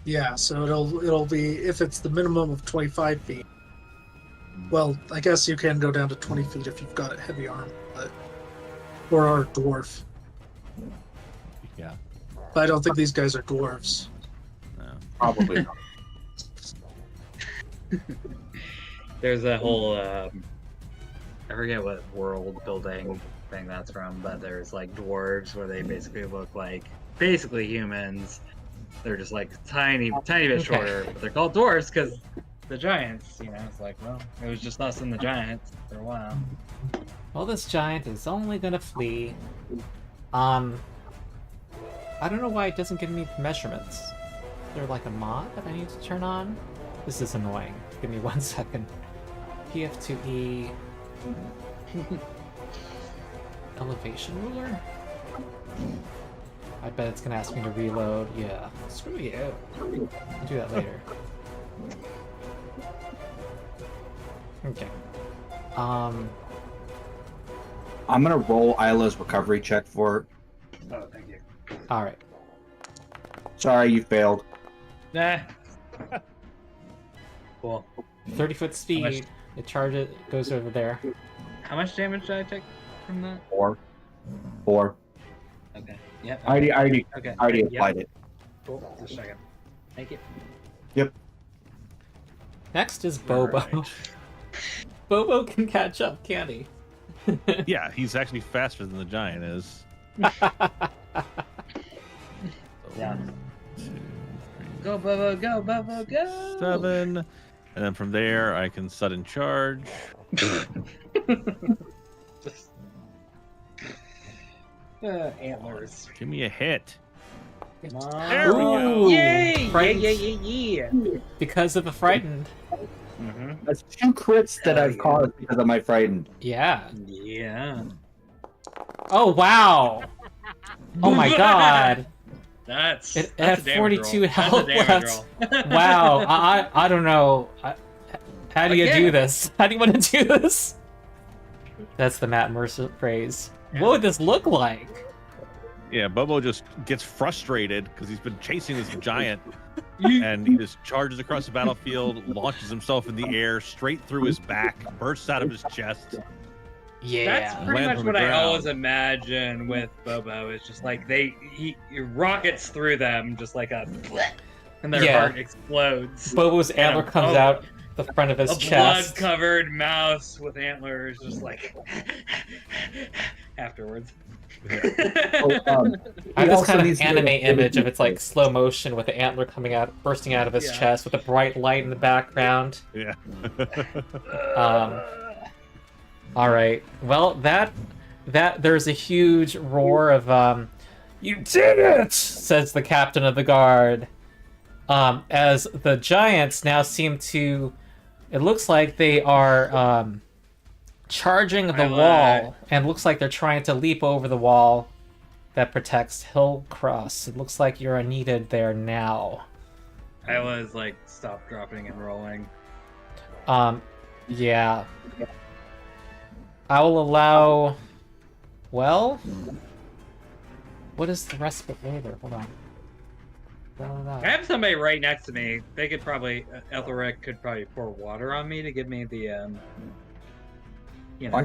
Yeah, so it'll be if it's the minimum of 25 feet. Well, I guess you can go down to 20 feet if you've got a heavy arm, but or a dwarf. Yeah. But I don't think these guys are dwarves. No. Probably not. There's a whole I forget what world building thing that's from, but there's like dwarves where they basically look like humans. They're just like tiny bit shorter, but they're called dwarves because the giants, it's like, well, it was just us and the giants for a while. Well, this giant is only gonna flee. I don't know why it doesn't give me measurements. Is there like a mod that I need to turn on? This is annoying. Give me 1 second. PF2E. Elevation ruler? I bet it's gonna ask me to reload. Yeah. Screw you. I'll do that later. Okay. I'm gonna roll Isla's recovery check for it. Oh, thank you. Alright. Sorry, you failed. Nah. Cool. 30-foot speed. It charges, goes over there. How much damage did I take from that? 4. Okay. Yeah. I already Okay. applied it. Cool. Just a second. Thank you. Next is Bobo. Alright. Bobo can catch up, can't he? Yeah, he's actually faster than the giant is. Yeah. 1, 2, 3, Go, Bobo, go, Bobo, go! 7. And then from there, I can sudden charge. Antlers. Give me a hit. Come on. There we go. Ooh, Yay! frightened. Yeah. Because of a frightened. Mm-hmm. That's 2 crits that Hell I've yeah. caused because of my frightened. Yeah. Yeah. Oh, wow. Oh my god. That's It that's had a damage 42 roll. health That's a damage roll. Wow. I don't know. How do you do Again. this? How do you want to do this? That's the Matt Mercer phrase. What would this look like? Yeah, Bobo just gets frustrated because he's been chasing this giant, and he just charges across the battlefield, launches himself in the air, straight through his back, bursts out of his chest. Yeah. That's pretty Lands much on the what I ground. always imagine with Bobo. Is just like he rockets through them, just like a, and their Yeah. heart explodes. Bobo's antler And comes out the front of his a chest. blood-covered mouse with antlers, just like afterwards. Oh, I have he this also kind of needs to- anime image of it's like slow motion with the antler coming out, bursting out of his Yeah. chest with a bright light in the background. Yeah. All right. Well, that there's a huge roar of "You did it!" says the captain of the guard. As the giants now seem to, it looks like they are charging the wall, and looks like they're trying to leap over the wall that protects Hillcross. It looks like you're needed there now. I was like, stop, dropping, and rolling. Yeah. I will allow. Well, what is the respite later? Hold on. I have somebody right next to me. They could probably, Aethelric could probably pour water on me to give me the, I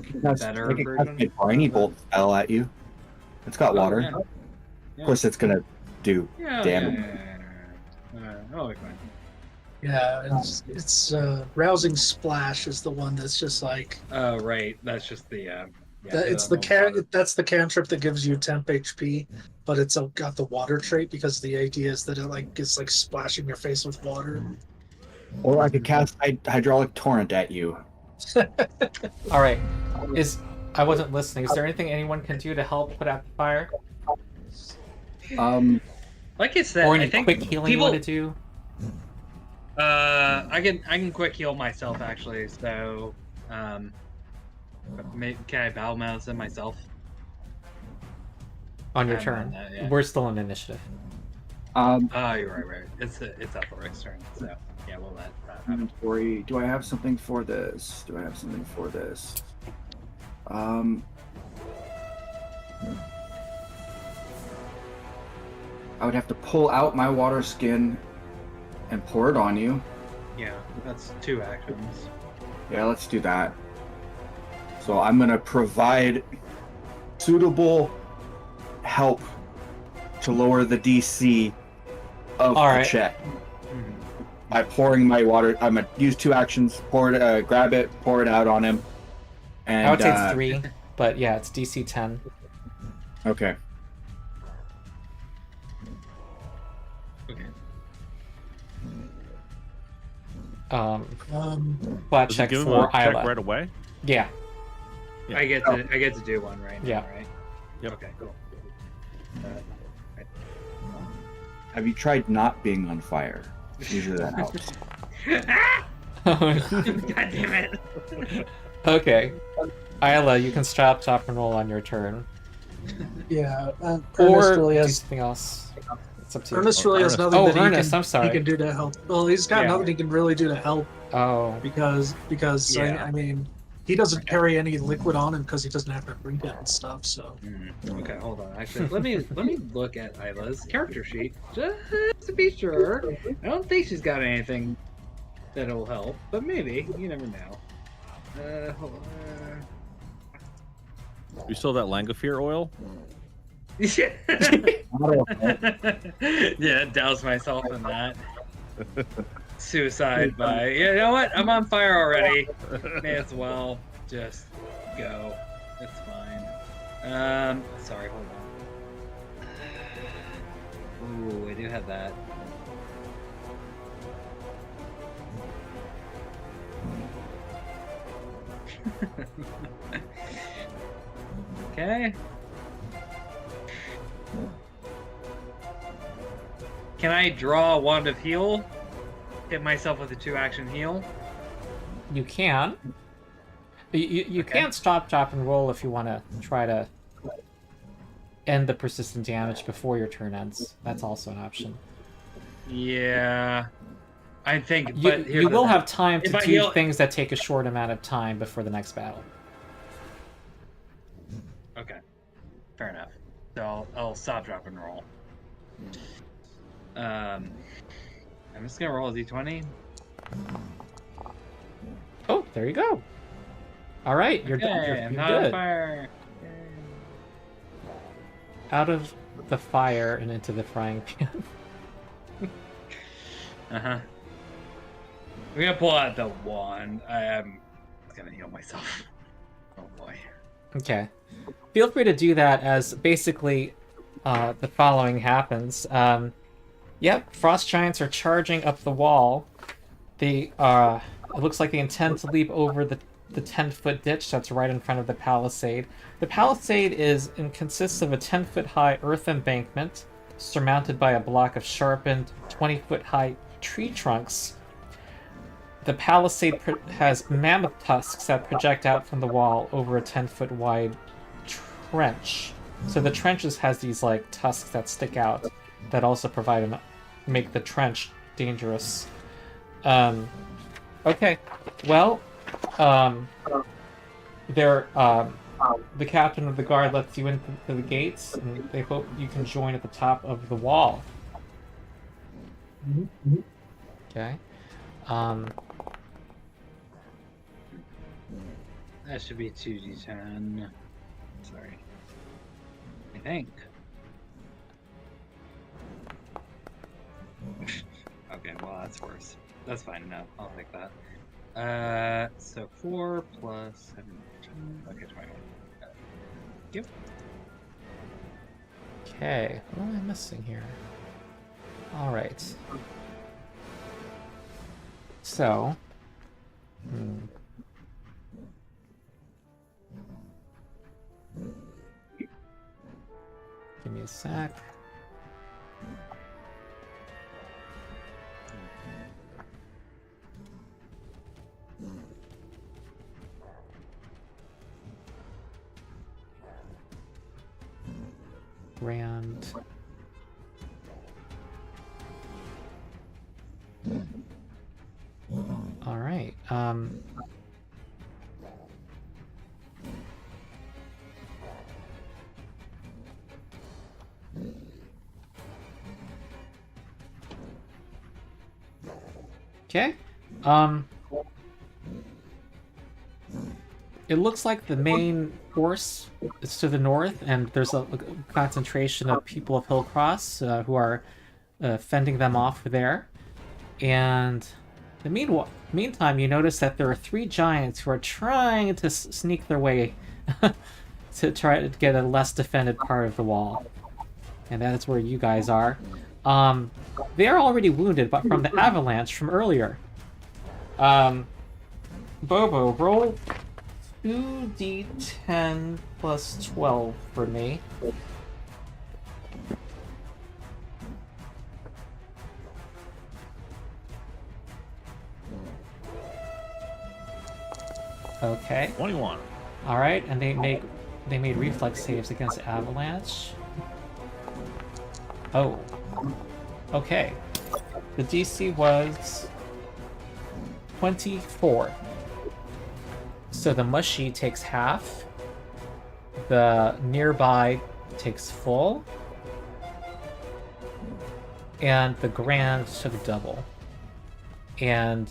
can cast, better I can cast version. a briny bolt spell at you. It's got water. Yeah. Of course, it's gonna do Yeah, damage. Oh, okay. fine. Yeah, it's rousing splash is the one that's just like Oh, right. That's just the, it's the that's the cantrip that gives you temp HP, but it's got the water trait because the idea is that it like gets like splashing your face with water. Or I could cast hydraulic torrent at you. All right. I wasn't listening. Is there anything anyone can do to help put out the fire, Like I said, or any I think quick healing you people, want to do? I can quick heal myself actually. So, can I battle medicine myself? On your I haven't turn. done that yet. We're still in initiative. Oh, you're right. It's Aethelric's turn. So yeah, we'll let that happen. Inventory. Do I have something for this? I would have to pull out my water skin and pour it on you. Yeah, that's 2 actions. Yeah, let's do that. So I'm gonna provide suitable help to lower the DC of All the right. check by pouring my water. I'm gonna use 2 actions: pour it, grab it, pour it out on him. And I would say it's 3, but yeah, it's DC 10. Okay. Okay. Flat Does it check give him for a check Aila. right away? Yeah. Yeah. I get to do one right now, Yeah. right? Yep. Okay, cool. Have you tried not being on fire? Usually that helps. God damn it! Okay. Aila, you can stop, top, and roll on your turn. Yeah, Or Ernest really do has something else. It's up to you. Ernest really has nothing Oh, that he Ernest, can, I'm sorry. he can do to help. Well, he's got Yeah. nothing he can really do to help Oh. because Yeah. I mean he doesn't carry any liquid on him because he doesn't have to drink it and stuff. So Okay, hold on. Actually, let me look at Aila's character sheet just to be sure. I don't think she's got anything that'll help, but maybe. You never know. Hold on. You still that Langofear oil? Yeah. Yeah, douse myself in that. Suicide by. You know what? I'm on fire already. May as well just go. It's fine. Sorry, hold on. Ooh, I do have that. Okay. Can I draw a wand of heal? Hit myself with a 2-action heal? You can. You Okay. can't stop, drop, and roll if you want to try to end the persistent damage before your turn ends. That's also an option. Yeah. I think, You, but here's you the will thing. have time If to I do heal- things that take a short amount of time before the next battle. Okay. So I'll stop, drop, and roll. I'm just gonna roll a d20. Oh, there you go. All right, you're done. Okay, You're I'm not on good. fire. Out of the fire and into the frying pan. Uh-huh. I'm gonna pull out the wand. I am gonna heal myself. Oh boy. Okay. Feel free to do that as basically the following happens. Yep, frost giants are charging up the wall. They it looks like they intend to leap over the 10-foot ditch that's right in front of the palisade. The palisade consists of a 10-foot high earth embankment surmounted by a block of sharpened 20-foot high tree trunks. The palisade has mammoth tusks that project out from the wall over a 10-foot wide trench. So the trenches has these like tusks that stick out that also make the trench dangerous. Okay, well, the captain of the guard lets you into the gates, and they hope you can join at the top of the wall. Okay. That should be 2d10. Sorry. I think. Okay, well that's worse. That's fine enough. I'll take that. So 4 plus 7. Okay, 21. Yep. Okay, what am I missing here? Alright. So... Give me a sec. Grand. All right. Okay. It looks like the main force is to the north, and there's a concentration of people of Hillcross who are fending them off there. And in the meantime, you notice that there are 3 giants who are trying to sneak their way to try to get a less defended part of the wall. And that is where you guys are. They are already wounded, but from the avalanche from earlier. Bobo, roll 2d10 plus 12 for me. Okay. 21. All right, and they made reflex saves against avalanche. Oh. Okay. The DC was 24. So the mushy takes half. The nearby takes full. And the grand took double. And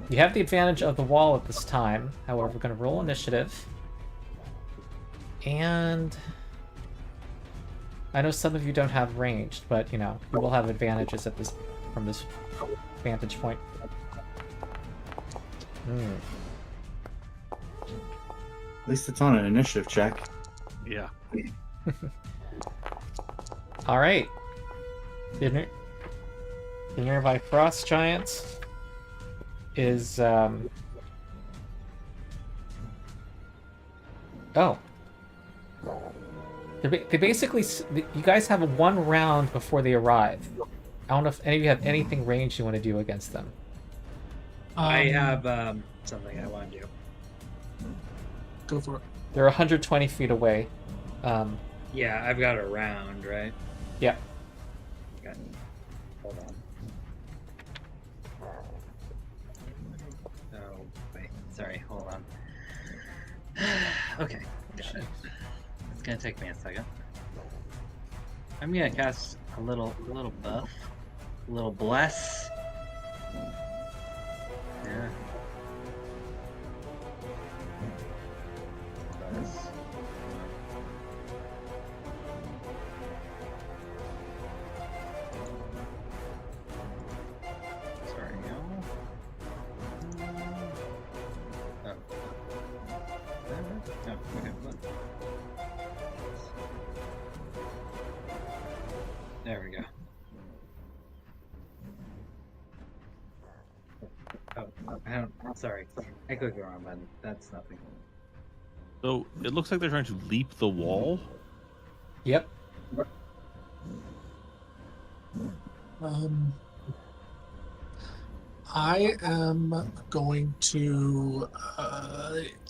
you have the advantage of the wall at this time. However, we're going to roll initiative. And I know some of you don't have ranged, but you will have advantages from this vantage point. At least it's on an initiative check. Yeah. All right. The nearby frost giant is oh. They basically, you guys have 1 round before they arrive. I don't know if any of you have anything ranged you want to do against them. I have something I want to do. Go for it. They're 120 feet away. Yeah, I've got a round, right? Yeah. Okay. Hold on. Oh, wait. Sorry, hold on. Okay. Got it. It's gonna take me a second. I'm gonna cast a little buff, a little bless. Yeah. Bless. Sorry, no. Oh. No, okay, look. There we go. Oh, sorry. I clicked the wrong button. That's nothing. So it looks like they're trying to leap the wall. Yep. I am going to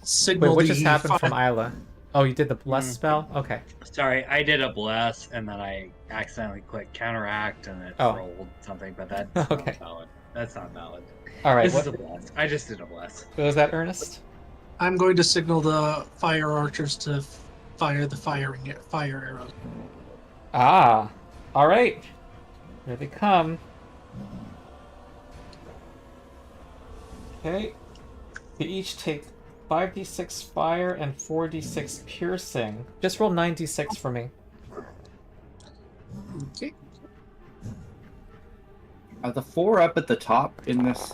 signal Wait, what the just happened from fire- Aila? Oh, you did the bless spell? Okay. Sorry, I did a bless and then I accidentally clicked counteract and it Oh. rolled something, but that's Okay. not valid. That's not valid. All right. This What is a bless. I just did a bless. was that, Ernest? I'm going to signal the fire archers to fire the fire arrows. Ah. All right. Here they come. Okay. They each take 5d6 fire and 4d6 piercing. Just roll 9d6 for me. Okay. Are the 4 up at the top in this?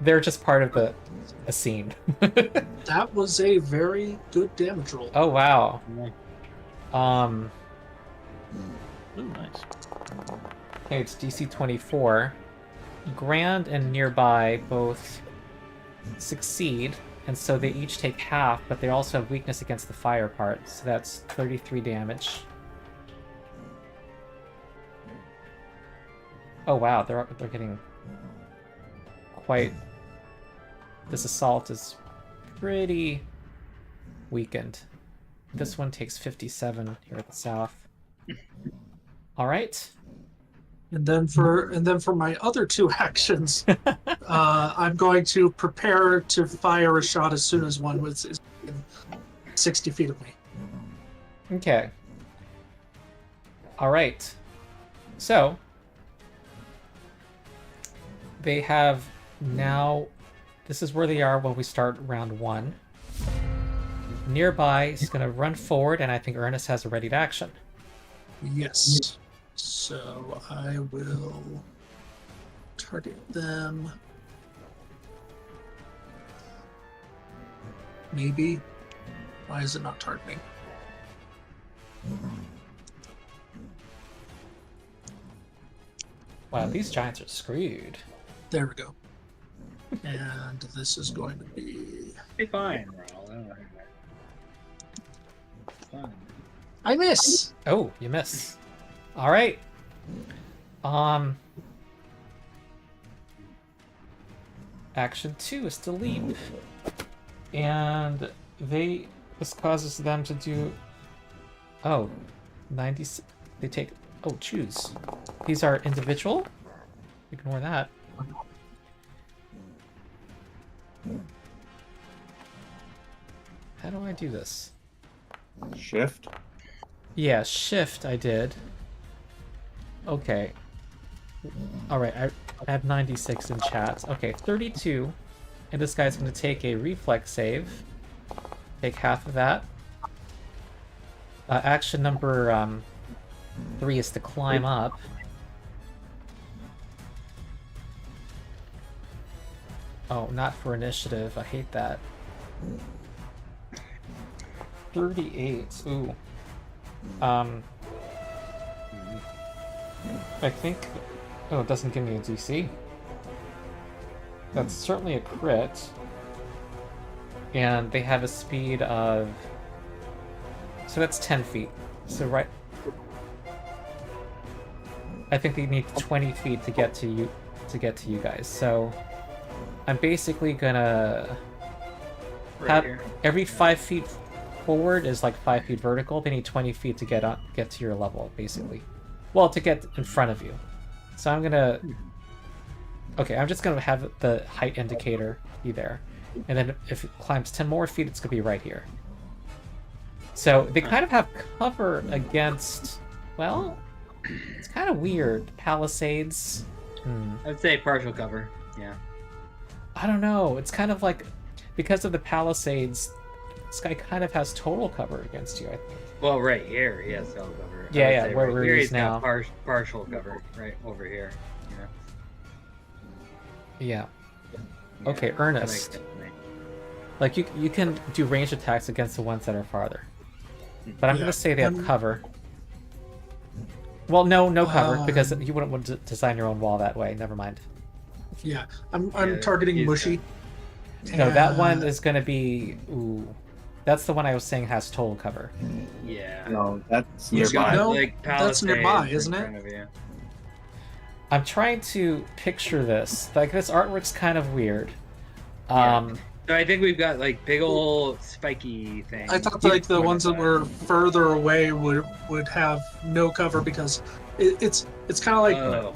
They're just part of the scene. That was a very good damage roll. Oh wow. Oh, nice. Okay, it's DC 24. Grand and nearby both succeed, and so they each take half, but they also have weakness against the fire part, so that's 33 damage. Oh wow, they're getting quite... This assault is pretty weakened. This one takes 57 here at the south. All right. And then for my other 2 actions, I'm going to prepare to fire a shot as soon as one is within 60 feet of me. Okay. All right. So they have now. This is where they are when we start round 1. Nearby, he's going to run forward, and I think Ernest has a ready to action. Yes. So I will target them. Maybe. Why is it not targeting? Wow, these giants are screwed. There we go. And this is going to be... Be fine, Ronald. I don't know. It's fine. I miss! Oh, you miss. All right. Action 2 is to leap. And this causes them to do... Oh, 90... They take... Oh, choose. These are individual? Ignore that. How do I do this? Shift. Yeah, shift I did. Okay. Alright, I have 96 in chat. Okay, 32. And this guy's going to take a reflex save. Take half of that. Action number 3 is to climb up. Oh, not for initiative. I hate that. 38. Ooh. I think... Oh, it doesn't give me a DC. That's certainly a crit. And they have a speed of... So that's 10 feet. So right... I think they need 20 feet to get to you guys. So I'm basically gonna have here. every 5 feet forward is like 5 feet vertical. They need 20 feet to get to your level, basically. Well, to get in front of you. So I'm gonna... Okay, I'm just gonna have the height indicator be there. And then if it climbs 10 more feet, it's gonna be right here. So they kind of have cover against, well, it's kind of weird. Palisades. I'd say partial cover. Yeah. I don't know. It's kind of like, because of the palisades, this guy kind of has total cover against you, I think. Well, right here he has total cover. Yeah, I would yeah, say where right we're here is he's got now. partial cover right over here. Yeah. Yeah, Okay, that makes Ernest. sense to me. Like, you can do ranged attacks against the ones that are farther. But I'm Yeah, going to say they have I'm- cover. Well, no cover, because you wouldn't want to design your own wall that way. Never mind. Yeah, I'm Yeah, targeting he's Mushy. No, that one And- is going to be... Ooh. That's the one I was saying has total cover. Yeah. No, that's He's got, nearby. No, like, that's nearby, palisades in isn't it? front of you. I'm trying to picture this. Like, this artwork's kind of weird. Yeah. So I think we've got like big old spiky things. I thought like the ones that were further away would have no cover because it's kind of like Oh.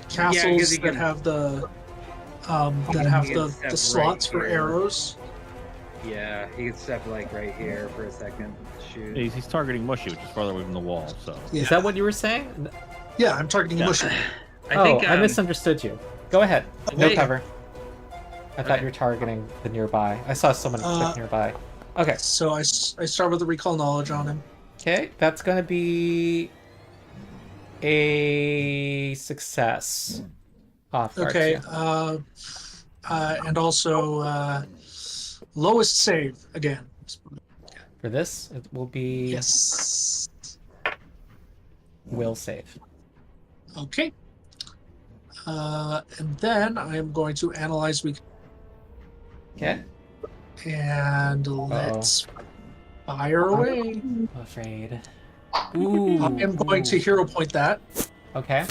castles you that can- have the can step slots right for here. arrows. Yeah, he can step like right here for a second. Shoot. He's targeting Mushy, which is farther away from the wall. So Yeah, Is that what you were saying? yeah, I'm targeting Mushy. I think I misunderstood you. Go ahead. No wait. cover. I thought Okay. you were targeting the nearby. I saw someone click nearby. Okay. So I start with the recall knowledge on him. Okay, that's gonna be a success. Off guard, Okay, too. and also lowest save again. For this, it will be Yes. will save. Okay. And then I am going to analyze weak Okay. and let's fire away. I'm afraid. Ooh. I am going to hero point that. Okay.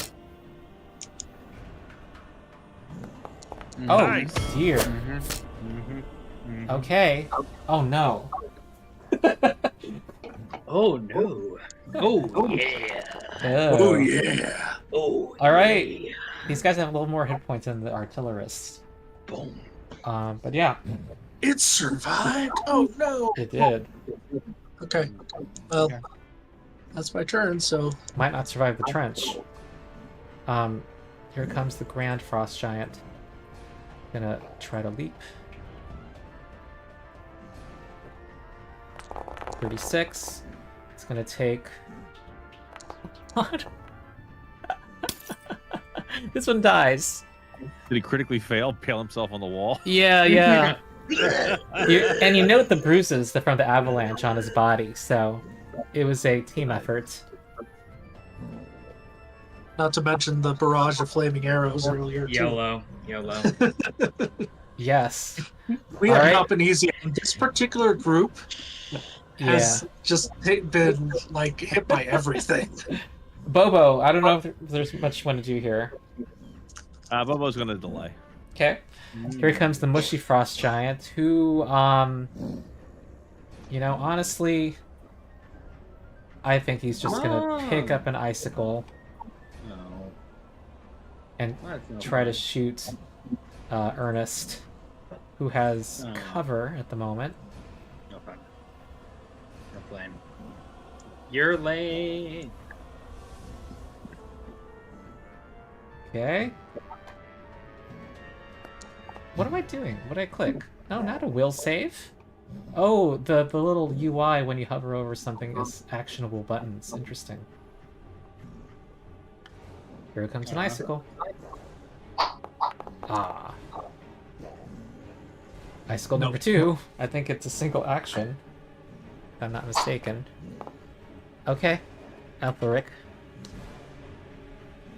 Mhm. Oh Nice. dear. Mhm. Mhm. Mhm. Okay. Oh no. Oh no. Oh yeah. Oh Ew. yeah. Oh. All right. yeah. These guys have a little more hit points than the artillerists. Boom. But yeah, It survived. Oh no. it did. Okay. Well, Okay. that's my turn. So Might not survive the trench. Here comes the Grand Frost Giant. Gonna try to leap. 36. It's gonna take. What? This one dies. did he critically fail? Pale himself on the wall. Yeah, yeah. And you note the bruises from the avalanche on his body, so it was a team effort. not to mention the barrage of flaming arrows earlier too. YOLO. YOLO. We Yes. have Alright. not been easy. And this particular group has just been like hit by everything. Bobo, I don't know if there's much you want to do here. Bobo's gonna delay. Okay. Here comes the Mushy Frost Giant, who, you know, honestly, I think he's just gonna pick up an icicle No. and That's no try to fun. shoot Ernest, who has Oh. cover at the moment. No fun. No flame. You're late. Okay. What am I doing? What did I click? No, not a will save. Oh, the little UI when you hover over something is actionable buttons. Interesting. Here comes an icicle. Ah. Icicle number 2. I think it's a single action. If I'm not mistaken. Okay. Aethelric.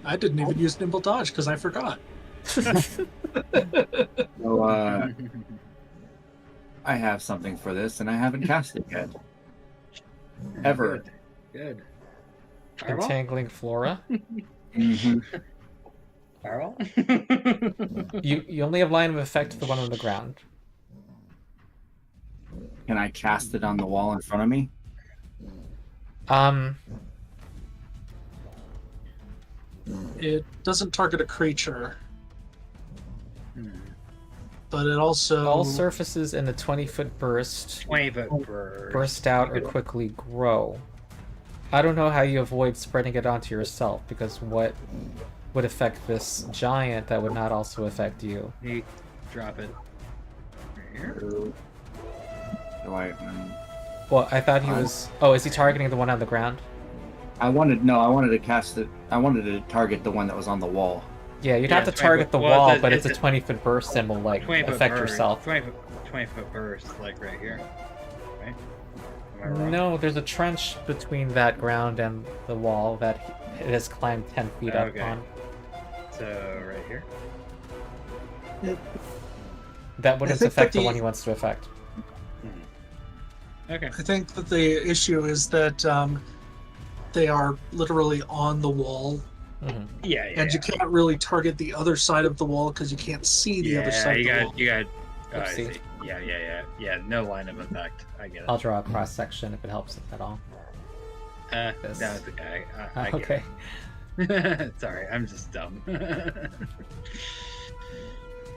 I didn't even use nimble dodge because I forgot. So, I have something for this, and I haven't cast it yet. Ever. Good. Fireball? Entangling Flora. Mhm. Fireball? You only have line of effect to the one on the ground. Can I cast it on the wall in front of me? It doesn't target a creature. Hmm. but it also All surfaces in a 20-foot burst 20-foot burst. burst out or quickly grow. I don't know how you avoid spreading it onto yourself, because what would affect this giant that would not also affect you? You drop it right here. Do I? Well, I thought he was... Oh, is he targeting the one on the ground? I wanted to cast it. I wanted to target the one that was on the wall. Yeah, you'd Yeah, have to 20 target foot- the well, wall, it's a- but it's a it's a- 20-foot burst and will, like, 20-foot affect burst. yourself. 20-foot burst, like right here. Right? Am I wrong? No, there's a trench between that ground and the wall that it has climbed 10 feet up Okay. on. So right here. That wouldn't think that affect the the- one he wants to affect. Okay. I think that the issue is that they are literally on the wall, Hmm. Yeah, yeah. and you can't really target the other side of the wall because you can't see the other side of the wall. You got. Oh, I Oopsie. see. Yeah. No line of effect. I get it. I'll draw a cross section if it helps at all. this. No, it's okay. I Okay. get it. Sorry, I'm just dumb.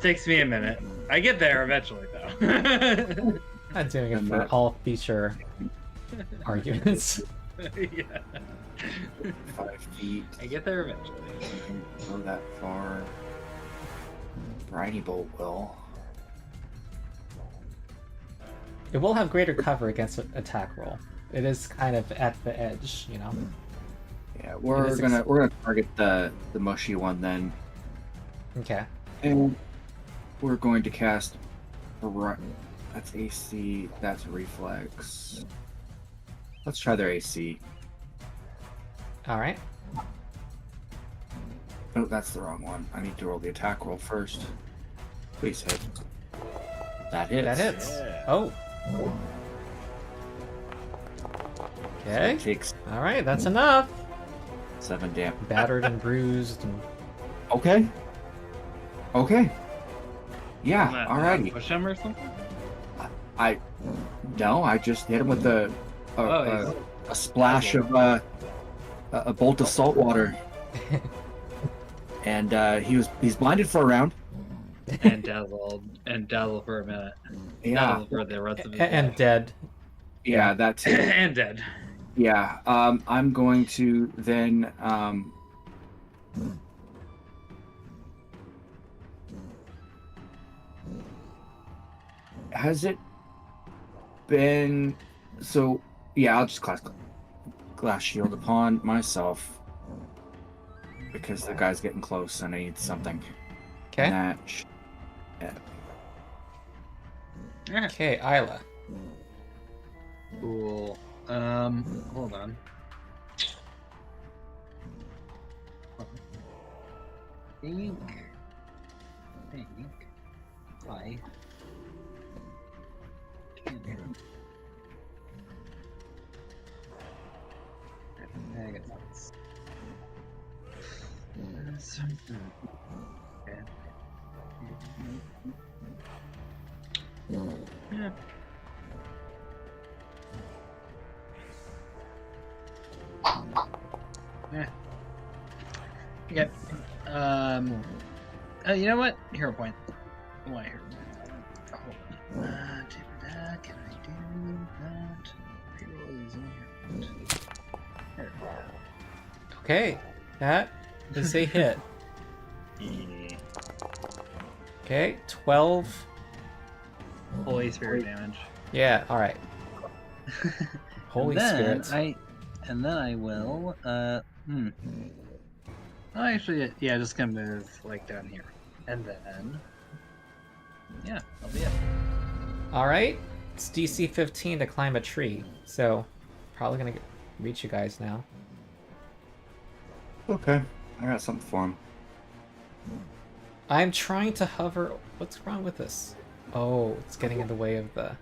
Takes me a minute. I get there eventually, though. I'm doing it And for that- all feature arguments. Yeah. 5 feet. I get there eventually. Go that far. Briny bolt will. It will have greater cover against an attack roll. It is kind of at the edge, you know. Yeah, It we're is gonna target the mushy one then, Okay. and we're going to cast. That's AC. That's reflex. Let's try their AC. All right. Oh, that's the wrong one. I need to roll the attack roll first. Please hit. That hits. That hits. Yeah. Oh. Okay. It takes All right. That's enough. 7 damage. Battered and bruised. And... Okay. Okay. Yeah. Not- Alrighty. Push him or something? No, I just hit him with a splash of a bolt of salt water, and he's blinded for a round. And dazzled for a minute. Yeah. Dazzled for the rest of his and life. dead. Yeah, that's And dead. yeah. I'm going to then has it been so? Yeah, I'll just glass shield upon myself because the guy's getting close and I need something. Okay. Match. Yeah. Okay, Aila. Cool. Hold on. Think. I can. I guess that's. Something. Okay. Yeah. Yeah. Okay. You know what? Hero point. Why hero point? Hold on. Can I do that? Reroll is in here. There we go. Okay. That is a hit. Yeah. Okay. 12. Holy Spirit damage. Yeah. All right. Holy and Spirit. then I will. Oh, actually, yeah, just gonna move like down here, and then. Yeah, that'll be it. All right. It's DC 15 to climb a tree, so probably gonna reach you guys now. Okay, I got something for him. I'm trying to hover. What's wrong with this? Oh, it's getting in the way of the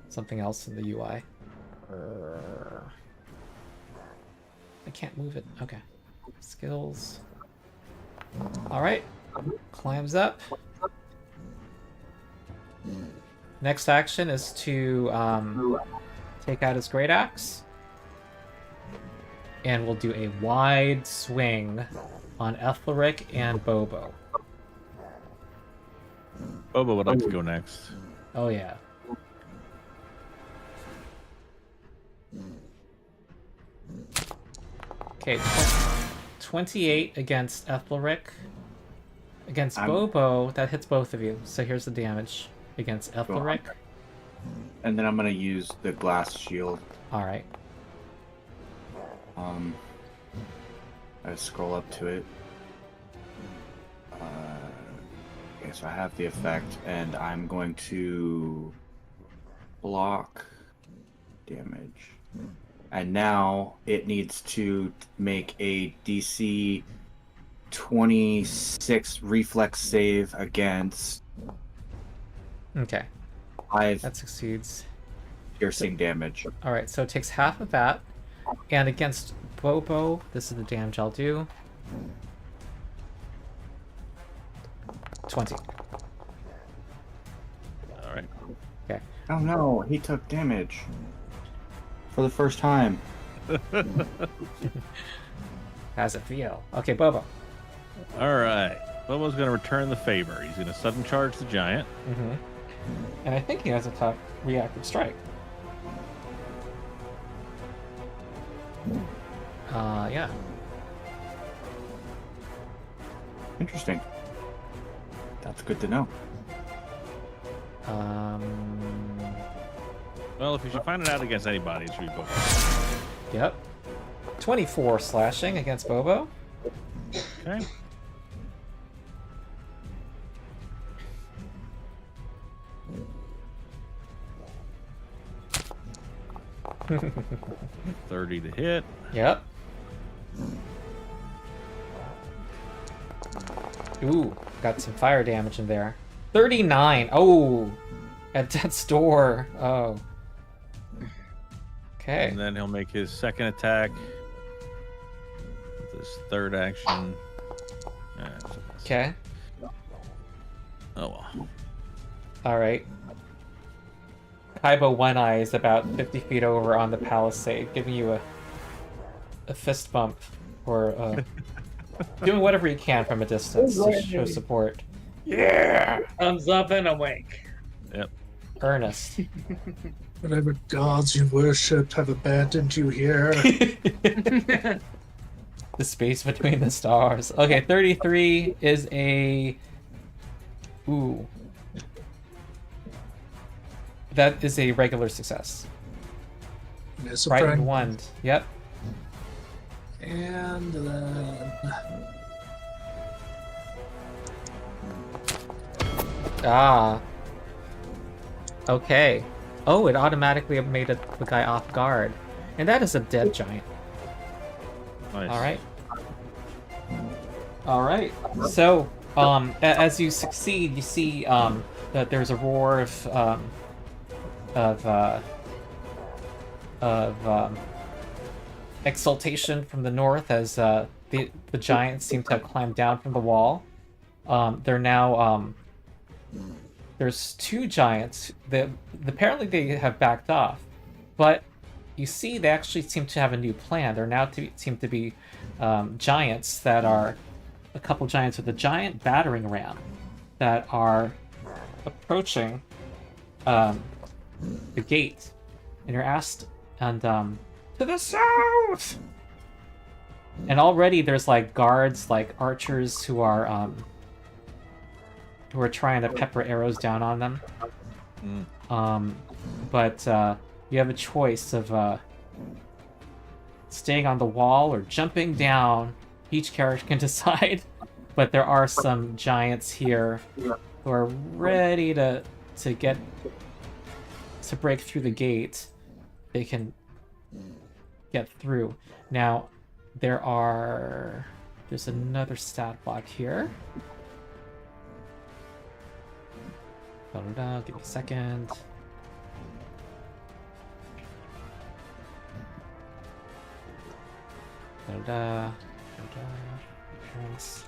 something else in the UI. I can't move it. Okay. Skills. All right. Climbs up. Next action is to take out his great axe, and we'll do a wide swing on Aethelric and Bobo. Bobo would like to go next. Oh yeah. Okay, 28 against Aethelric. Against Bobo, that hits both of you. So here's the damage against Aethelric. And then I'm gonna use the glass shield. All right. I scroll up to it. Okay, so I have the effect, and I'm going to block damage. And now it needs to make a DC 26 reflex save against Okay, 5 that succeeds. piercing damage. All right, so it takes half of that. And against Bobo, this is the damage I'll do. 20. All right. Okay. Oh no, he took damage. For the first time. How's it feel? Okay, Bobo. All right. Bobo's going to return the favor. He's going to sudden charge the giant. Mm-hmm. And I think he has a top reactive strike. Yeah. Interesting. That's good to know. Well, if you should find it out against anybody, it should be Bobo. Yep. 24 slashing against Bobo. Okay. $30 to hit. Yep. Ooh, got some fire damage in there. 39. Oh, at death's door. Oh. Okay. And then he'll make his second attack with his third action. Okay. Oh well. All right. Kaiba One Eye is about 50 feet over on the palisade, giving you a fist bump or doing whatever you can from a distance to show support. Yeah! Thumbs up and a wink. Yep. Ernest. Whatever gods you worshipped have abandoned you here. The space between the stars. Okay, 33 is a... Ooh. That is a regular success. Yes, a Frightened friend. Wand. Yep. And then... Ah. Okay. Oh, it automatically made the guy off guard. And that is a dead giant. Nice. Alright. Alright. So, as you succeed, you see that there's a roar of exultation from the north as the giants seem to have climbed down from the wall. They're now there's two giants that apparently they have backed off, but you see they actually seem to have a new plan. There now seem to be giants that are a couple giants with a giant battering ram that are approaching the gate, and you're asked, and to the south. And already there's like guards, like archers, who are trying to pepper arrows down on them. But you have a choice of staying on the wall or jumping down. Each character can decide. But there are some giants here who are ready to break through the gate. They can get through. Now, there's another stat block here. Give me a second. Appearance.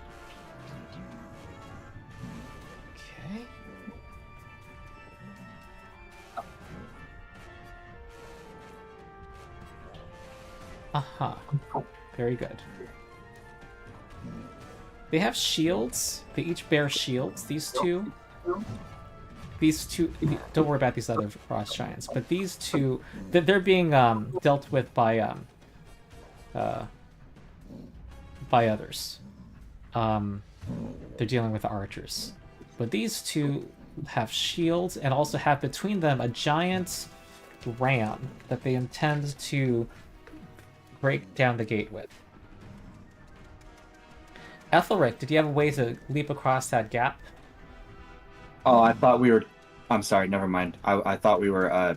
Okay. Aha. Very good. They have shields. They each bear shields, these two. these two. Don't worry about these other frost giants, but these two, they're being dealt with by others. They're dealing with the archers, but these two have shields and also have between them a giant ram that they intend to break down the gate with. Aethelric, did you have a way to leap across that gap? Oh, I thought we were. I'm sorry. Never mind. I thought we were.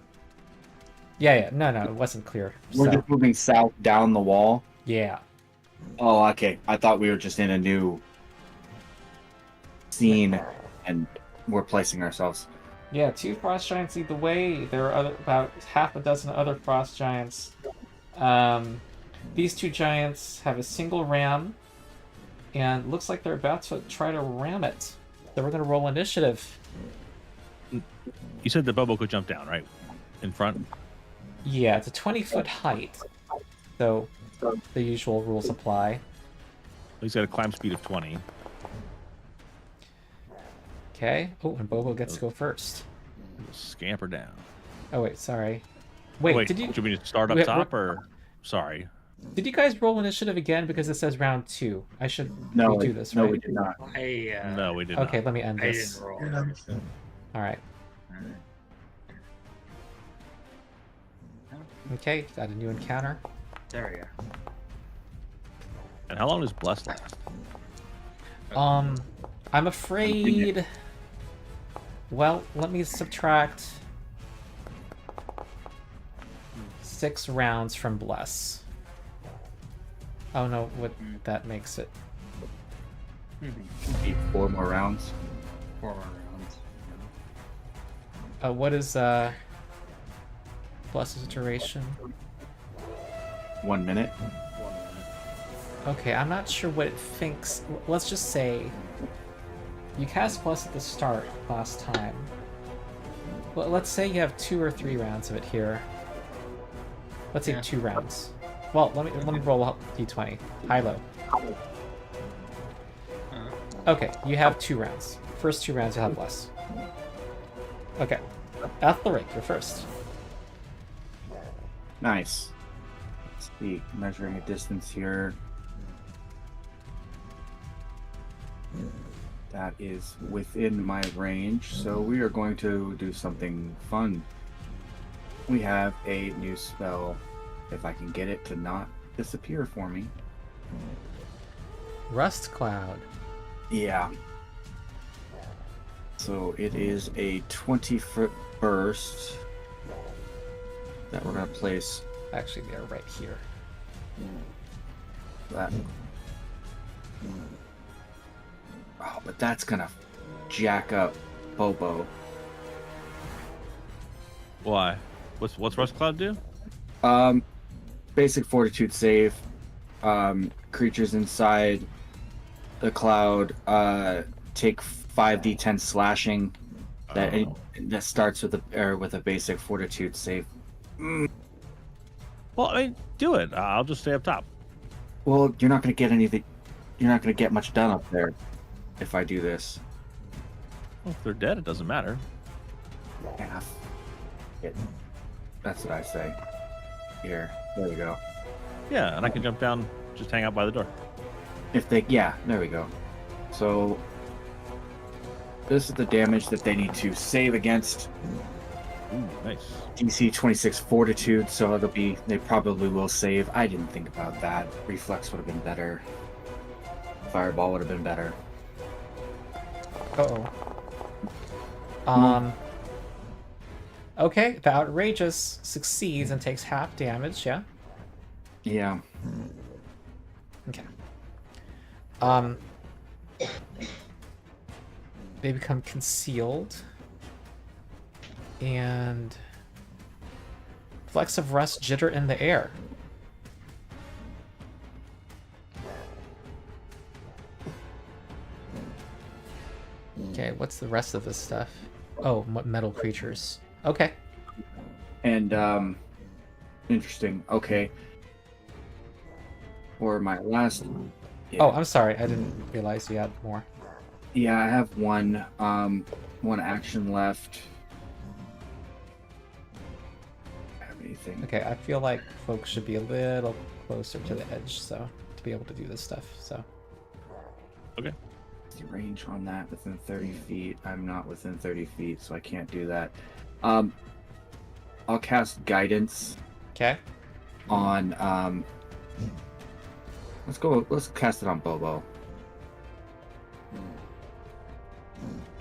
Yeah. No, it wasn't clear. We're So, just moving south down the wall. yeah. Oh, okay. I thought we were just in a new scene, and we're placing ourselves. Yeah, 2 frost giants lead the way. There are about half a dozen other frost giants. These 2 giants have a single ram, and looks like they're about to try to ram it. So we're going to roll initiative. You said the Bobo could jump down, right? In front? Yeah, it's a 20-foot height, so the usual rules apply. He's got a climb speed of 20. Okay. Oh, and Bobo gets to go first. Scamper down. Oh, wait, sorry. Wait, did you... Should we start up Wait, top, or... Sorry. Did you guys roll initiative again? Because it says round 2. I should No, redo this, no, right? we did not. No, we did Okay, not. let me end I this. didn't roll. Alright. Okay, got a new encounter. There we go. And how long does Bless last? I'm afraid... Well, let me subtract 6 rounds from Bless. Oh no, what that makes it. Need 4 more rounds. 4 more rounds. What is Bless's duration? 1 minute. 1 minute. Okay, I'm not sure what it thinks. Let's just say you cast Bless at the start last time. Well, let's say you have 2 or 3 rounds of it here. Let's say 2 rounds. Well, let me roll a d20. High low. Okay, you have 2 rounds. First 2 rounds you'll have Bless. Okay. Aethelric, you're first. Nice. Let's see. Measuring a distance here. That is within my range, so we are going to do something fun. We have a new spell, if I can get it to not disappear for me. Rust Cloud. Yeah. So it is a 20-foot burst that we're going to place. Actually, they're right here. That. Oh, but that's going to jack up Bobo. Why? What's Rust Cloud do? Basic fortitude save. Creatures inside the cloud take 5d10 slashing. That starts with a basic fortitude save. Well, I mean, do it. I'll just stay up top. Well, you're not going to get anything. You're not going to get much done up there if I do this. Well, if they're dead, it doesn't matter. Half. That's what I say. Here, there we go. Yeah, and I can jump down, just hang out by the door. Yeah, there we go. So this is the damage that they need to save against. Ooh, nice. DC 26 fortitude, so they probably will save. I didn't think about that. Reflex would have been better. Fireball would have been better. Okay, the Outrageous succeeds and takes half damage, yeah? Yeah. Okay. They become concealed. And flecks of rust jitter in the air. Okay, what's the rest of this stuff? Oh, metal creatures. Okay. And interesting. Okay. For my last. Yeah. Oh, I'm sorry. I didn't realize you had more. Yeah, I have one. One action left. Have anything? Okay, I feel like folks should be a little closer to the edge, so to be able to do this stuff. So Okay. The range on that within 30 feet. I'm not within 30 feet, so I can't do that. I'll cast guidance okay, on let's cast it on Bobo.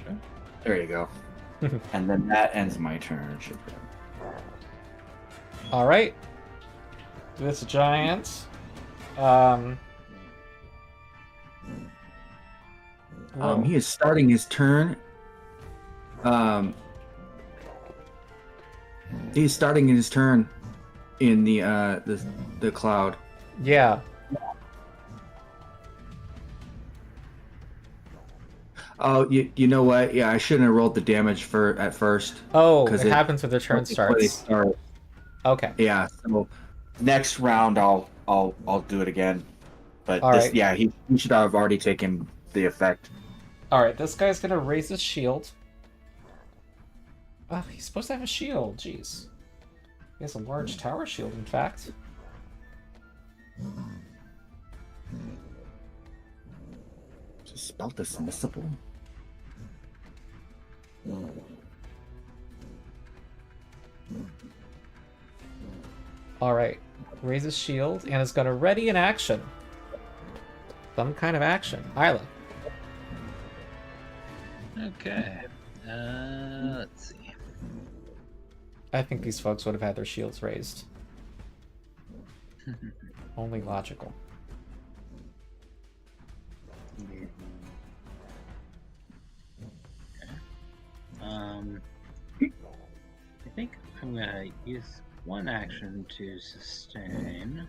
Okay. There you go. And then that ends my turn. all right. This giant. Whoa. He is starting his turn. He's starting his turn in the cloud. Yeah. Oh, you know what? Yeah, I shouldn't have rolled the damage at first. Oh, 'Cause it it- happens when the turn before they starts. start. Okay. Yeah. So next round, I'll do it again. But All this, right. yeah, he should have already taken the effect. All right, this guy's gonna raise his shield. Oh, he's supposed to have a shield. Jeez. He has a large tower shield, in fact. Is this spell dismissible? All right, raise his shield and is gonna ready in action. Some kind of action. Aila. Okay. Let's see. I think these folks would have had their shields raised. Only logical. I think I'm gonna use one action to sustain.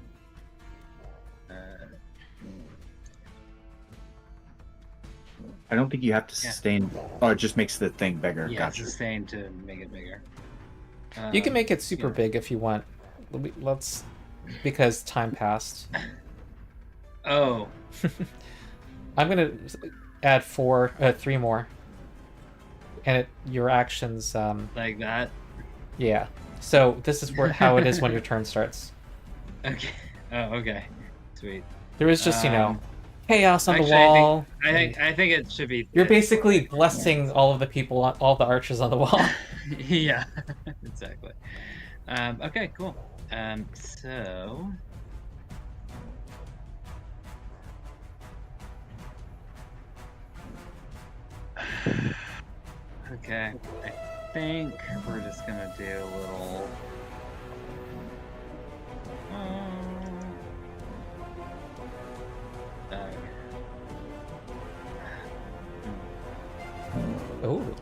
I don't think you have to Yeah. sustain. Oh, it just makes the thing bigger. Yeah, Gotcha. sustain to make it bigger. You can make it super yeah. big if you want. Let's, because time passed. Oh, I'm gonna add 3 more, and your actions. like that. Yeah. So this is how it is when your turn starts. Okay. Oh, okay. Sweet. There is just Um, chaos on actually, the wall. I think it should be. You're basically blessing all of the people, all the archers on the wall. Yeah, exactly. Okay, cool. So. Okay, I think we're just gonna do a little. Oh.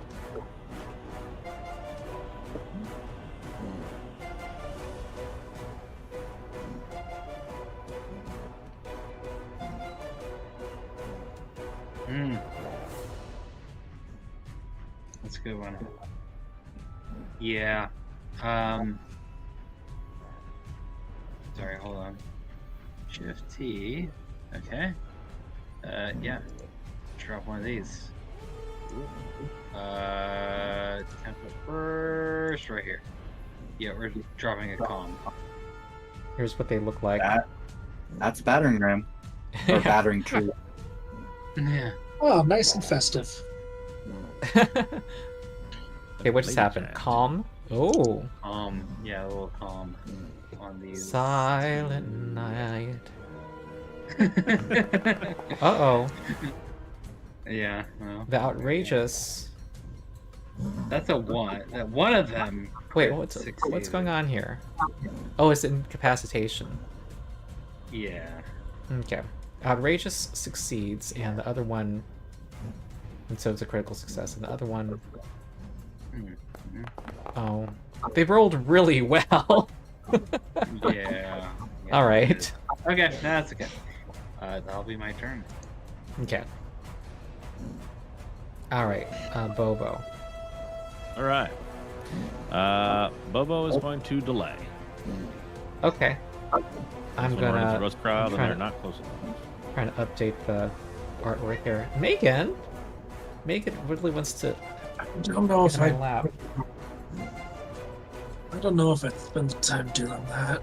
That's a good one. Yeah. Sorry, hold on. Shift T. Okay. Yeah. Drop one of these. Template first, right here. Yeah, we're dropping a com. Here's what they look like. That's battering ram or battering tree. Yeah. Oh, nice and festive. Okay, what just Laser happened? tag. Calm. Oh. Yeah, a little calm on these. Silent night. Uh-oh. Yeah, well, The outrageous. that's a one. One of them. Wait, what's succeeded. going on here? Oh, it's incapacitation. Yeah. Okay. Outrageous succeeds, and the other one... And so it's a critical success, and the other one... Mhm. Oh. They rolled really well! Yeah. Alright. Okay, no, that's okay. That'll be my turn. Okay. Alright, Bobo. All right. Bobo is going to delay. Okay. I'm This one runs the gonna... roast crowd, and trying they're to- not close enough. trying to update the artwork here. Megan really wants to I don't know if in my lap. I don't know if I'd spend the time doing that.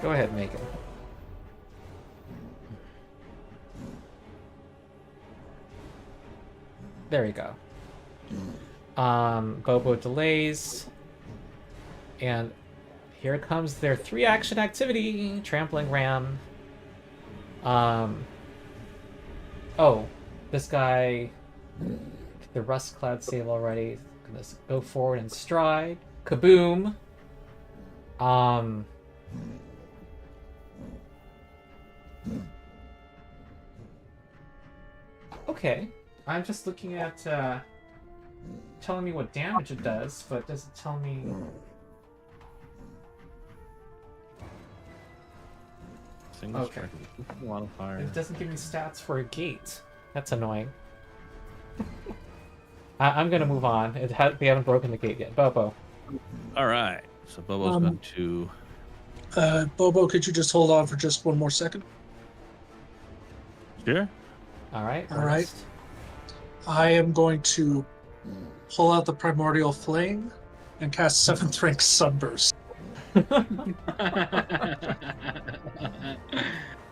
Go ahead, Megan. There you go. Bobo delays. And here comes their 3-action activity. Trampling Ram. Oh, this guy... The Rust Cloud save already. Gonna go forward and stride. Kaboom! Okay. I'm just looking at, telling me what damage it does, but it doesn't tell me... Single Okay. strike. Wildfire. It doesn't give me stats for a gate. That's annoying. I'm gonna move on. We haven't broken the gate yet. Bobo. All right. So Bobo's going to. Bobo, could you just hold on for just one more second? Sure. Alright. All right. I am going to pull out the primordial flame and cast 7th rank sunburst.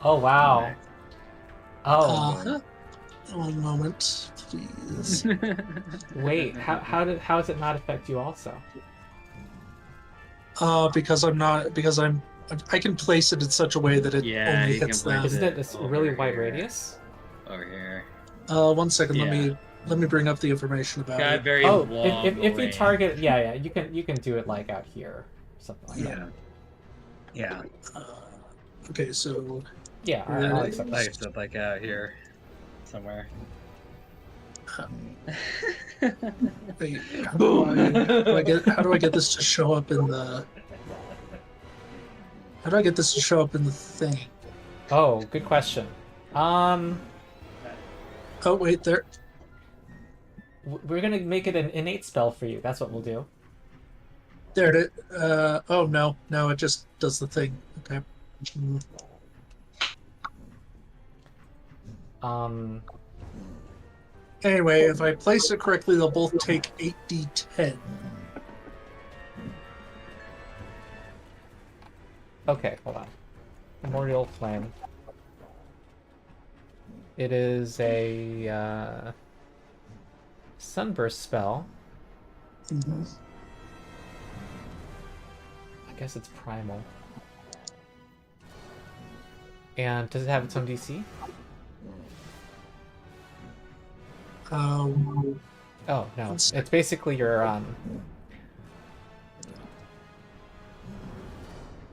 Oh, wow. Oh, One moment, please. wait. How does it not affect you also? Because I can place it in such a way that it Yeah, only you can hits place them. Isn't it this over really wide here. radius? Over here. 1 second, Yeah. let me bring up the information about Got it. very Oh, long if you range. target, yeah, you can do it like out here, something like that. Yeah. Okay, so Yeah, Yeah, I'll like- accept Like I that. said, like out here. Somewhere. wait, how do I get this to show up in the? How do I get this to show up in the thing? Oh, good question. Oh wait, there. We're gonna make it an innate spell for you. That's what we'll do. There it is. Oh no, it just does the thing. Okay. Anyway, if I place it correctly, they'll both take 8d10. Okay, hold on. Primordial Flame. It is a sunburst spell. Mhm. I guess it's primal. And does it have its own DC? Um, Oh no, Let's- it's basically your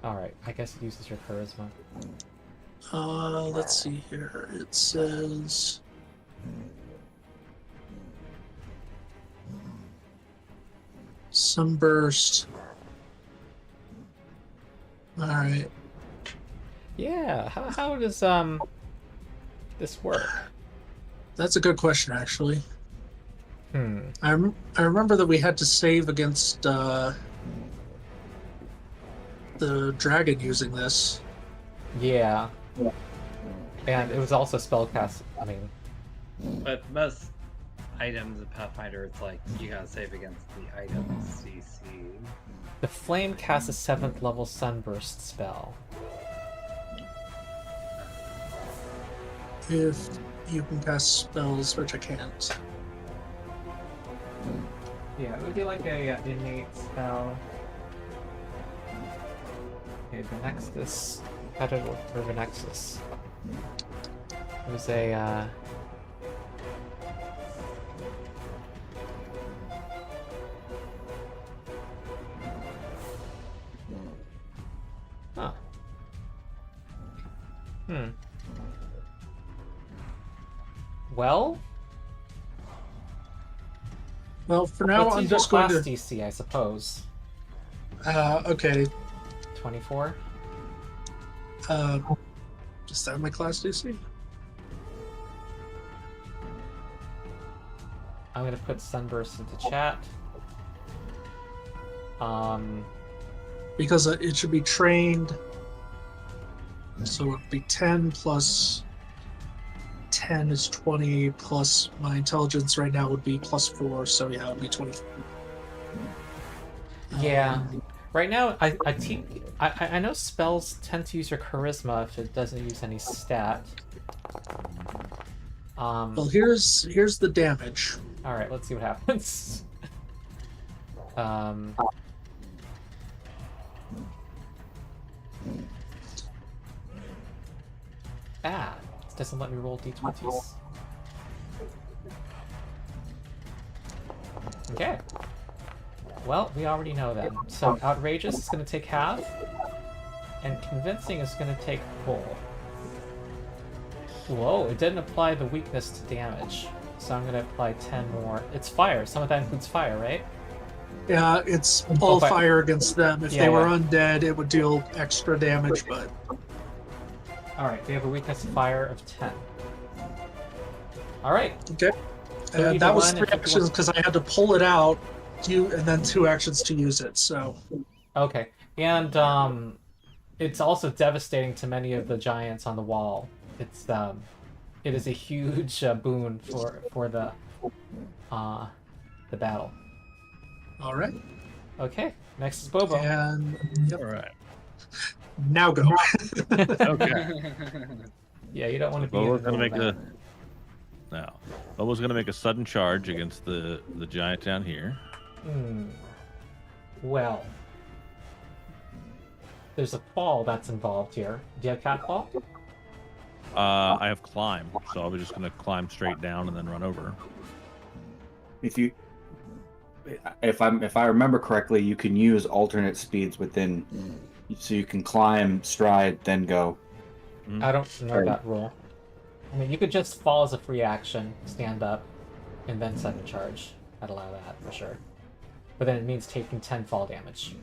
All right, I guess it uses your charisma. let's see here. It says. Sunburst. Alright. Yeah, how does this work? That's a good question, actually. Hmm. I remember that we had to save against the dragon using this. Yeah. And it was also spellcast. I mean, But most items in Pathfinder, it's like you gotta save against the item's CC. the flame casts a 7th level sunburst spell. If you can cast spells, which I can't. Yeah, it would be like a innate spell. Okay, Venexus. How did it work for Venexus? It was a Huh. Well, Well, for now, let's I'm use your just going class to. DC, I suppose. Okay. 24. Just that my class DC? I'm gonna put Sunburst into chat. Because it should be trained. So it'd be 10 plus 10 is 20 plus my intelligence right now would be +4, so yeah, it would be 20. Yeah. Right now, I know spells tend to use your charisma if it doesn't use any stat. Well, here's the damage. All right, let's see what happens. It doesn't let me roll d20s. Okay. Well, we already know then. So outrageous is going to take half, and convincing is going to take full. Whoa, it didn't apply the weakness to damage. So I'm going to apply 10 more. It's fire. Some of that includes fire, right? Yeah, it's all fire against them. If Yeah, they were yeah. undead, it would deal extra damage, but... Alright, they have a weakness to fire of 10. Alright. Okay. Three to That was one 3 if you actions want- because I had to pull it out, and then 2 actions to use it, so... Okay. And it's also devastating to many of the giants on the wall. It is a huge boon for the battle. Alright. Okay, next is Bobo. And... Yep. All right. Now go. Okay. Yeah, you don't want to be. Bobo's in the gonna make middle a of no. Bobo's gonna make a sudden charge against the giant down here. that. Well, there's a fall that's involved here. Do you have cat fall? I have climb, so I was just gonna climb straight down and then run over. If I remember correctly, you can use alternate speeds within, so you can climb, stride, then go. I don't know that rule. I mean, you could just fall as a free action, stand up, and then sudden charge. I'd allow that for sure. But then it means taking 10 fall damage.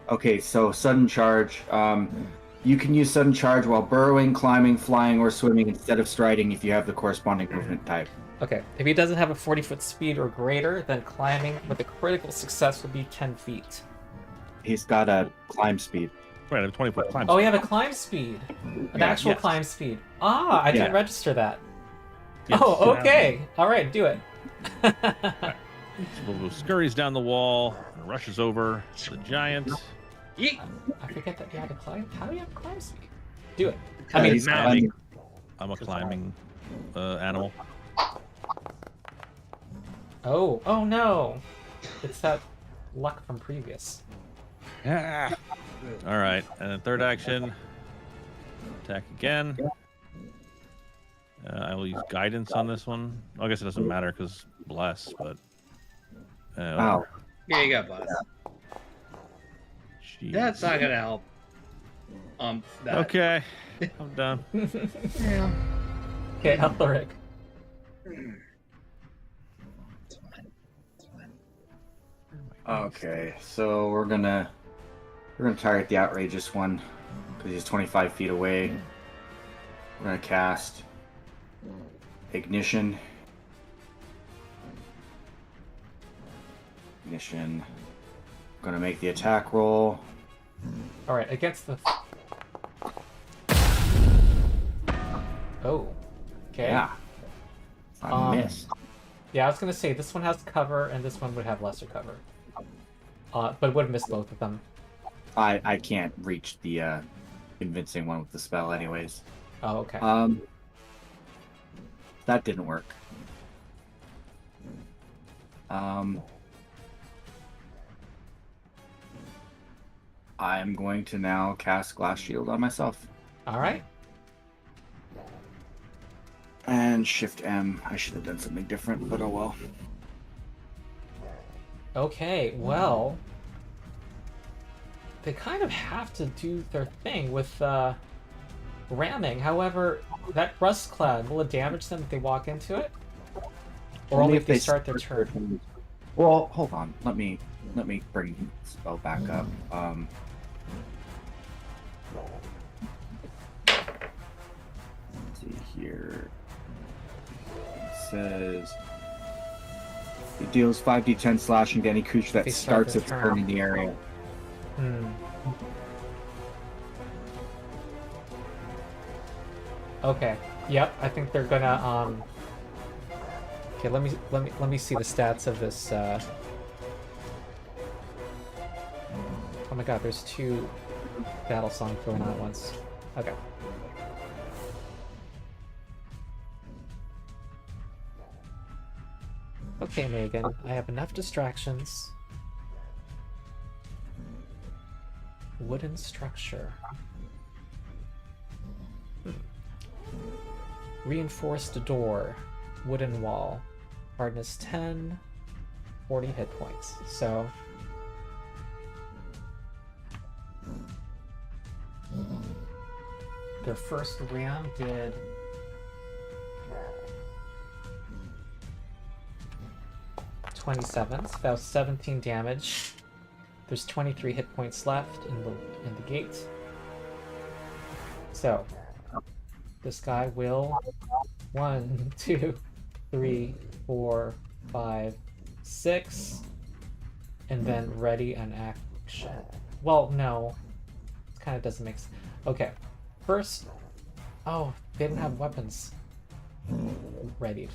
Okay, so sudden charge. You can use sudden charge while burrowing, climbing, flying, or swimming instead of striding if you have the corresponding movement type. Okay, if he doesn't have a 40-foot speed or greater, then climbing with a critical success would be 10 feet. He's got a climb speed. Right, I have 20-foot climb. Oh, you have a climb speed. An Yeah, actual yes. climb speed. Ah, I didn't Yeah. register that. Yes. Oh, okay. All right, do it. Bobo scurries down the wall and rushes over the giant. Yeet! I forget that you had a climb. How do you have a climb speed? Do it. I mean, He's he's climbing. I'm a climbing animal. Oh no. It's that luck from previous. Ah. All right, and then third action, attack again. I will use guidance on this one. Well, I guess it doesn't matter because bless, but Wow. Yeah, you got bless. jeez. That's not gonna help. That. Okay, I'm done. Yeah. Okay, Aethelric. Okay, so we're gonna target the outrageous one because he's 25 feet away. We're gonna cast ignition. Ignition. Gonna make the attack roll. All right, against the. Oh. Okay. Yeah. I missed. Yeah, I was gonna say this one has cover and this one would have lesser cover. But it would have missed both of them. I can't reach the convincing one with the spell anyways. Oh, okay. That didn't work. I'm going to now cast Glass Shield on myself. All right. And Shift M. I should have done something different, but oh well. Okay, well, they kind of have to do their thing with ramming. However, that rust cloud, will it damage them if they walk into it? Or only if they start their turn? Well, hold on. Let me bring the spell back up. Let's see here. It says it deals 5d10 slashing to any creature that They start starts their its turn. turn in the area. Hmm. Okay. Yep. I think they're gonna. Okay. Let me see the stats of this. Oh my God! There's 2 battle songs going on at once. Okay. Okay, Megan. I have enough distractions. Wooden structure. Reinforced door. Wooden wall. Hardness 10. 40 hit points. So... their first round did... 27, so that was 17 damage. There's 23 hit points left in the gate. So this guy will 1, 2, 3, 4, 5, 6, and then ready an action. Well, no, it kind of doesn't make sense. Okay, first. Oh, they didn't have weapons readied.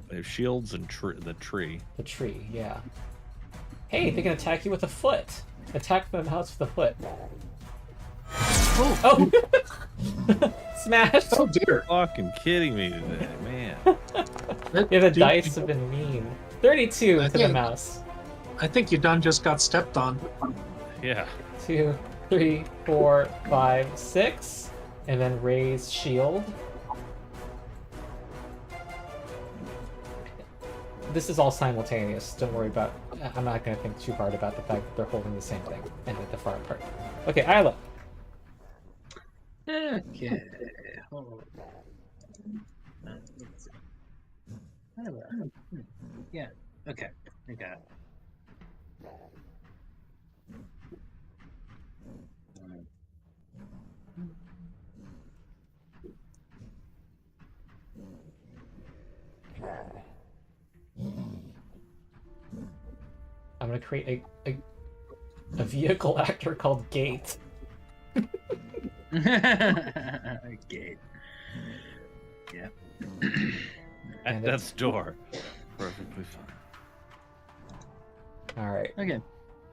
They have shields and the tree. The tree, yeah. Hey, they can attack you with a foot. Attack the mouse with a foot. Oh! Smash! Oh dear. Fucking kidding me today, man. Yeah, the dice have been mean. 32 to the mouse. I think you done just got stepped on. Yeah. 2, 3, 4, 5, 6. And then raise shield. This is all simultaneous. Don't worry about... I'm not going to think too hard about the fact that they're holding the same thing and at the far apart. Okay, Aila. Okay. Hold on. Let's see. Aila. Yeah. Okay. I got it. I'm going to create a vehicle actor called Gate. Okay. Yeah. And That's door. Perfectly fine. Alright. Okay.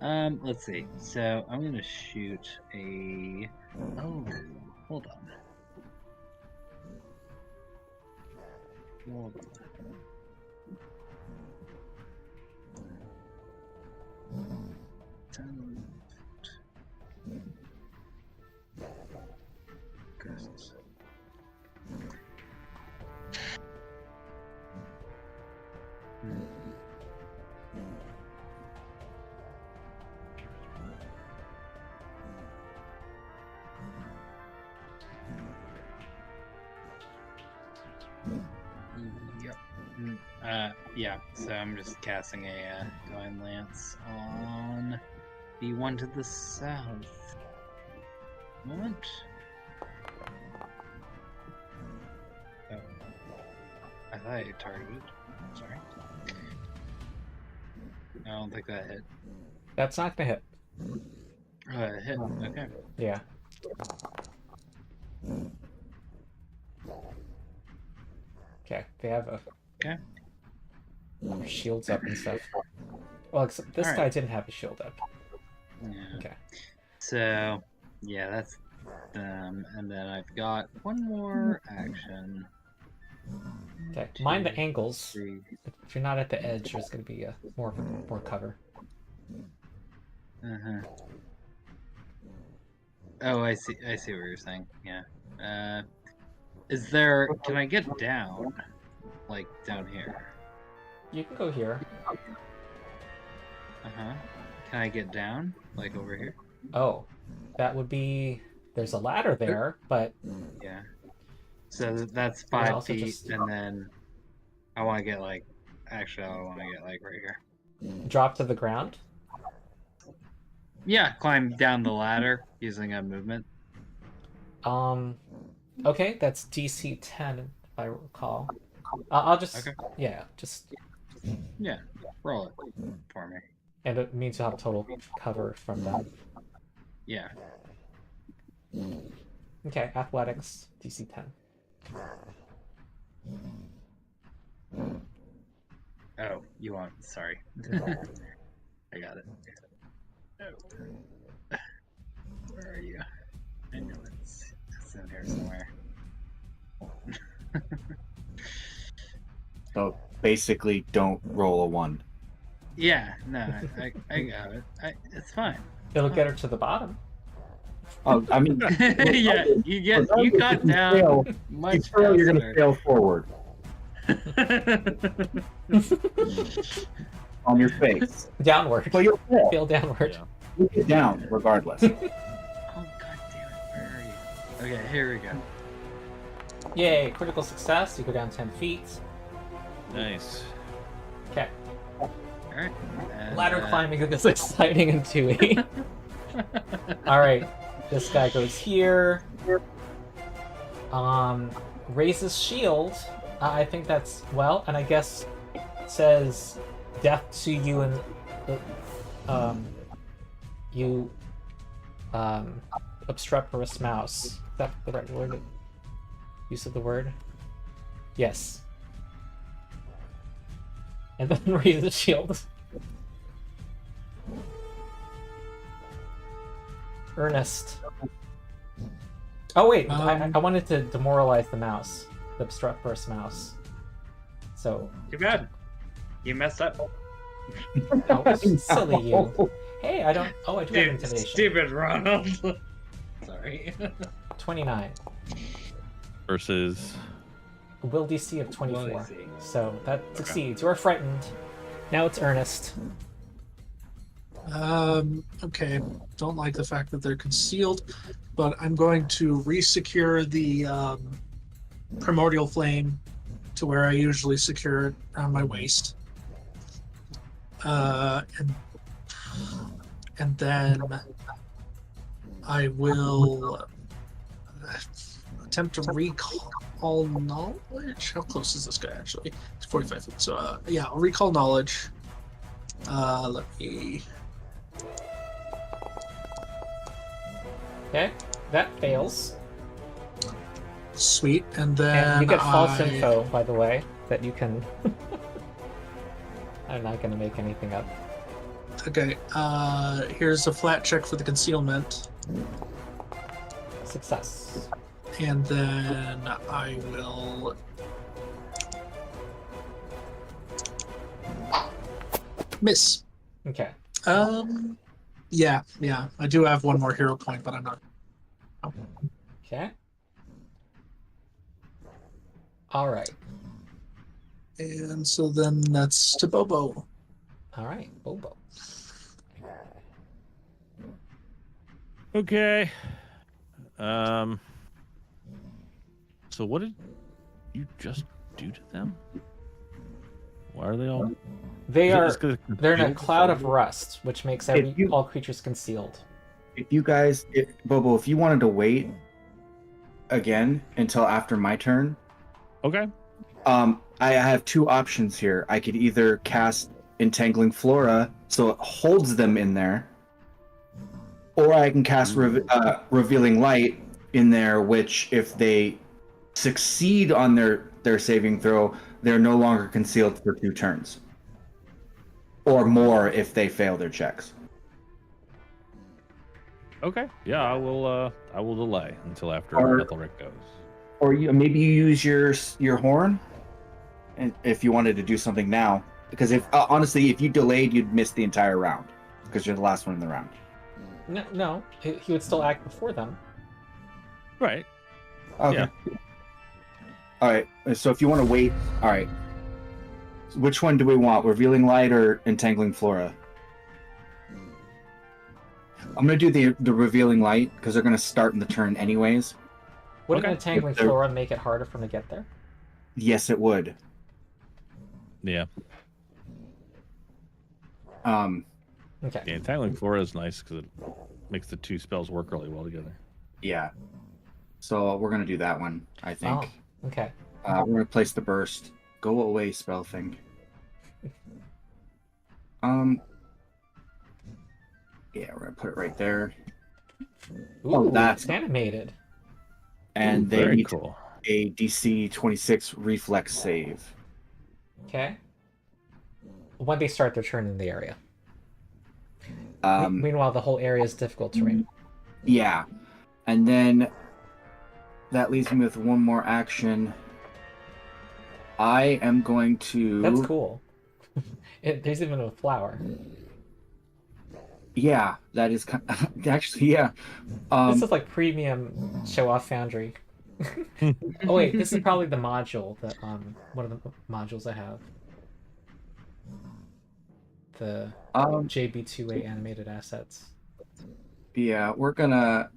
Let's see. So I'm gonna shoot a. Oh, hold on. Hold on. Ghosts. Yep. Yeah, so I'm just casting a Divine Lance on the one to the south. Moment. Oh. I thought you targeted. Sorry. I don't think that hit. That's not going to hit. It hit. Okay. Yeah. Okay, they have a... Okay. shields up and stuff. Well, except this Alright. guy didn't have a shield up. Yeah. Okay. So, yeah, that's them. And then I've got one more action. Okay. Mind the 2, angles. 3. If you're not at the edge, there's going to be more cover. Uh-huh. Oh, I see. I see what you're saying. Yeah. Is there? Can I get down? Like down here? You can go here. Uh-huh. Can I get down? Like over here? Oh, that would be... There's a ladder there, but... Yeah. So that's can 5 also feet, just- and then I want to get like. Actually, I want to get like right here. Drop to the ground. Yeah, climb down the ladder using a movement. Okay, that's DC 10, if I recall. I'll just... Okay. Yeah, just... Yeah, roll it for me. And it means you'll have total cover from that. Yeah. Okay, athletics, DC 10. Oh, you want? Sorry. I got it. Oh. Where are you? I know it's in here somewhere. So basically, don't roll a 1. Yeah, no, I got it. It's fine. It'll get her to the bottom. Oh, I mean, Yeah, you got down fail, much you're going to faster. fail forward on your face. Downward. So you'll fail. Fail downward. Yeah. You get down regardless. Oh, god damn it, where are you? Okay, here we go. Yay, critical success. You go down 10 feet. Nice. Okay. Alright. Ladder climbing is exciting and 2E. Alright. This guy goes here. Raises shield. I think that's and I guess says death to you and you obstreperous mouse. Is that the right word? Use of the word? Yes. And then raise the shield. Ernest. Oh wait, I wanted to demoralize the mouse. The obstreperous mouse. So... Too bad. You messed up. Oh, silly you. Hey, I don't... Oh, I do have intimidation. Stupid Ronald. Sorry. 29. Versus. Will DC of 24. Will DC. So that succeeds. You're frightened. Now it's Ernest. Okay. Don't like the fact that they're concealed, but I'm going to resecure the primordial flame to where I usually secure it around my waist. And then I will attempt to recall knowledge. How close is this guy actually? It's 45 feet. So yeah, I'll recall knowledge. Let me. Okay, that fails. Sweet, and then And you get false info, by the way, that you can... I'm not going to make anything up. Okay, here's a flat check for the concealment, Success. and then I will miss. Okay. Yeah, I do have one more hero point, but I'm not. Okay. Alright. And so then that's to Bobo. Alright, Bobo. Okay. So what did you just do to them? Why are they all? They Is it are... just 'cause They're in a concealed? cloud of rust, which makes all creatures concealed. If you guys, Bobo, if you wanted to wait again until after my turn, Okay. I have 2 options here. I could either cast Entangling Flora so it holds them in there, or I can cast Revealing Light in there, which if they succeed on their saving throw, they're no longer concealed for 2 turns. Or more if they fail their checks. Okay. Yeah, I will delay until after Or- Aethelric goes. Or maybe you use your horn, and if you wanted to do something now, because if honestly, if you delayed, you'd miss the entire round because you're the last one in the round. No, he would still act before them. Right. Okay. Yeah. All right. So if you want to wait, all right. Which one do we want? Revealing Light or Entangling Flora? I'm gonna do the Revealing Light because they're gonna start in the turn anyways. Wouldn't Okay. Entangling If they're- Flora make it harder for him to get there? Yes, it would. Yeah. Okay. The Entangling Flora is nice because it makes the 2 spells work really well together. Yeah. So we're gonna do that one, I think. Oh, okay. We're gonna place the burst. Go away, spell thing. Yeah, we're gonna put it right there. Ooh, Oh, that's- it's animated. and Ooh, they very need cool. a DC 26 reflex save. Okay. When they start their turn in the area. Um, Meanwhile, the whole area is difficult terrain. yeah, and then that leaves me with one more action. I am going to. That's cool. There's even a flower. Yeah, that is actually yeah. This is like premium show-off Foundry. Oh wait, this is probably the module that one of the modules I have. The JB2A animated assets. Yeah, we're going to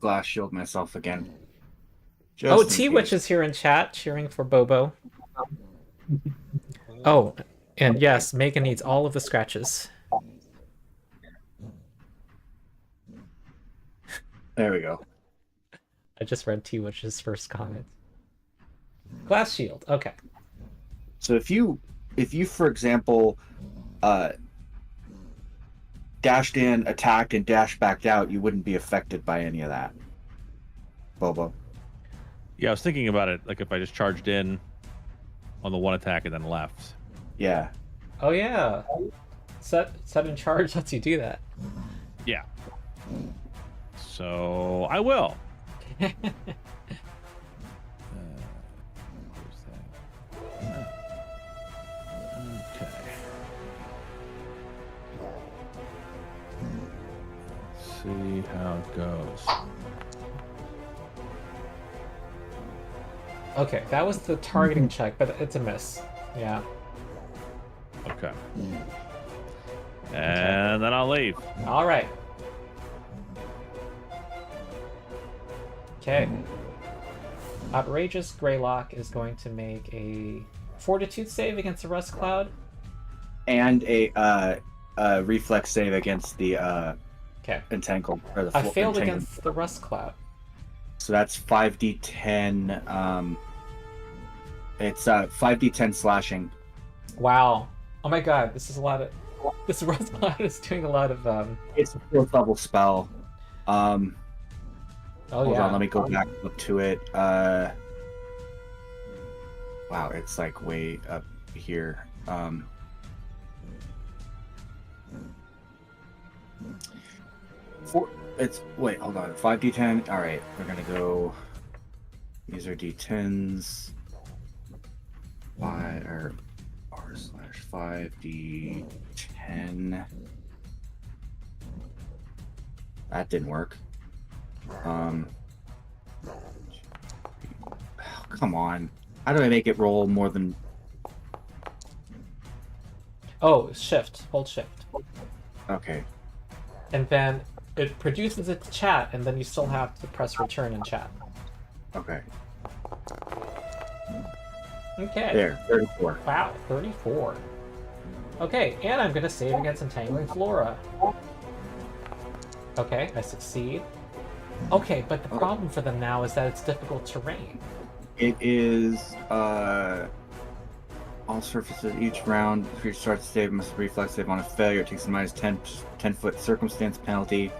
glass shield myself again. Oh, Just in T-Witch case. is here in chat cheering for Bobo. Oh, and yes, Megan needs all of the scratches. There we go. I just read T-Witch's first comment. Glass shield, okay. So if you for example dashed in, attacked, and dashed backed out, you wouldn't be affected by any of that. Bobo. Yeah, I was thinking about it. Like if I just charged in on the one attack and then left. Yeah. Oh yeah. Set in charge lets you do that. Yeah. So I will. Where's that? Okay. Let's see how it goes. Okay, that was the targeting check, but it's a miss. Yeah. Okay. And then I'll leave. All right. Okay. Outrageous Greylock is going to make a Fortitude save against the Rust Cloud. And a reflex save against the Okay. entangled. Or the I failed entangled. against the Rust Cloud. So that's 5d10. It's 5d10 slashing. Wow. Oh my god, this is a lot of... This Rust Cloud is doing a lot of... It's a 4th level spell. Oh Hold yeah. on, let me go back up to it. Wow, it's like way up here. Wait, hold on. 5d10. All right, we're gonna go. These are d10s. R/5d10. That didn't work. Come on. How do I make it roll more than... Oh, shift. Hold shift. Okay. And then it produces its chat, and then you still have to press return in chat. Okay. Okay. There, 34. Wow, 34. Okay, and I'm gonna save against Entangling Flora. Okay, I succeed. Okay, but the problem for them now is that it's difficult terrain. It is, all surfaces each round. If you start to save, must reflex save on a failure. It takes a minus 10 foot circumstance penalty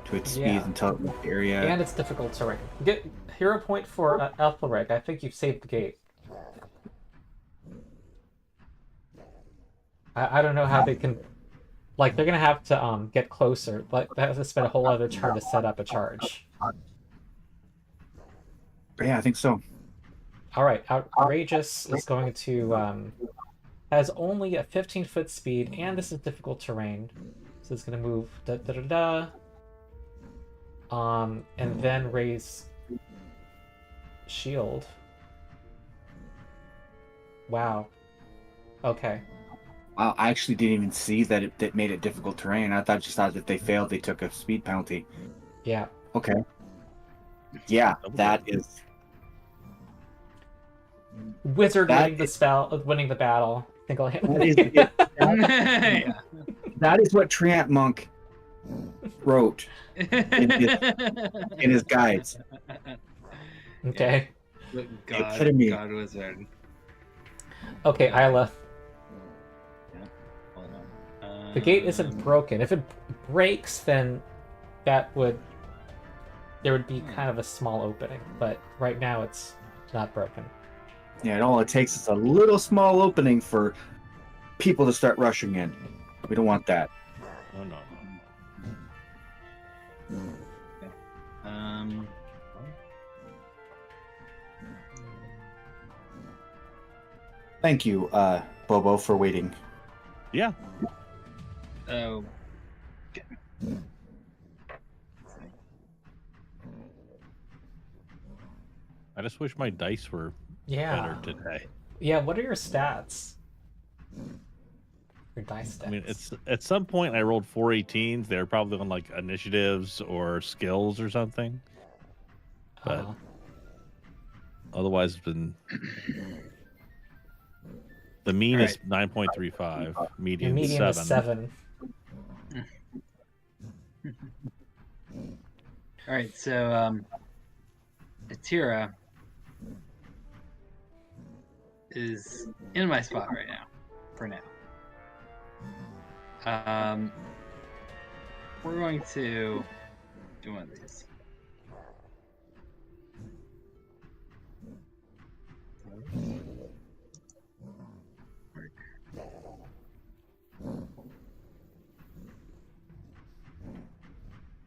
to its speed Yeah. until it leaves the area. And it's difficult terrain. Get hero point for Aethelric. I think you've saved the gate. I don't know how they can... Like, they're gonna have to get closer. Like, they have to spend a whole other turn to set up a charge. Yeah, I think so. Alright, Outrageous is going to... has only a 15-foot speed, and this is difficult terrain. So it's gonna move and then raise shield. Wow. Okay. I actually didn't even see that it made it difficult terrain. I just thought that they failed, they took a speed penalty. Yeah. Okay. Yeah, that is... Wizard That winning the spell, winning the battle. That is, that is what Treant Monk wrote in his guides. Okay. epitome. God wizard. Okay, Aila. Hold on. The gate isn't broken. If it breaks, then that would there would be kind of a small opening, but right now it's not broken. Yeah, and all it takes is a little small opening for people to start rushing in. We don't want that. Oh no. Um. Thank you, Bobo, for waiting. Yeah. Oh. I just wish my dice were Yeah. better today. Yeah, what are your stats? Your dice stats. I mean, it's at some point I rolled 4 18s. They're probably on like initiatives or skills or something. But Uh-huh. otherwise, it's been the mean All is 9.35, Your median, median is 7. 7. All right, so Atira is in my spot right now, for now. We're going to do one of these.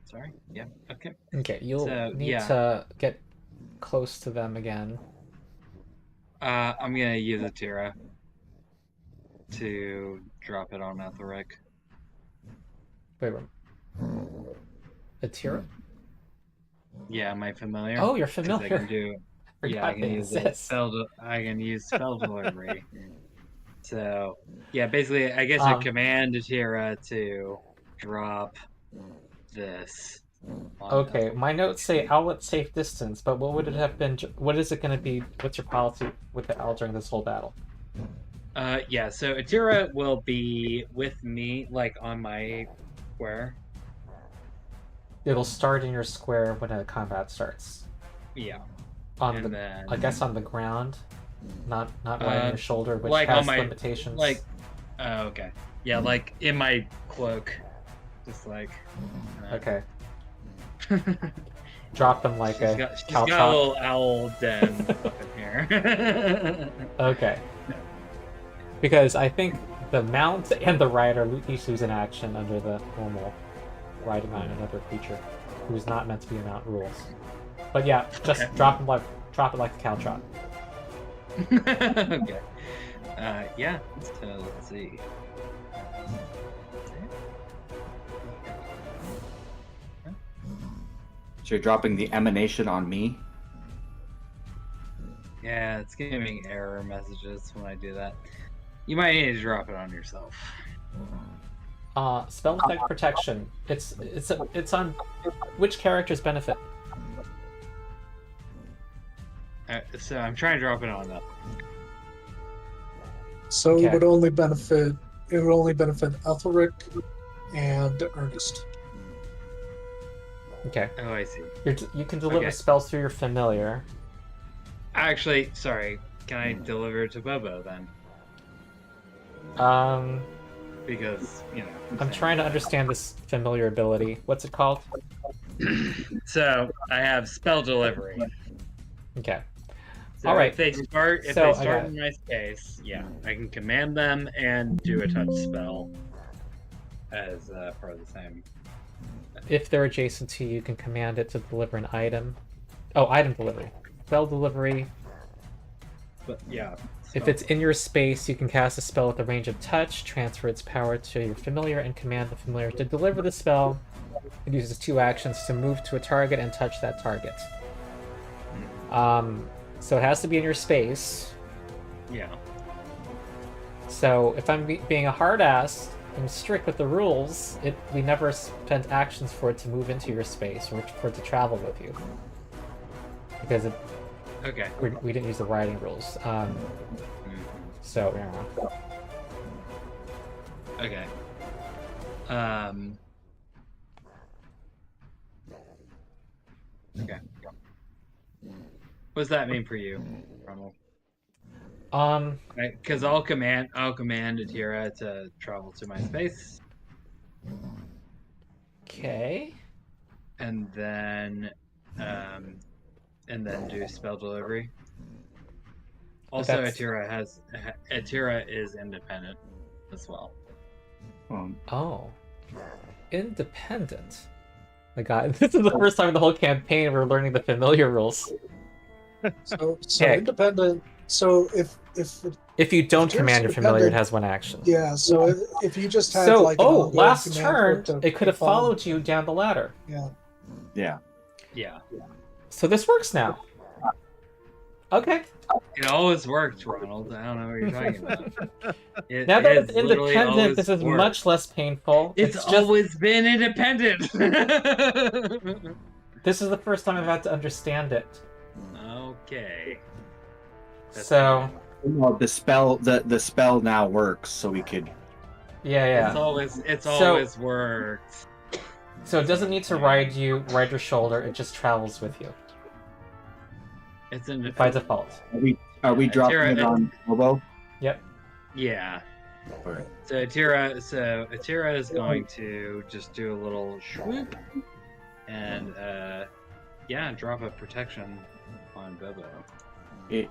Sorry. Yeah. Okay. Okay, you'll So, need yeah. to get close to them again. I'm gonna use Atira to drop it on Aethelric. Wait, Atira? Yeah, my familiar. Oh, you're 'Cause I familiar. can do. Forgot Yeah, I can they use exist. I can use spell delivery. So yeah, basically, I guess Um, I command Atira to drop this. on Okay, Aethelric. my notes say owl at safe distance, but what would it have been? What is it going to be? What's your policy with the owl during this whole battle? Yeah. So Atira will be with me, like on my square. It'll start in your square when a combat starts. Yeah. On And the, then I guess on the ground, not right on your shoulder, which like has on my limitations. like. Oh, okay. Yeah, like in my cloak, just like. Okay, drop them like She's a got a caltrop. little owl den up in here. Okay. Because I think the mount and the rider each lose an action under the normal riding on another creature who's not meant to be a mount rules. But yeah, just Okay. drop it like a caltrop. Okay. Yeah. So let's see. So you're dropping the emanation on me? Yeah, it's giving error messages when I do that. You might need to drop it on yourself. Spell effect protection. It's on which character's benefit? So I'm trying to drop it on that. So Okay. it would only benefit Aethelric and Ernest. Okay. Oh, I see. You can deliver Okay. spells through your familiar. Actually, sorry. Can I deliver it to Bobo then? Because, I'm trying to understand this familiar ability. What's it called? So I have spell delivery. Okay. So All right. If they start So, I got in my space, yeah, I can command them and do a touch spell as part of the same. If they're adjacent to you, you can command it to deliver an item. Oh, item delivery. Spell delivery. But yeah. If it's in your space, you can cast a spell with a range of touch, transfer its power to your familiar, and command the familiar to deliver the spell. It uses 2 actions to move to a target and touch that target. So it has to be in your space. Yeah. So if I'm being a hard ass, I'm strict with the rules. We never spent actions for it to move into your space or for it to travel with you. Because Okay. we didn't use the riding rules. So, yeah. Okay. Okay. What does that mean for you, Rommel? Because I'll command Atira to travel to my space, Okay. and then and then do spell delivery. Also, That's- Atira is independent as well. Oh. Independent. My god, this is the first time in the whole campaign we're learning the familiar rules. So Heck. independent. So If you don't Yours command your familiar, it dependent- has one action. yeah, so if you just had So, like an ongoing last command turn, for to it could have follow- followed you down the ladder. Yeah. Yeah. Yeah, So this works now. Okay. it always worked, Ronald. I don't know what you're talking about. Now that has it's literally independent, always this is worked. much less painful. It's just always been independent. this is the first time I've had to understand it. Okay. That's So fine. Well, the spell now works, so we could. yeah. It's So- always worked. So it doesn't need to ride your shoulder, it just travels with you. It's By independent. default. Are we Yeah, dropping Tira- it on Bobo? Yep. Yeah. Alright. So Atira is going to just do a little swoop and drop a protection on Bobo. It,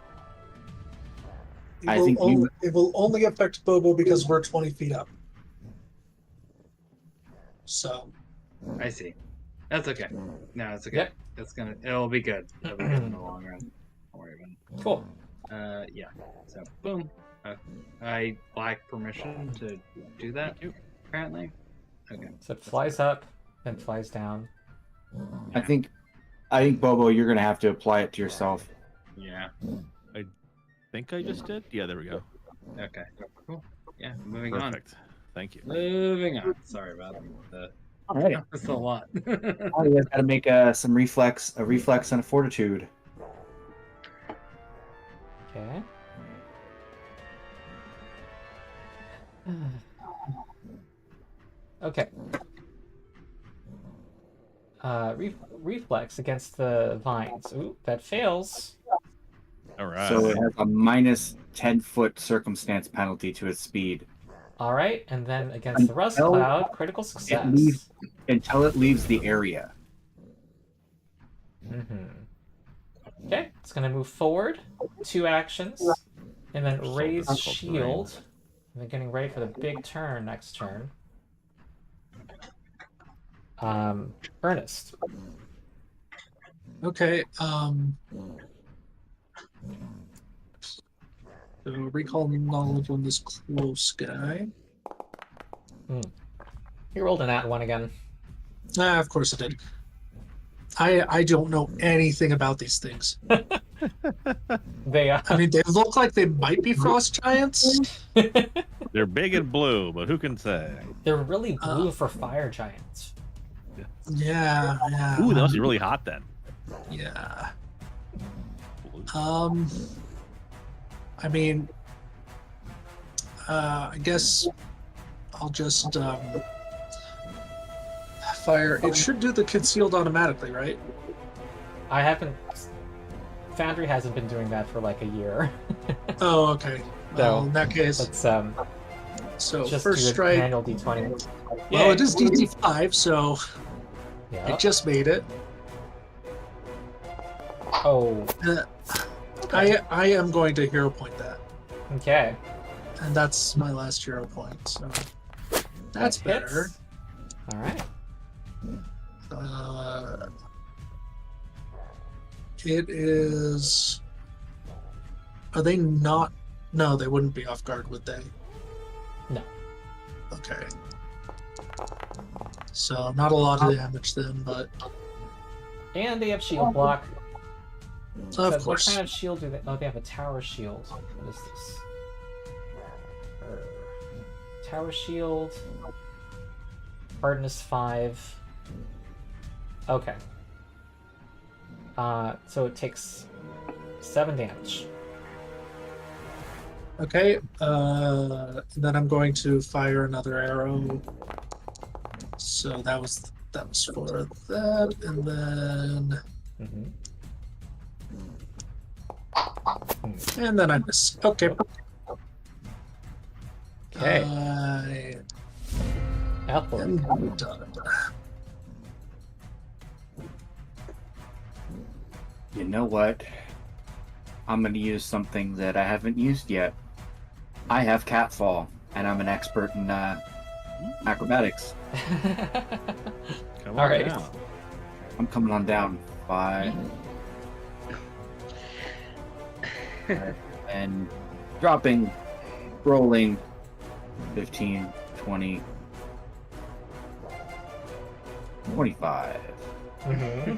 It I will, think only, you- it will only affect Bobo because we're 20 feet up. So I see. That's okay. No, it's okay. Yep. It'll be good. It'll be good in the long run. Don't worry about it. Cool. Yeah. So boom. I lack permission to do that. Apparently. Okay. So it flies up, then flies down. I think Bobo, you're gonna have to apply it to yourself. Yeah. I think I just did. Yeah, there we go. Okay. Cool. Yeah. Moving Perfect. Thank you. on. Moving on. Sorry about the. All right. That's a lot. Oh, you guys got to make some reflex and a fortitude. Okay. Okay. Reflex against the vines. Ooh, that fails. All right. So it has a minus 10-foot circumstance penalty to its speed All right, and then against the rust Until cloud, critical success. leaves- until it leaves the area. Okay, it's gonna move forward, 2 actions, and then raise Circle shield. And then getting ready for the big turn next turn. Ernest. okay. So recall knowledge on this close guy. He rolled an @1 again. Ah, of course it did. I don't know anything about these things. They I mean, they look like they might be frost giants. They're big and blue, but who can say? they're really blue for fire giants. Yeah, yeah. Ooh, that must be really hot then. Yeah. Blue. I mean, I guess I'll just fire. It should do the concealed automatically, right? I haven't. Foundry hasn't been doing that for like a year. Oh, okay. Well, in that case, Let's so just first do a strike. manual d20. Well, it is DD5, so Yeah. it just made it. Oh, I am going to hero point that, okay. and that's my last hero point. So that's That hits. better. All right. It is. Are they not? No, they wouldn't be off guard, would they? No. Okay. So not a lot of damage then, but And they have shield block. of So course. What kind of shield do they? Oh, they have a tower shield. What is this? Tower shield. Hardness 5. Okay. So it takes 7 damage. Okay. Then I'm going to fire another arrow. So that was for that, and then Mm-hmm. I miss. Okay. Okay. I Aethelric. am done. You know what? I'm going to use something that I haven't used yet. I have catfall, and I'm an expert in acrobatics. Come All on right. down. I'm coming on down. 5. And dropping, rolling, 15, 20, 25. Mhm.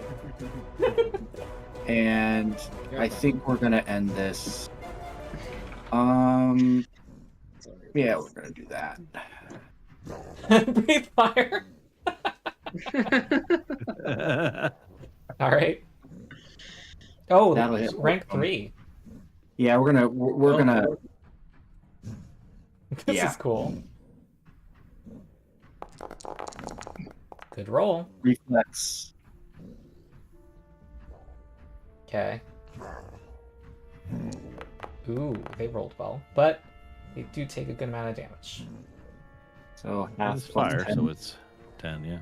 And I think we're gonna end this. Yeah, we're gonna do that. Breathe fire. All right. Oh, That'll hit. rank 3. Yeah, we're gonna. This Yeah. is cool. Good roll. Reflex. Okay. Ooh, they rolled well, but they do take a good amount of damage. So half It's plus fire, 10. so it's 10, yeah.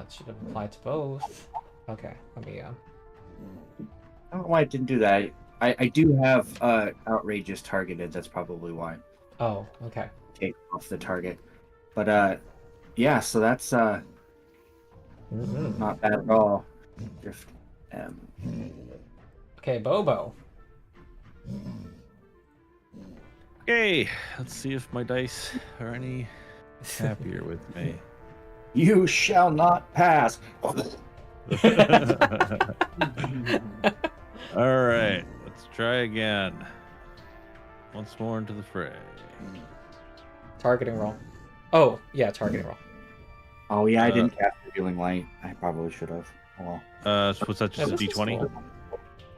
It should have applied to both. Okay, let me I don't know why I didn't do that. I do have outrageous targeted. That's probably why. Oh, okay. Take off the target. But yeah. So that's Mhm. not bad at all. Drift M. Okay, Bobo. Okay, let's see if my dice are any happier with me. You shall not pass. All right, let's try again. Once more into the fray. Targeting roll. Oh, yeah, targeting roll. Oh yeah, I didn't cast Revealing Light. I probably should have. Oh, well. So what's that? Just a This is D20? cool.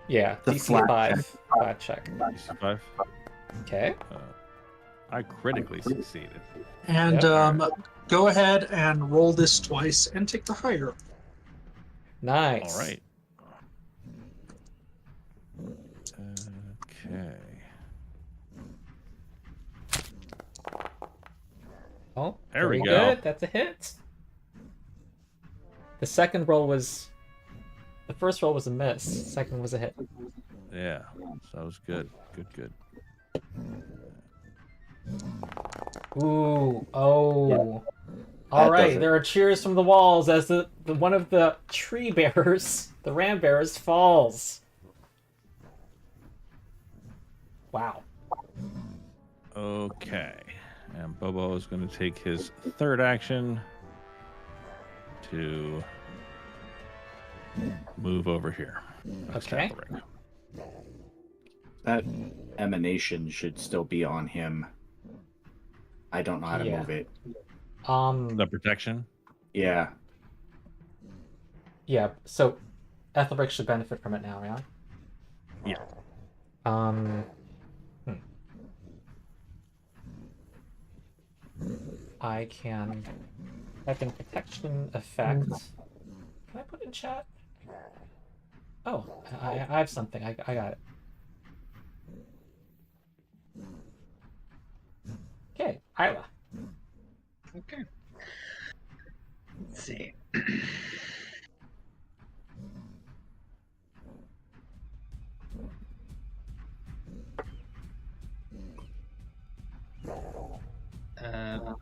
Yeah, The DC flat 5. Flat check. DC5? Okay. I critically succeeded. And Yep. go ahead and roll this twice and take the higher. Nice. All right. Okay. Oh, There we very go. good. That's a hit. The second roll was... The first roll was a miss. Second was a hit. Yeah, so that was good. Good. Ooh. Oh. Yeah. All That right. does it. There are cheers from the walls as the one of the tree bearers, the ram bearers, falls. Wow. Okay. And Bobo is going to take his third action to move over here. That's Okay. Aethelric. That emanation should still be on him. I don't know how to Yeah. move it. The protection? Yeah. Yeah. So, Aethelric should benefit from it now, yeah. Yeah. I can protection effect. Can I put it in chat? Oh, I have something. I got it. Okay, Aila. Okay. Let's see. Uh,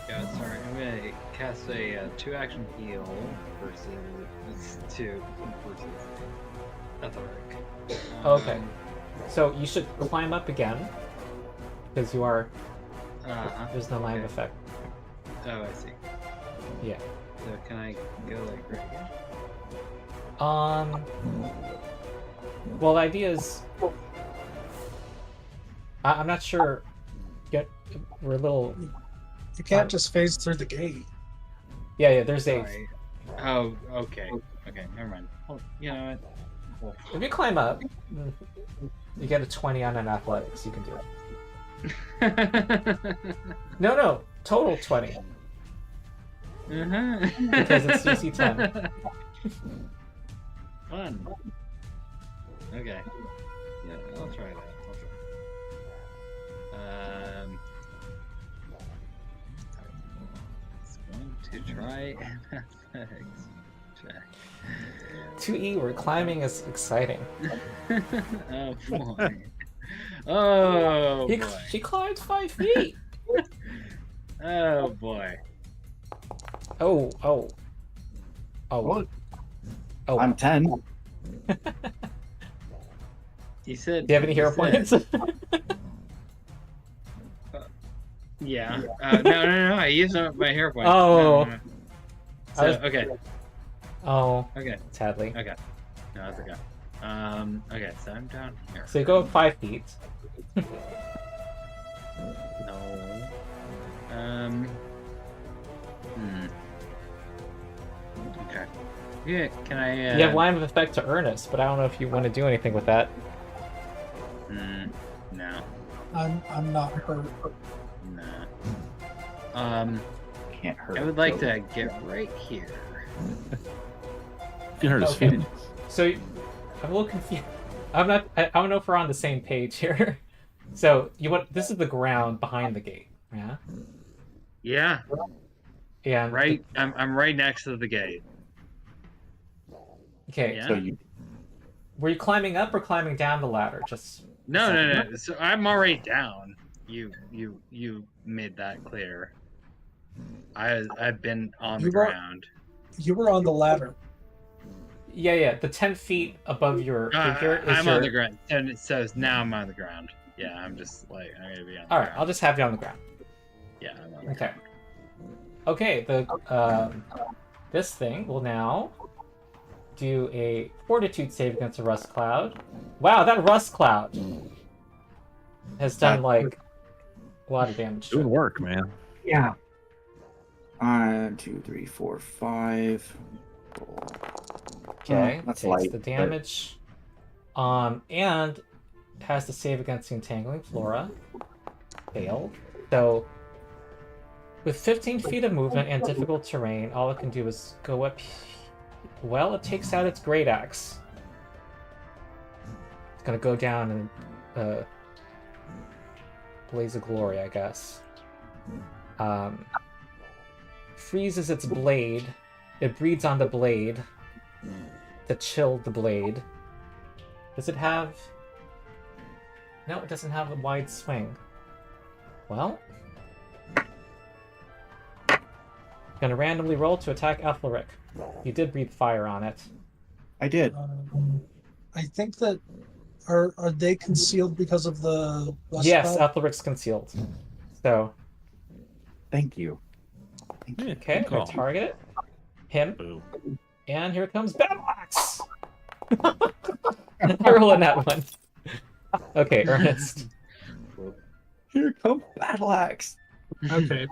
Yeah, sorry. I'm gonna cast a 2-action heal versus Aethelric. Okay. So you should climb up again because you are. There's no line of effect. Oh, I see. Yeah. So can I go like right here? Well, the idea is, I'm not sure. We're a little. You can't just phase through the gate. Yeah. There's a. Sorry. Oh, okay. Okay, never mind. Oh, you know what? Cool. If you climb up, You get a 20 on an athletics. You can do it. No, total 20 because it's DC 10. Fun. Okay. Yeah, I'll try that. It's going to try an athletics check. 2E, where climbing is exciting. Oh boy. Oh boy. She climbed 5 feet. Oh boy. Oh. What? Oh. I'm 10. You said. Do you have any hero points? Yeah. No. I used up my hero points. Oh. No. So, okay. Oh. Okay. Sadly. Okay. No, that's okay. Okay, so I'm down here. So you go up 5 feet. No. Okay. Yeah, can I, You have line of effect to Ernest, but I don't know if you want to do anything with that. No. I'm not hurt. No. Can't hurt. I would like to get right here. You can hurt his Okay. feelings. So I'm a little confused. I don't know if we're on the same page here. So this is the ground behind the gate. Yeah. Yeah. Yeah. Right. I'm right next to the gate. Okay. Yeah. So you Were you climbing up or climbing down the ladder? Just No. So I'm already down. You made that clear. I've been on the ground. You were on the ladder. Yeah. The 10 feet above your figure is I'm your... on the ground, and it says now I'm on the ground. Yeah, I'm just like I'm gonna be on. The All right, ground. I'll just have you on the ground. Yeah. I'm on the Okay. ground. Okay. This thing will now do a Fortitude save against a Rust Cloud. Wow, that Rust Cloud has done like a lot of damage. to Doing it. work, man. Yeah. 1, 2, 3, 4, 5. Okay, That's takes light, the but- damage. And has to save against the Entangling Flora. Failed. So, with 15 feet of movement and difficult terrain, all it can do is go up. Well, it takes out its Great Axe. It's gonna go down in blaze of glory, I guess. Freezes its blade. It breathes on the blade to chill the blade. Does it have... No, it doesn't have a wide swing. Well... Gonna randomly roll to attack Aethelric. You did breathe fire on it. I did. I think that are they concealed because of the rust Yes, cloud? Aethelric's concealed. So, Thank you. Yeah, okay, good I'm gonna call. target it. Him. Boo. And here comes Battle Axe! I roll in that one. Okay, Ernest. Here comes Battle Axe. Okay.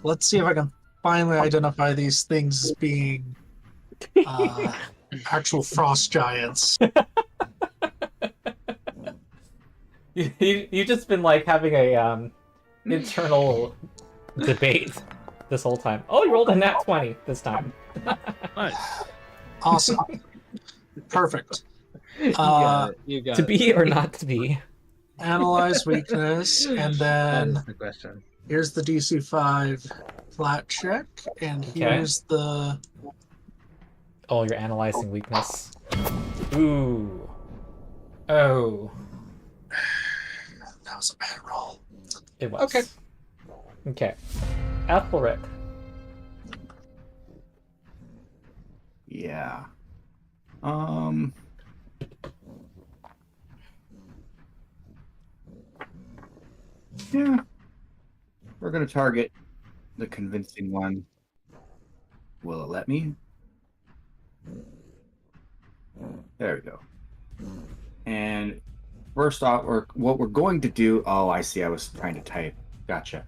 Let's see if I can finally identify these things as being actual frost giants. You've just been like having a internal debate this whole time. Oh, you rolled a nat 20 this time. Nice. Awesome. Perfect. You got it. You got To it. be or not to be? Analyze weakness, and That is then the question. here's the DC 5 flat check, and Okay. here's the Oh, you're analyzing weakness. Ooh. Oh. that was a bad roll. It was. Okay. Okay. Aethelric. Yeah. Yeah. We're gonna target the convincing one. Will it let me? There we go. And first off, what we're going to do. Oh, I see. I was trying to type. Gotcha.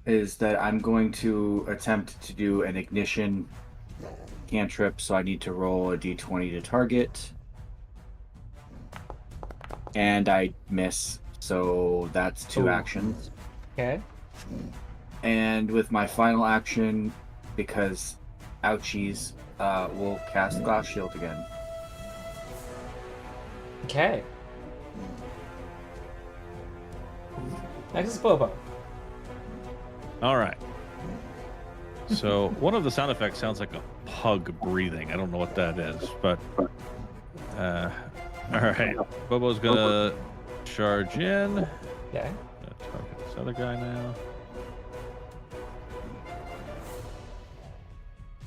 Is that I'm going to attempt to do an ignition cantrip, so I need to roll a d20 to target. And I miss, so that's 2 Ooh. actions. Okay. And with my final action, because ouchies, we'll cast Glass Shield again. Okay. Next is Bobo. All right. So one of the sound effects sounds like a pug breathing. I don't know what that is, but all right. Bobo's gonna charge in. Okay. Target this other guy now.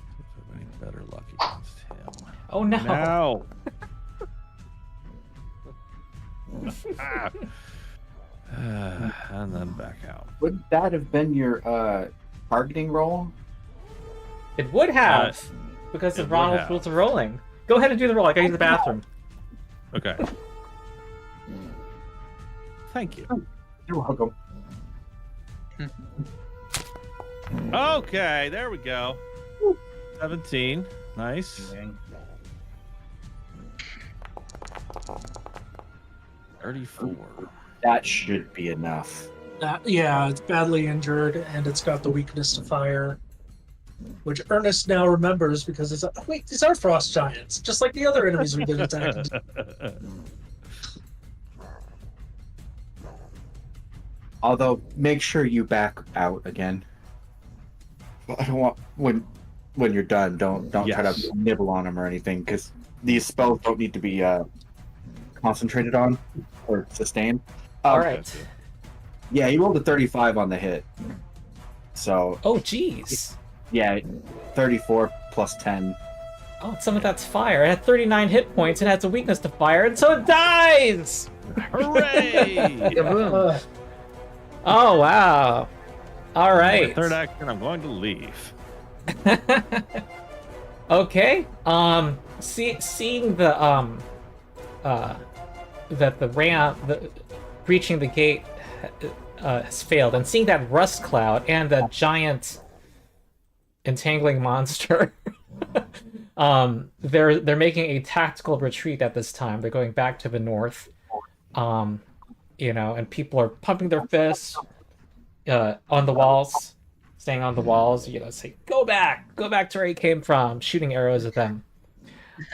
See if I have any better luck against him. Oh no. No. Ah. And then back out. Would that have been your targeting roll? It would have, because it of would Ronald's have. rules of rolling. Go ahead and do the roll. I gotta use the bathroom. Okay. Thank you. You're welcome. Okay, there we go. 17. Nice. 34. That should be enough. Yeah, it's badly injured, and it's got the weakness to fire, which Ernest now remembers because it's wait, these are frost giants, just like the other enemies we've been attacking. Although, make sure you back out again. I don't want when you're done. Don't try Yes. to nibble on them or anything, because these spells don't need to be concentrated on or sustained. All right. Yeah, he rolled a 35 on the hit. So Oh jeez. yeah, 34 plus 10. Oh, some of that's fire. It had 39 hit points. It has a weakness to fire, and so it dies. Hooray! Uh, Oh wow. All My right. third action, I'm going to leave. Okay. Seeing the that the breaching the gate has failed, and seeing that rust cloud and the giant entangling monster, they're making a tactical retreat at this time. They're going back to the north. And people are pumping their fists on the walls, staying on the walls, say, go back to where you came from, shooting arrows at them.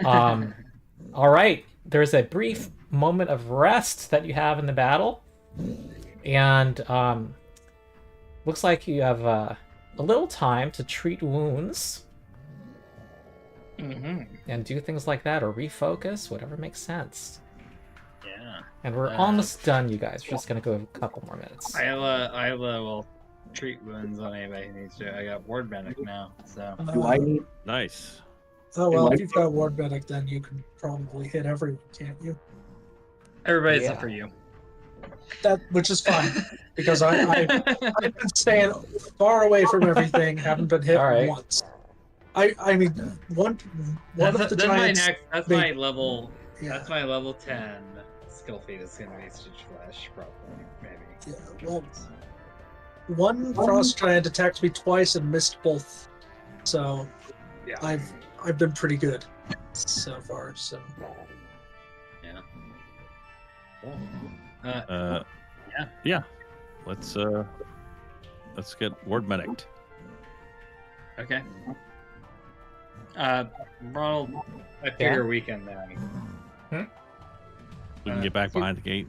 All right, there's a brief moment of rest that you have in the battle, and looks like you have a little time to treat wounds and do things like that, or refocus, whatever makes sense. Yeah. And we're almost done, you guys. We're just gonna go a couple more minutes. Aila will treat wounds on anybody who needs to. I got ward medic now, so. Do I need? Nice. oh well, if you've got ward medic, then you can probably hit everyone, can't you? Everybody except Yeah. for you. That which is fine because I've been staying far away from everything, haven't been hit All right. once. I mean one of the That's giants. That's they- my level. Yeah, That's my level 10 skill feat. Is gonna be Stitch Flash, probably, maybe. yeah. Well, one frost giant attacked me twice and missed both, so Yeah. I've been pretty good so far. So Yeah. Yeah. Let's get ward medic. Okay. Ronald, I figure we can. We can get back behind the gate.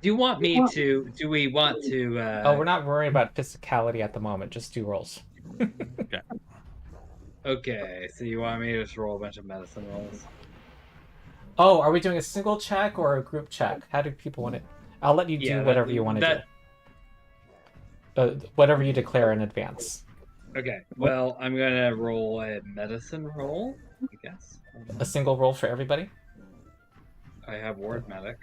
Do you want me to? Do we want to? Oh, we're not worrying about physicality at the moment. Just do rolls. Okay, so you want me to just roll a bunch of medicine rolls? Oh, are we doing a single check or a group check? How do people want it? I'll let you do Yeah, whatever you want to do. Whatever you declare in advance. Okay, well, I'm gonna roll a medicine roll, I guess. A single roll for everybody? I have ward medic.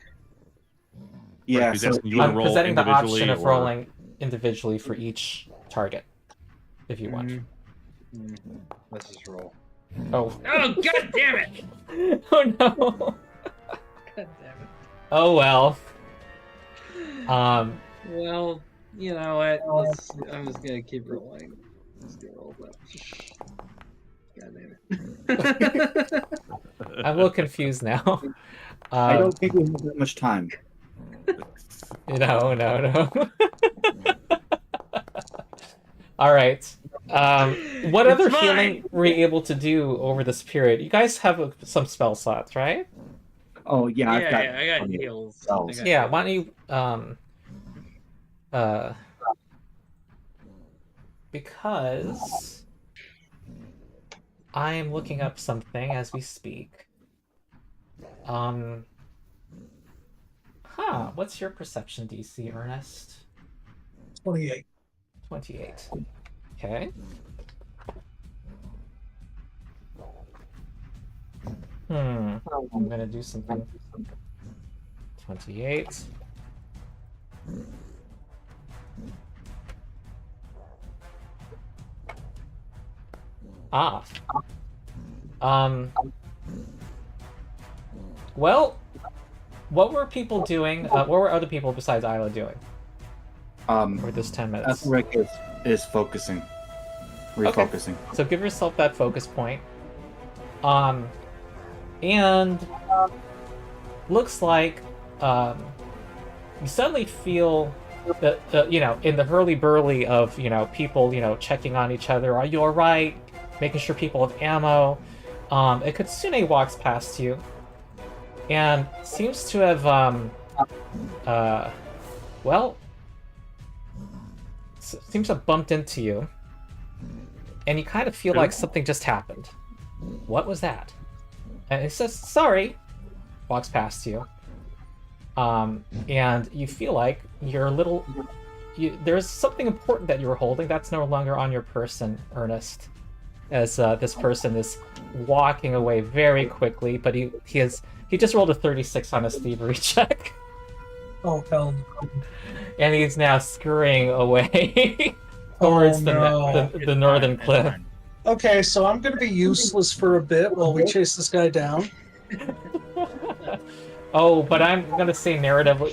Yeah, He's so asking you to I'm roll presenting the individually option of or- rolling individually for each target, if you want. Let's just roll. Oh. Oh, god damn it! Oh no. God damn it. Oh well. Well, you know what? I'm just gonna keep rolling. Let's do roll that. God damn it. I'm a little confused now. I don't think we have that much time. No. All right. What It's other fine. healing were you able to do over this period? You guys have some spell slots, right? Oh yeah, I've got. I got plenty of heals. spells. I got Yeah. heals. Why don't you because I am looking up something as we speak. What's your perception DC, Ernest? 28. 28. Okay. I'm gonna do something. 28. Ah. Well, what were people doing? What were other people besides Aila doing for this 10 minutes? Aethelric is focusing, refocusing. So give yourself that focus point. And looks like you suddenly feel that in the hurly-burly of people checking on each other. Are you all right? Making sure people have ammo. A Kitsune walks past you and seems to have seems to have bumped into you, and you kind of feel like something just happened. What was that? And it says, sorry, walks past you. And you feel like you're a little... there's something important that you were holding that's no longer on your person, Ernest. As this person is walking away very quickly, but he just rolled a 36 on his thievery check. Oh, hell. And he's now scurrying away towards the northern cliff. Okay, so I'm going to be useless for a bit while we chase this guy down. Oh, but I'm gonna say narratively,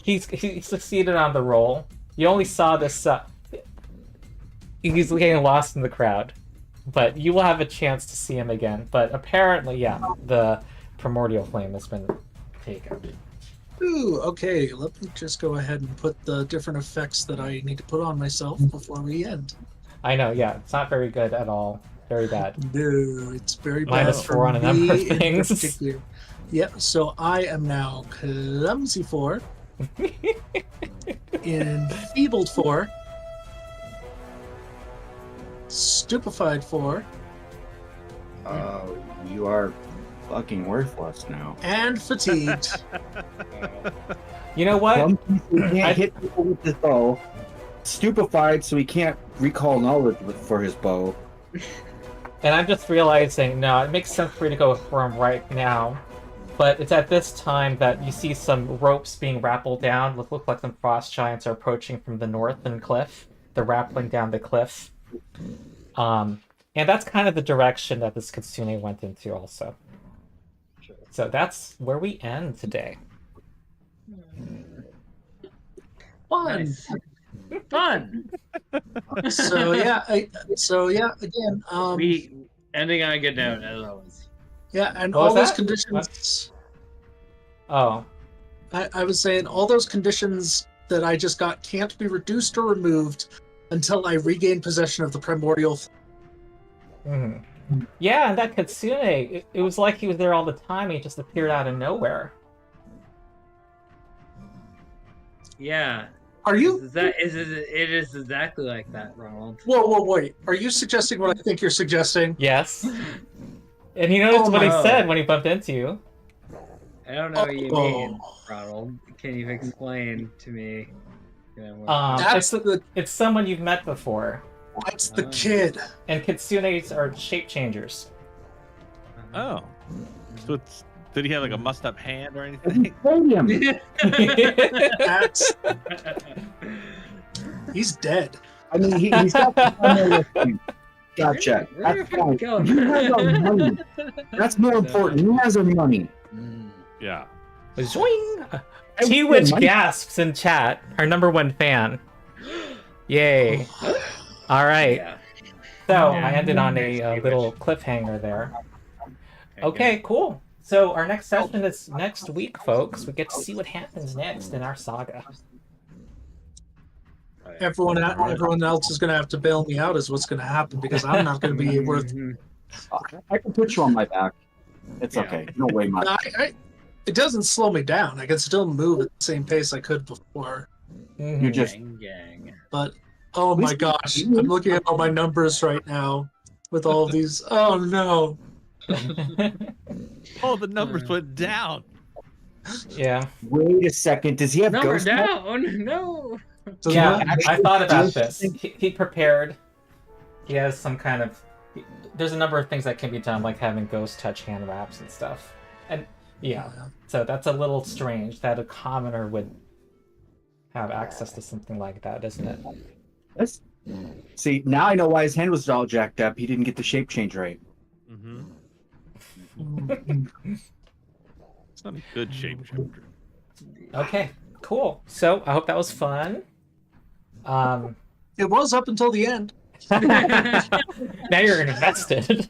he succeeded on the roll. You only saw this. He's getting lost in the crowd, but you will have a chance to see him again. But apparently, yeah, the primordial flame has been taken. Ooh, okay. Let me just go ahead and put the different effects that I need to put on myself before we end. I know, yeah, it's not very good at all. Very bad. No, it's very bad. -4 on a number of me in things. particular. Yep, so I am now clumsy 4, enfeebled 4, stupefied 4, You are fucking worthless now. and fatigued. You know what? He can't hit people with his bow. Stupefied, so he can't recall knowledge for his bow. And I'm just realizing, no, it makes sense for you to go for him right now. But it's at this time that you see some ropes being rappelled down. Look like some frost giants are approaching from the northern cliff. They're rappelling down the cliff. And that's kind of the direction that this Kitsune went into also. So that's where we end today. Fun. Nice. Fun. So yeah, again, We ending on a good note as always. yeah, and What all was those that? conditions. Oh, I was saying all those conditions that I just got can't be reduced or removed until I regain possession of the primordial. mhm. Yeah, and that Kitsune, it was like he was there all the time. He just appeared out of nowhere. Are Yeah. you? It is exactly like that, Ronald. Whoa, wait. Are you suggesting what I think you're suggesting? Yes. And he noticed Oh what he my- said when he bumped into you. I don't know what you Oh. mean, Ronald. Can you explain to me? What- That's the It's someone you've met before. that's the kid. And Kitsunes are shape changers. Oh. So did he have like a mussed up hand or anything? Stadium. That's he's dead. I mean, he's got the primordial flame. Gotcha. Where That's the fuck fine. going? He has our money. That's more important. He has our money. Yeah. Zoing! Hey, T-Witch money. gasps in chat. Our #1 fan. Yay. All right. Yeah. So I ended on a little cliffhanger there. Okay, cool. So our next session is next week, folks. We get to see what happens next in our saga. Everyone else is going to have to bail me out is what's going to happen because I'm not going to be worth. I can put you on my back. It's okay. No way, my. It doesn't slow me down. I can still move at the same pace I could before. You just. Gang. But oh my gosh, I'm looking at all my numbers right now with all these. Oh no. Oh, the numbers went down. Yeah. Wait a second. Does he have Number ghost? down. No. Yeah, I thought about do this. He prepared. He has some kind of. There's a number of things that can be done, like having ghost touch hand wraps and stuff. And yeah, so that's a little strange that a commoner would have access to something like that, isn't it? That's... See, now I know why his hand was all jacked up. He didn't get the shape change right. It's not a good shape changer. Okay, cool. So I hope that was fun. It was up until the end. Now you're invested.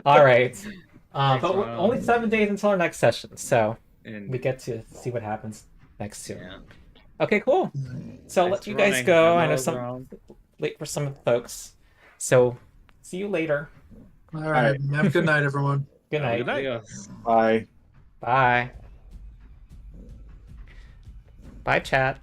All right. But we're only 7 days until our next session, so we get to see what happens next year. Yeah. Okay, cool. So I'll let you guys go. I know some late for some of the folks. So see you later. All right. Have a good night, everyone. Good night. Good night. Yes. Bye. Bye. Bye, chat.